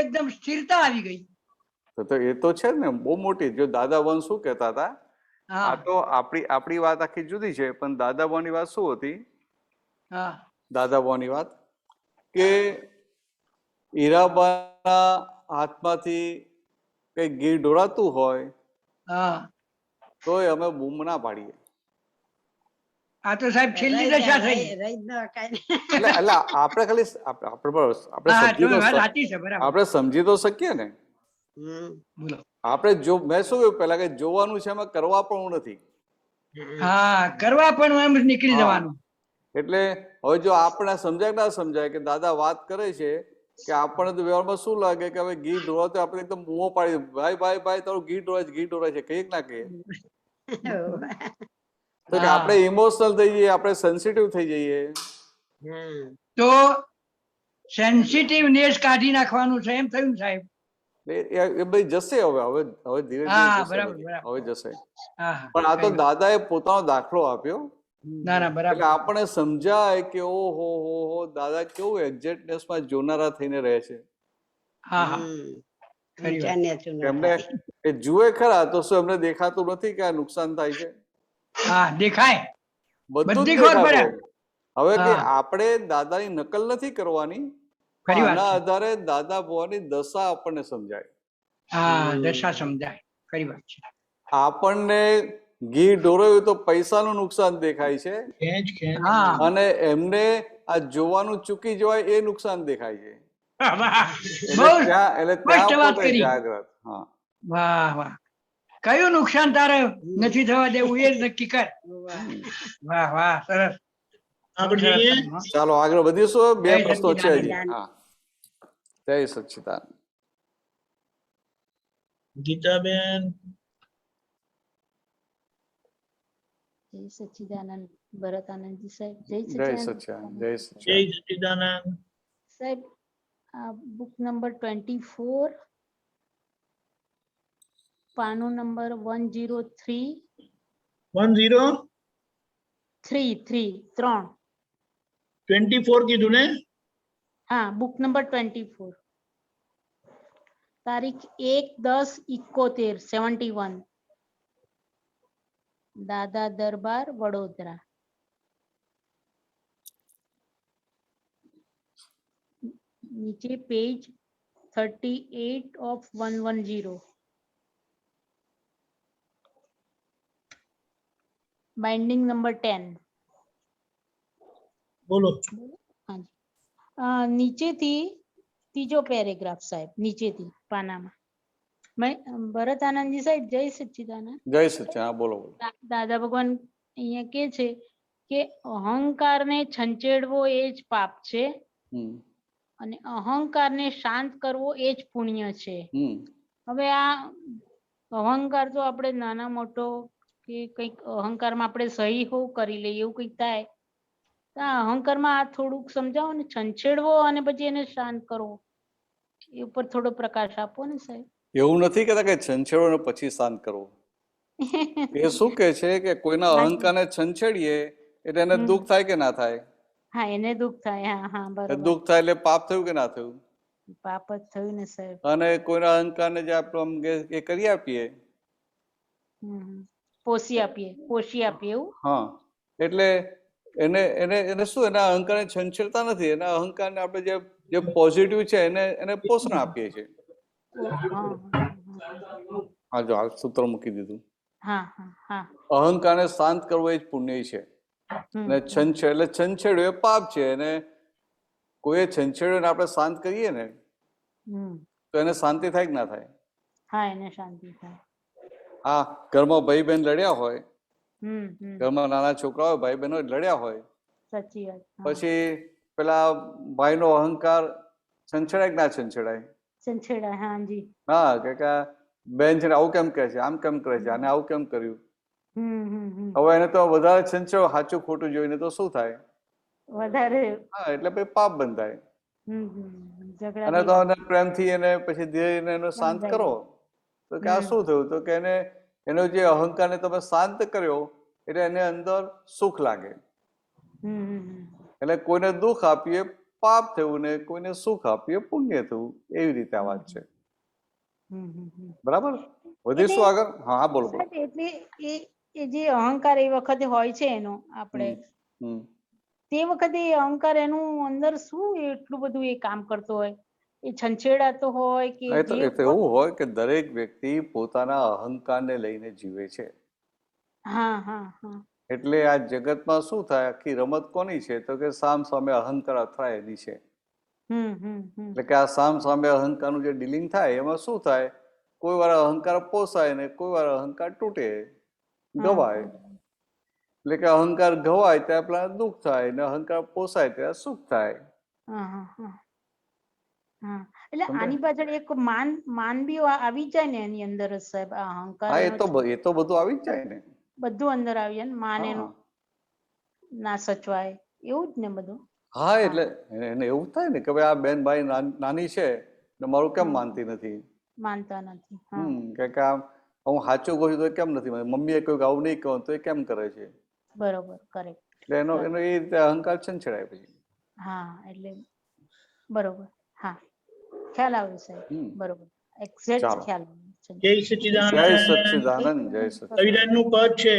એકદમ સ્થિરતા આવી ગઈ. તો એ તો છે ને બહુ મોટી. જો દાદા વન શું કહેતા હતા, હા આ તો આપણી વાત આખી જુદી છે, પણ દાદા વનની વાત શું હતી? હા દાદા વનની વાત કે હીરાબાના હાથમાંથી કઈ ઘી ઢોળાતું હોય હા તોય અમે બૂમ ના પાડીએ. આ તો સાહેબ છેલ્લી દશા થઈ. એટલે આપણે ખાલી આપણે સમજી તો શકીએ ને. બોલો. આપણે મેં શું કહ્યું પેલા કે જોવાનું છે, એમાં કરવા પણ નથી. હા કરવા પણ એમ નીકળી જવાનું. એટલે હવે જો આપણે સમજાય ના સમજાય કે દાદા વાત કરે છે કે આપણને તો વ્યવહારમાં શું લાગે કે હવે ઘી ઢોળાય તો આપણે એકદમ બૂમો પાડી, ભાઈ ભાઈ ભાઈ તારું ઘી ઢોળાય છે, કહીએ ના કહીએ? તો કે આપણે ઇમોશનલ થઈ જઈએ, આપણે સેન્સિટિવ થઈ જઈએ. તો સેન્સિટિવનેસ કાઢી નાખવાનું છે એમ થયું સાહેબ. એ ભાઈ જશે હવે ધીરે ધીરે હવે જશે. પણ આ તો દાદાએ પોતાનો દાખલો આપ્યો. ના ના બરાબર. એટલે આપણે સમજાય કે ઓહો હો દાદા કેવું એક્ઝેક્ટનેસમાં જોનારા થઈને રહે છે. હા હા એમને એ જુએ ખરા તો શું એમને દેખાતું નથી કે આ નુકસાન થાય છે? હા દેખાય. બધું જ બધી ખબર પડે. દેખાતું. હવે કે આપણે દાદાની નકલ નથી કરવાની, આના આધારે દાદા ભવાની દશા આપણને સમજાય. હા દશા સમજાય. ખરી વાત છે. આપણને ઘી ઢોળાયું તો પૈસાનું નુકસાન દેખાય છે અને એમને આ જોવાનું ચૂકી જવાય એ નુકસાન દેખાય છે. એટલે ત્યાં પોતે જાગ્રત. હા વાહ વાહ. કયું નુકસાન તારે નથી થવા દેવું એ જ નક્કી કર. વાહ વાહ સરસ. ચાલો આગળ વધીશું. 2 પ્રશ્નો છે હજી. હા જય સચ્ચિદાનંદ. ગીતાબેન. જય સચ્ચિદાનંદ ભરત આનંદજી સાહેબ. જય સચ્ચિદાનંદ. જય સચ્ચિદાનંદ સાહેબ. બુક નંબર 24 પાનું નંબર 103 24 કીધું ને? હા બુક નંબર 24 તારીખ 1/10/71 71 દાદા દરબાર વડોદરા. નીચે પેજ 38 of 110. Binding number 10. બોલો. નીચેથી ત્રીજો પેરેગ્રાફ સાહેબ, નીચેથી પાનામાં. ભરત આનંદજી સાહેબ, જય સચ્ચિદાનંદ. જય સચ્ચિદાનંદ. હા, બોલો બોલો. દાદા ભગવાન અહીંયા કે છે કે અહંકારને છંછેડવો એ જ પાપ છે અને અહંકારને શાંત કરવો એ જ પુણ્ય છે. હવે આ અહંકાર તો આપણે નાના મોટો કે કઈક અહંકારમાં આપણે સહી હોવ કરી લઈએ એવું કઈક થાય. આ અહંકારમાં આ થોડુંક સમજાવો ને, છંછેડવો અને પછી એને શાંત કરવો એ ઉપર થોડો પ્રકાશ આપો ને સાહેબ. એવું નથી કહેતા કે છંછેડો ને પછી શાંત કરવો. એ શું કે છે કે કોઈના અહંકારને છંછેડીએ એટલે એને દુઃખ થાય કે ના થાય? હા, એને દુઃખ થાય. હા હા, બરાબર. દુઃખ થાય એટલે પાપ થયું કે ના થયું? પાપ જ થયું ને સાહેબ. અને કોઈના અહંકારને જે આપણે એ કરી આપીએ, પોષી આપીએ એવું. હા, એટલે એને એને એને શું, એના અહંકારને છંછેડતા નથી. એના અહંકારને આપણે જે પોઝિટિવ છે એને પોષણ આપીએ છીએ. હા, જો આ સૂત્ર મૂકી દીધું. અહંકારને શાંત કરવો એ જ પુણ્ય છે. અને એટલે છંછેડવું એ પાપ છે. અને કોઈ છંછેડ્યો આપણે શાંત કરીએ ને તો એને શાંતિ થાય કે ના થાય? હા, એને શાંતિ થાય. હા, ઘરમાં ભાઈ બહેન લડ્યા હોય, ઘરમાં નાના છોકરાઓ ભાઈ બહેનો લડ્યા હોય, સાચી વાત. પછી પેલા ભાઈનો અહંકાર છંછેડાય કે ના છંછેડાય? છંછેડાય. હાજી. હા, કે બેન છે આવું કેમ કહે છે, આમ કેમ કરે છે, આને આવું કેમ કર્યું? હવે એને તો વધારે છંછેડો, સાચું ખોટું જોઈને તો શું થાય? વધારે. હા, એટલે પછી પાપ બંધાય. અને તો પ્રેમથી એને પછી ધીરે એને શાંત કરો તો કે આ શું થયું? તો કે એનો જે અહંકારને તમે શાંત કર્યો એટલે એને અંદર સુખ લાગે. એટલે કોઈને દુઃખ આપીએ પાપ થયું ને કોઈને સુખ આપીએ પુણ્ય થયું. એવી રીતે આ વાત છે. બરાબર? વધીશું આગળ. હા, બોલો બોલો. એટલે એ જે અહંકાર એ વખતે હોય છે એનો આપણે તે વખતે અહંકાર એનું અંદર શું એટલું બધું એ કામ કરતો હોય? એ છંછેડાતો હોય કે એ તો એવું હોય કે દરેક વ્યક્તિ પોતાના અહંકારને લઈને જીવે છે. એટલે આ જગતમાં શું થાય, આખી રમત કોની છે? તો કે સામ સામે અહંકાર અથડાય એની છે. એટલે કે આ સામ સામે અહંકારનું જે ડીલિંગ થાય એમાં શું થાય? કોઈ વાર અહંકાર પોસાય ને કોઈ વાર અહંકાર તૂટે, ગવાય. એટલે કે અહંકાર ગવાય ત્યારે પેલા દુઃખ થાય ને અહંકાર પોસાય ત્યારે સુખ થાય. એટલે આની પાછળ એક માન બી આવી જાય ને એની અંદર સાહેબ. અહંકાર એ તો બધું આવી જ જાય ને, બધું અંદર આવી જાય ને. માન એનું ના સચવાય એવું જ ને બધું. હા, એટલે એને એવું થાય ને કે ભાઈ આ બેન ભાઈ નાની છે ને મારું કેમ માનતી નથી? માનતા નથી. કે હું સાચું કહું છું તો કેમ નથી? મમ્મીએ કહ્યું કે આવું નહીં કહું તો એ કેમ કરે છે? બરોબર, કરેક્ટ. એટલે એનો એ રીતે અહંકાર છંછેડાય પછી. હા, એટલે બરોબર. હા, ખ્યાલ આવે સાહેબ. બરોબર, એક્ઝેક્ટ ખ્યાલ આવે. જય સચ્ચિદાનંદ. જય સચ્ચિદાનંદ. જય સચ્ચિદાનંદ. કવિરાજનું પદ છે,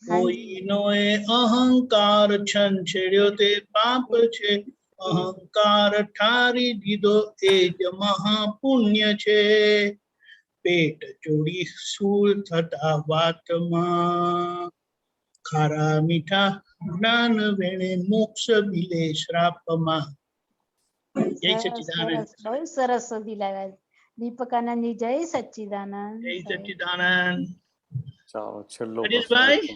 કોઈનો એ અહંકાર છંછેડ્યો તે પાપ છે, અહંકાર ઠારી દીધો એ જ મહાપુણ્ય છે. પેટ ચોરી સૂળ થતા વાતમાં, ખારા મીઠા જ્ઞાન વેણે મોક્ષ મિલે શ્રાપમાં. જય સચ્ચિદાનંદ. બહુ સરસ શોધી લાવ્યા દીપકાનંદજી. જય સચ્ચિદાનંદ. જય સચ્ચિદાનંદ. ચાલો, છેલ્લો હરીશભાઈ.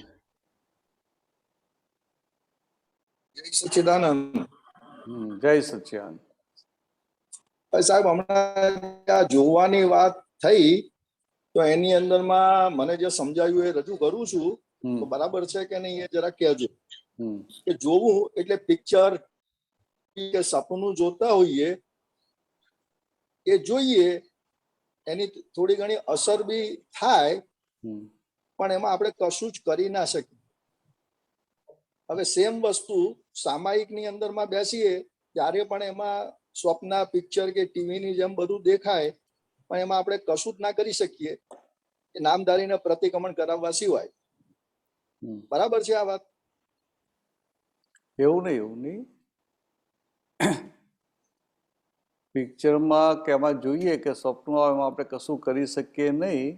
જય સચ્ચિદાનંદ. જય સચ્ચિદાનંદ. સાહેબ, હમણાં આ જોવાની વાત થઈ તો એની અંદરમાં મને જે સમજાયું એ રજૂ કરું છું. તો બરાબર છે કે નહીં એ જરા કહેજો. કે જોવું એટલે પિક્ચર કે સપનું જોતા હોઈએ એ જોઈએ, એની થોડી ઘણી અસર બી થાય, પણ એમાં આપણે કશું જ કરી ના શકીએ. હવે સેમ વસ્તુ સામાયિકની અંદરમાં બેસીએ ત્યારે પણ એમાં સ્વપ્ન પિક્ચર કે ટીવીની જેમ બધું દેખાય, પણ એમાં આપણે કશું જ ના કરી શકીએ નામધારીને પ્રતિક્રમણ કરાવવા સિવાય. બરાબર છે આ વાત? એવું નહીં. પિક્ચરમાં કે એમાં જોઈએ કે સ્વપ્નમાં આપણે કશું કરી શકીએ નહીં,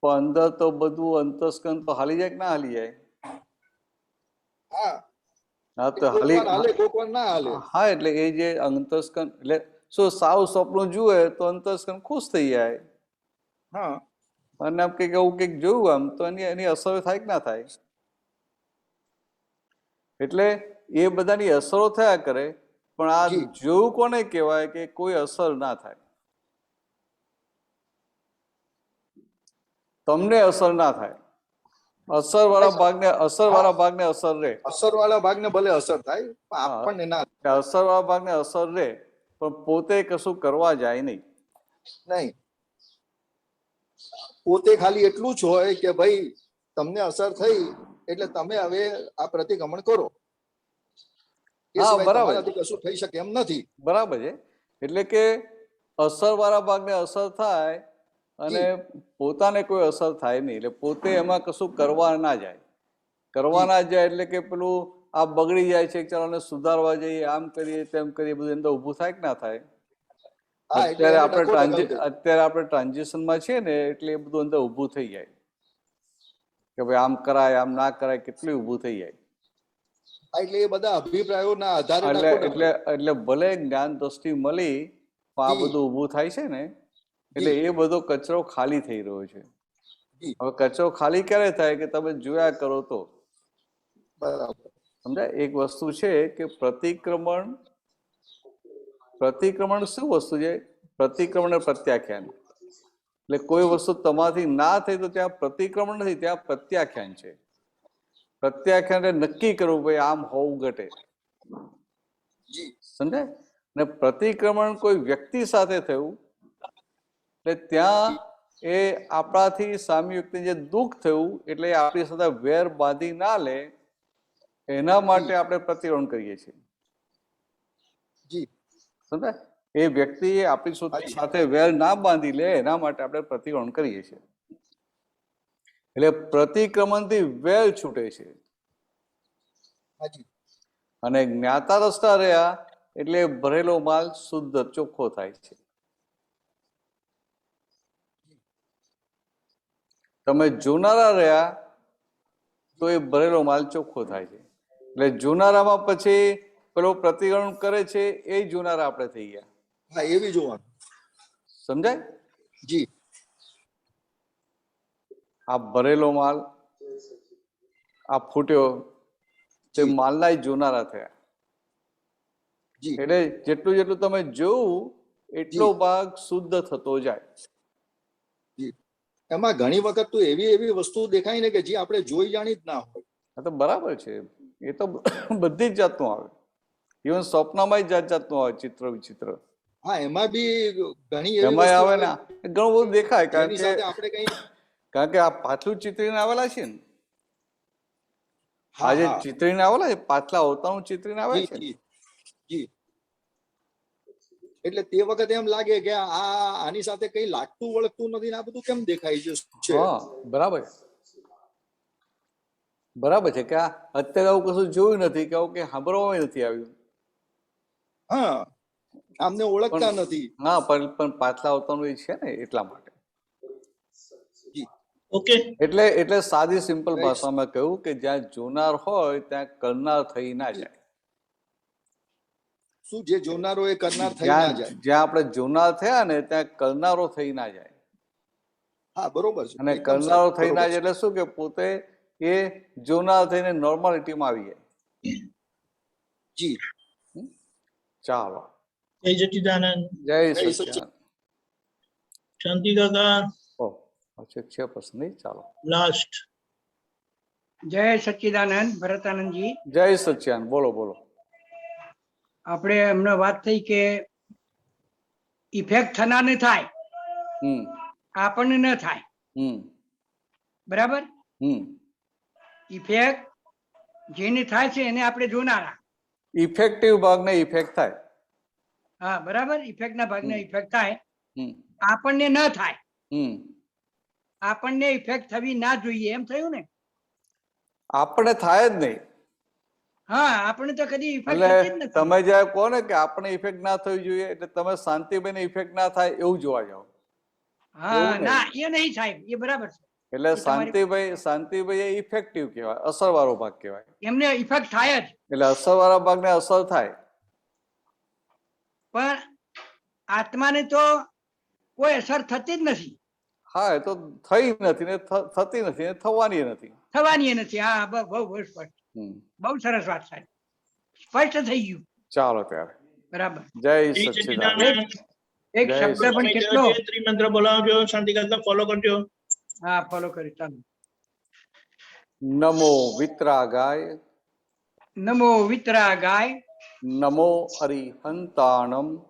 પણ અંદર તો બધું અંતસ્કંદ તો હાલી જાય કે ના હાલી જાય? હા, હા તો કોક વાર હાલે કોક વાર ના હાલે. હા એટલે એ જે અંતસ્કન એટલે શું સાવ સપનું જુએ તો અંતસ્કન ખુશ થઈ જાય. હા અને આમ કંઈક એવું કંઈક જોયું આમ તો એની અસર થાય કે ના થાય. એટલે એ બધાની અસરો થયા કરે, પણ આ જી. જોયું કોને કહેવાય કે કોઈ અસર ના થાય, તમને અસર ના થાય. અસર વાળા ભાગને અસર રહે. અસર વાળા ભાગને ભલે અસર થાય પણ આપણને ના અસર વાળા ભાગને અસર રહે, પણ પોતે કશું કરવા જાય નહીં. નહીં, પોતે ખાલી એટલું જ હોય કે ભાઈ તમને અસર થઈ એટલે તમે હવે આ પ્રતિક્રમણ કરો. એ હા સિવાય બરાબર, તમારાથી કશું થઈ શકે એમ નથી. બરાબર છે. એટલે કે અસર વાળા ભાગને અસર થાય અને પોતાને કોઈ અસર થાય નહીં, એટલે પોતે એમાં કશું કરવા ના જાય. કરવા ના જાય એટલે કે પેલું આ બગડી જાય છે, ચાલો ને સુધારવા જઈએ, આમ કરીએ તેમ કરીએ, બધું અંદર ઊભું થાય કે ના થાય. હા, એટલે એને ડખો દખલ થાય. અત્યારે આપણે ટ્રાન્ઝિશનમાં છીએ ને, એટલે એ બધું અંદર ઊભું થઈ જાય કે ભાઈ આમ કરાય, આમ ના કરાય, કેટલું ઊભું થઈ જાય. એટલે એ બધા અભિપ્રાયોના આધારે એટલે ભલે જ્ઞાન દ્રષ્ટિ મળી, પણ આ બધું ઊભું થાય છે ને, એટલે એ બધો કચરો ખાલી થઈ રહ્યો છે. હવે કચરો ખાલી ક્યારે થાય કે તમે જોયા કરો તો. બરાબર સમજાય? એક વસ્તુ છે કે પ્રતિક્રમણ શું વસ્તુ છે? પ્રતિક્રમણ અને પ્રત્યાખ્યાન. એટલે કોઈ વસ્તુ તમારાથી ના થઈ તો ત્યાં પ્રતિક્રમણ નથી, ત્યાં પ્રત્યાખ્યાન છે. પ્રત્યાખ્યાન નક્કી કરવું ભાઈ આમ હોવું ઘટે. સમજાય? ને પ્રતિક્રમણ કોઈ વ્યક્તિ સાથે થયું એટલે ત્યાં એ આપણાથી સામી વ્યક્તિ જે દુઃખ થયું એટલે આપણી સાથે વેર બાંધી ના લે, એના માટે આપણે પ્રતિક્રમણ કરીએ છીએ. સમજાય? એ વ્યક્તિ આપણી સાથે વેર ના બાંધી લે એના માટે આપણે પ્રતિક્રમણ કરીએ છીએ. એટલે પ્રતિક્રમણથી વેર છૂટે છે. અને જ્ઞાતા રસ્તા રહ્યા એટલે ભરેલો માલ શુદ્ધ ચોખ્ખો થાય છે. તમે જોનારા રહ્યા તો એ ભરેલો માલ ચોખ્ખો થાય છે. એટલે જોનારામાં પછી પેલો પ્રતિક્રમણ કરે છે એ જોનારા આપણે થઈ ગયા. હા, એવી જોવાનું. સમજાય? જી. આ ભરેલો માલ આ ફૂટ્યો તે માલના જોનારા થયા. એટલે જેટલું જેટલું તમે જોવું એટલો ભાગ શુદ્ધ થતો જાય. એમાં ઘણી વખત તો એવી વસ્તુ દેખાય ને કે જે આપણે જોઈ જાણી જ ના હોય. હા તો બરાબર છે. એ તો બધી જ જાતનું આવે. ઇવન સ્વપ્નમાં જાત જાતનું આવે, ચિત્ર વિચિત્ર. હા, એમાં બી ઘણી એમાં આવે ને ઘણું બધું દેખાય. કારણ કે આ પાછલું ચિત્રીને આવેલા છે ને, આજે ચિત્રીને આવેલા છે, પાછલા અવતારનું ચિત્રીને આવે છે. એટલે તે વખતે એમ લાગે કે આની સાથે કઈ લાગતું વળગતું નથી ને આ બધું કેમ દેખાય છે. હા બરાબર છે કે અત્યારે આવું કશું જોયું નથી કે આવું કે સાંભળવામાં નથી આવ્યું. હા, આમને ઓળખતા નથી. હા, પણ પાછલા અવતારનું એ છે ને એટલા માટે. ઓકે, એટલે સાદી સિમ્પલ ભાષામાં કહ્યું કે જ્યાં જોનાર હોય ત્યાં કરનાર થઈ ના જાય. શું જે જોનારો એ કરનાર થઈ ના જાય? જ્યાં આપણે જોનાર થયા ને ત્યાં કરનારો થઈ ના જાય. હા, બરોબર છે. અને કરનારો થઈ ના જાય એટલે શું કે પોતે એ જોનાર થઈને નોર્માલિટીમાં આવી જાય. જી. ચાલો. જય સચ્ચિદાનંદ. જય સચ્ચિદાનંદ. શાંતિ કાકા. છે પ્રશ્ન નહીં? ચાલો લાસ્ટ. જય સચ્ચિદાનંદ. ભરતાનંદજી જય સચ્ચિદાનંદ. બોલો બોલો. આપણે હમણાં વાત થઈ કે ઇફેક્ટ થનારને થાય, આપણને ન થાય. બરાબર? ઇફેક્ટ જેને થાય છે એને આપણે જોનારા. ઇફેક્ટિવ ભાગને ઇફેક્ટ થાય. હા બરાબર. ઇફેક્ટ ના ભાગને ઇફેક્ટ થાય, આપણને ન થાય. આપણને ઇફેક્ટ થવી ના જોઈએ એમ થયું ને? આપણે થાય જ નહીં. હા, આપણે તો કદી ઇફેક્ટ થતી જ નથી. તમે જયારે કહો ને કે આપણે ઇફેક્ટ ના થવી જોઈએ એટલે તમે શાંતિબેન ઇફેક્ટ ના થાય એવું જોવા જાઓ. હા ના, એ નહીં સાહેબ, એ બરાબર છે. એટલે એ તમારી- શાંતિભાઈ એ ઇફેક્ટિવ કહેવાય, અસરવાળો ભાગ કહેવાય. એમને ઇફેક્ટ થાય જ, એટલે અસરવાળા ભાગને અસર થાય. પણ આત્માને તો કોઈ અસર થતી જ નથી, હા, એ તો થઈ નથી ને થતી નથી ને થવાની નથી. થવાની નથી. હા, બહુ સ્પષ્ટ, હમ. બહુ સરસ વાત સાહેબ, સ્પષ્ટ થઈ ગયું. ચાલો ત્યારે, બરાબર. જય જય સચ્ચિદાનંદ. સચ્ચિદાનંદ. એક જય શબ્દ પણ સ્વામી કેટલો, ગાયત્રી મંત્ર બોલાવજો, શાંતિકાંતને ફોલો કરજો. હા ફોલો કરી, ચાલો. નમો વિતરાગાય, નમો વિતરાગાય, નમો અરિહંતાણમ,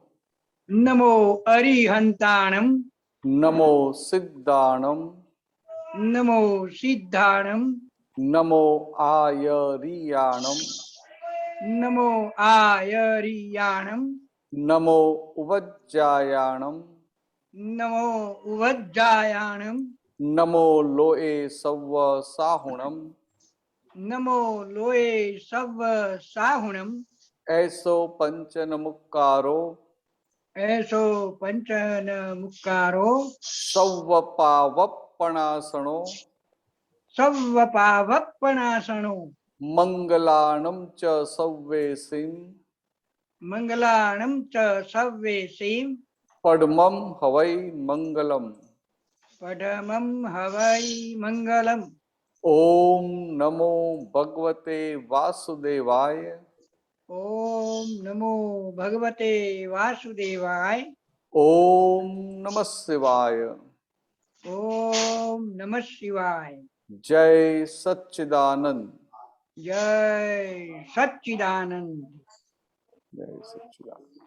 નમો અરિહંતાણમ, નમો સિદ્ધાણમ, નમો સિદ્ધાણમ, નમો આયરિયાણમ, નમો આયરિયાણમ, નમો ઉવજ્જાયાણમ, નમો ઉવજ્જાયાણમ, નમો લોએ સવ્વ સાહુણમ, નમો લોએ સવ્વ સાહુણમ, એસો પંચન મુક્કારો, એસો પંચન મુક્કારો, સવ્વ પાવપણાસણો, સવ્વ પાવપણાસણો, મંગલાણમ ચ સવ્વેસિમ, મંગલાણમ ચ સવ્વેસીમ, પડમમ હવૈ મંગલમ. પડમમ હવૈ મંગલમ. ઓમ નમો ભગવતે વાસુદેવાય, ઓમ નમો ભગવતે વાસુદેવાય, ઓમ નમઃ શિવાય. ઓમ નમઃ શિવાય. જય સચ્ચિદાનંદ. જય સચ્ચિદાનંદ. જય સચ્ચિદાનંદ.